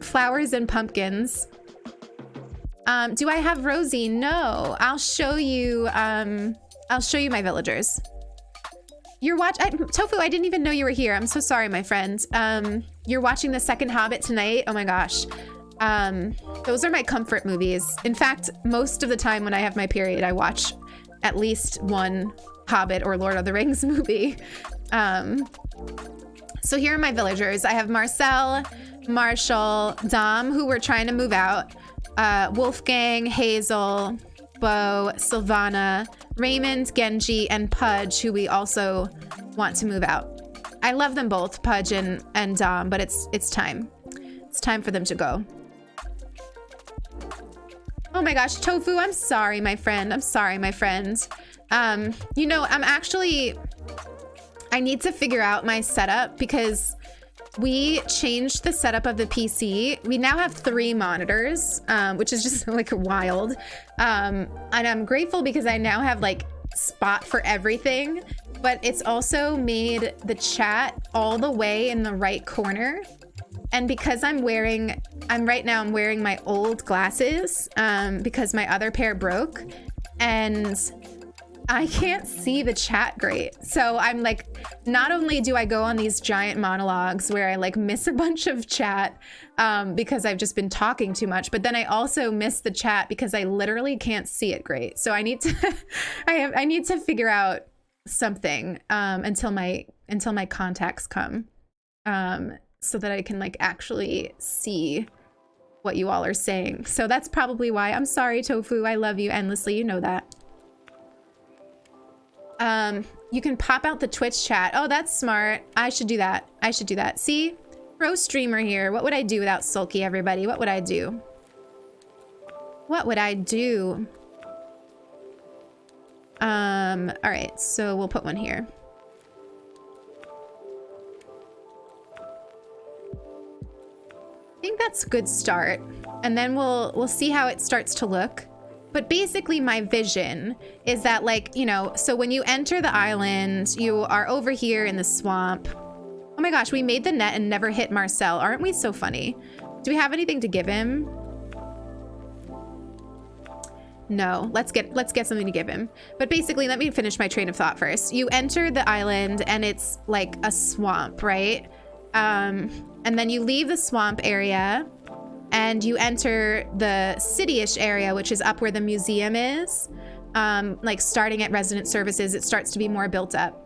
Flowers and pumpkins. Do I have Rosie? No. I'll show you my villagers. You're Tofu, I didn't even know you were here. I'm so sorry, my friend. You're watching the second Hobbit tonight? Oh my gosh. Those are my comfort movies. In fact, most of the time when I have my period, I watch at least one Hobbit or Lord of the Rings movie. So here are my villagers. I have Marcel, Marshall, Dom, who we're trying to move out, Wolfgang, Hazel, Bo, Sylvana, Raymond, Genji, and Pudge, who we also want to move out. I love them both, Pudge and Dom, but it's time. It's time for them to go. Oh my gosh, Tofu, I'm sorry, my friend. I'm sorry, my friend. You know, I need to figure out my setup because we changed the setup of the PC. We now have 3 monitors, which is just like wild. And I'm grateful because I now have like spot for everything, but it's also made the chat all the way in the right corner. And because I'm wearing my old glasses because my other pair broke and I can't see the chat great. So I'm like, not only do I go on these giant monologues where I like miss a bunch of chat because I've just been talking too much, but then I also miss the chat because I literally can't see it great. So I need to, I need to figure out something until my contacts come so that I can like actually see what you all are saying. So that's probably why. I'm sorry, Tofu. I love you endlessly. You know that. You can pop out the Twitch chat. Oh, that's smart. I should do that. I should do that. See? Pro streamer here. What would I do without Sulky, everybody? What would I do? What would I do? All right. So we'll put one here. I think that's a good start. And then we'll see how it starts to look. But basically my vision is that, like, you know, so when you enter the island, you are over here in the swamp. Oh my gosh, we made the net and never hit Marcel. Aren't we so funny? Do we have anything to give him? No, let's get something to give him. But basically, let me finish my train of thought first. You enter the island and it's like a swamp, right? And then you leave the swamp area and you enter the city-ish area, which is up where the museum is. Like starting at resident services, it starts to be more built up.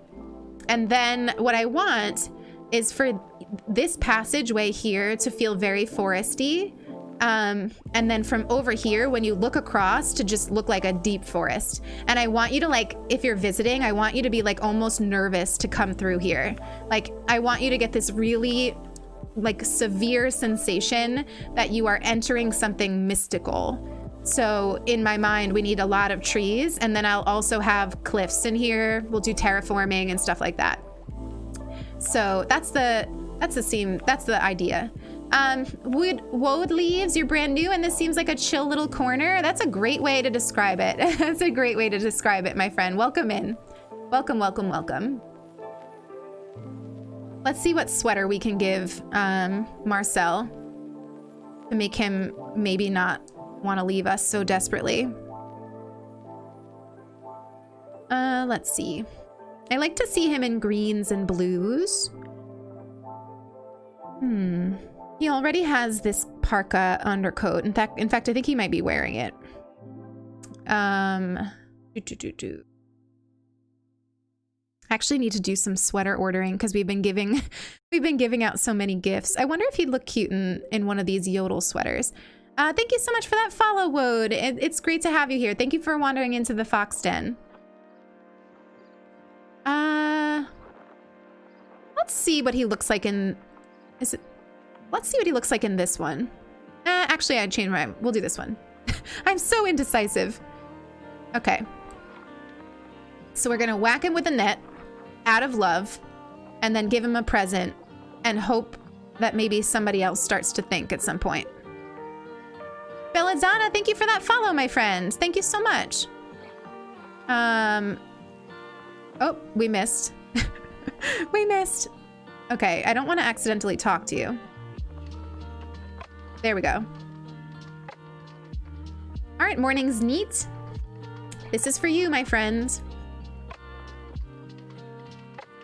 And then what I want is for this passageway here to feel very foresty. And then from over here, when you look across, to just look like a deep forest. And I want you to, like, if you're visiting, I want you to be like almost nervous to come through here. Like, I want you to get this really like severe sensation that you are entering something mystical. So in my mind, we need a lot of trees, and then I'll also have cliffs in here. We'll do terraforming and stuff like that. So that's the scene, that's the idea. Wood leaves, you're brand new and this seems like a chill little corner. That's a great way to describe it. That's a great way to describe it, my friend. Welcome in. Welcome, welcome, welcome. Let's see what sweater we can give Marcel to make him maybe not want to leave us so desperately. Let's see. I like to see him in greens and blues. He already has this parka undercoat. In fact, I think he might be wearing it. I actually need to do some sweater ordering because we've been giving out so many gifts. I wonder if he'd look cute in one of these yodel sweaters. Thank you so much for that follow, Woad. It's great to have you here. Thank you for wandering into the Fox Den. Let's see what he looks like in... Let's see what he looks like in this one. Actually, I'd change my... We'll do this one. I'm so indecisive. Okay. So we're gonna whack him with a net out of love and then give him a present and hope that maybe somebody else starts to think at some point. Belladonna, thank you for that follow, my friend. Thank you so much. Oh, we missed. We missed. Okay, I don't want to accidentally talk to you. There we go. All right, morning's neat. This is for you, my friend.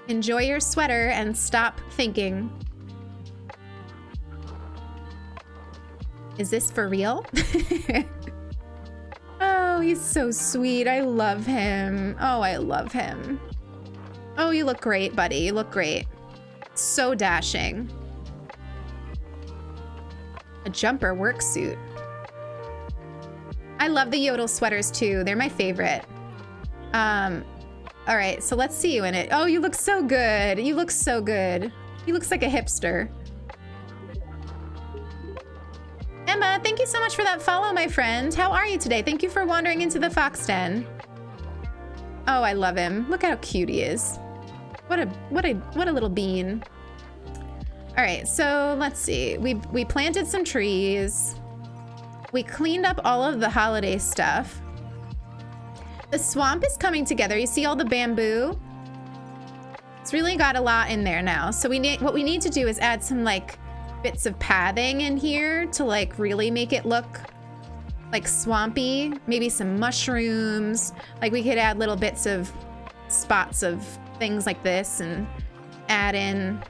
Enjoy your sweater and stop thinking. Is this for real? Oh, he's so sweet. I love him. Oh, I love him. Oh, you look great, buddy. You look great. So dashing. A jumper work suit. I love the yodel sweaters too. They're my favorite. All right, so let's see you in it. Oh, you look so good. You look so good. He looks like a hipster. Emma, thank you so much for that follow, my friend. How are you today? Thank you for wandering into the Fox Den. Oh, I love him. Look how cute he is. What a little bean. All right, so let's see. We planted some trees. We cleaned up all of the holiday stuff. The swamp is coming together. You see all the bamboo? It's really got a lot in there now. So what we need to do is add some like bits of pathing in here to like really make it look like swampy. Maybe some mushrooms. Like we could add little bits of spots of things like this and add in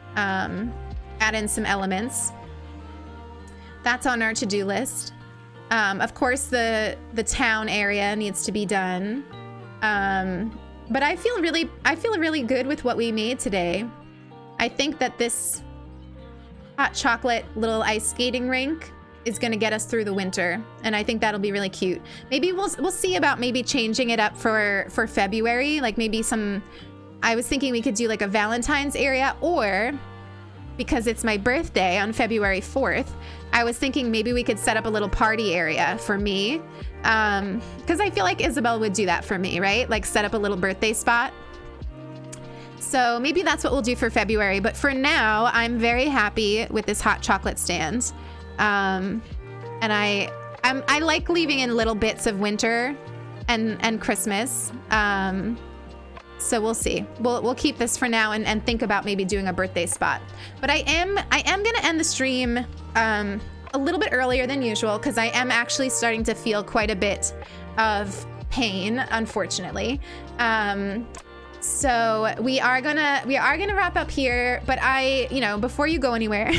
some elements. That's on our to-do list. Of course, the town area needs to be done. But I feel really good with what we made today. I think that this hot chocolate little ice skating rink is going to get us through the winter, and I think that'll be really cute. Maybe we'll see about maybe changing it up for February, like maybe some. I was thinking we could do like a Valentine's area, or because it's my birthday on February 4th, I was thinking maybe we could set up a little party area for me. Because I feel like Isabel would do that for me, right? Like set up a little birthday spot. So maybe that's what we'll do for February. But for now, I'm very happy with this hot chocolate stand. And I like leaving in little bits of winter and Christmas. So we'll see. We'll keep this for now and think about maybe doing a birthday spot. But I am gonna end the stream a little bit earlier than usual because I am actually starting to feel quite a bit of pain, unfortunately. So we are gonna wrap up here. But before you go anywhere,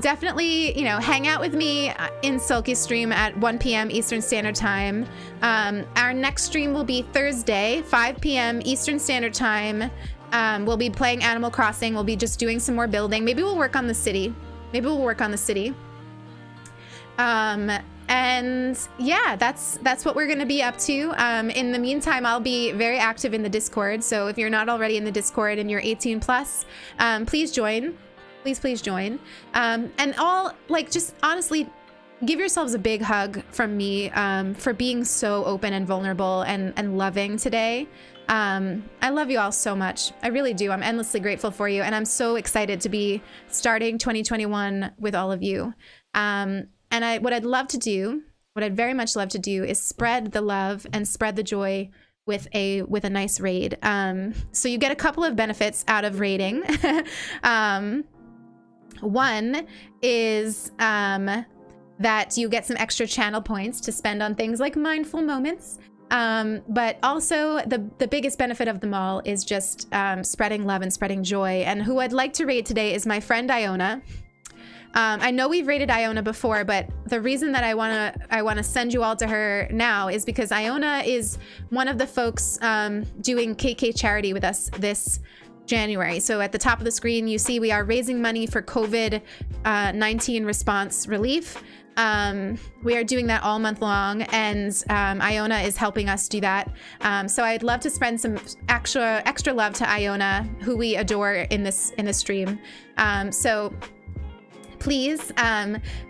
definitely, hang out with me in Silky Stream at 1 p.m. Eastern Standard Time. Our next stream will be Thursday, 5 p.m. Eastern Standard Time. We'll be playing Animal Crossing. We'll be just doing some more building. Maybe we'll work on the city. And yeah, that's what we're going to be up to. In the meantime, I'll be very active in the Discord. So if you're not already in the Discord and you're 18 plus, please join. Please join. And just honestly, give yourselves a big hug from me for being so open and vulnerable and loving today. I love you all so much. I really do. I'm endlessly grateful for you. And I'm so excited to be starting 2021 with all of you. And what I'd very much love to do is spread the love and spread the joy with a nice raid. So you get a couple of benefits out of raiding. One is that you get some extra channel points to spend on things like mindful moments. But also the biggest benefit of them all is just spreading love and spreading joy. And who I'd like to rate today is my friend Iona. I know we've rated Iona before, but the reason that I wanna send you all to her now is because Iona is one of the folks doing KK charity with us this January. So at the top of the screen, you see we are raising money for COVID-19 response relief. We are doing that all month long, and Iona is helping us do that. So I'd love to spread some extra love to Iona, who we adore in this stream. So please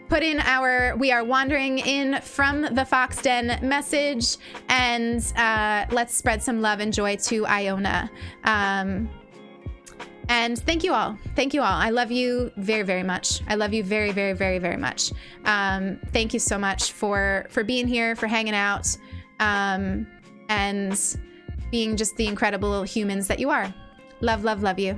put in our "We are wandering in from the Fox Den" message, and let's spread some love and joy to Iona. And thank you all. Thank you all. I love you very, very much. I love you very, very, very, very much. Thank you so much for being here, for hanging out, and being just the incredible humans that you are. Love, love, love you.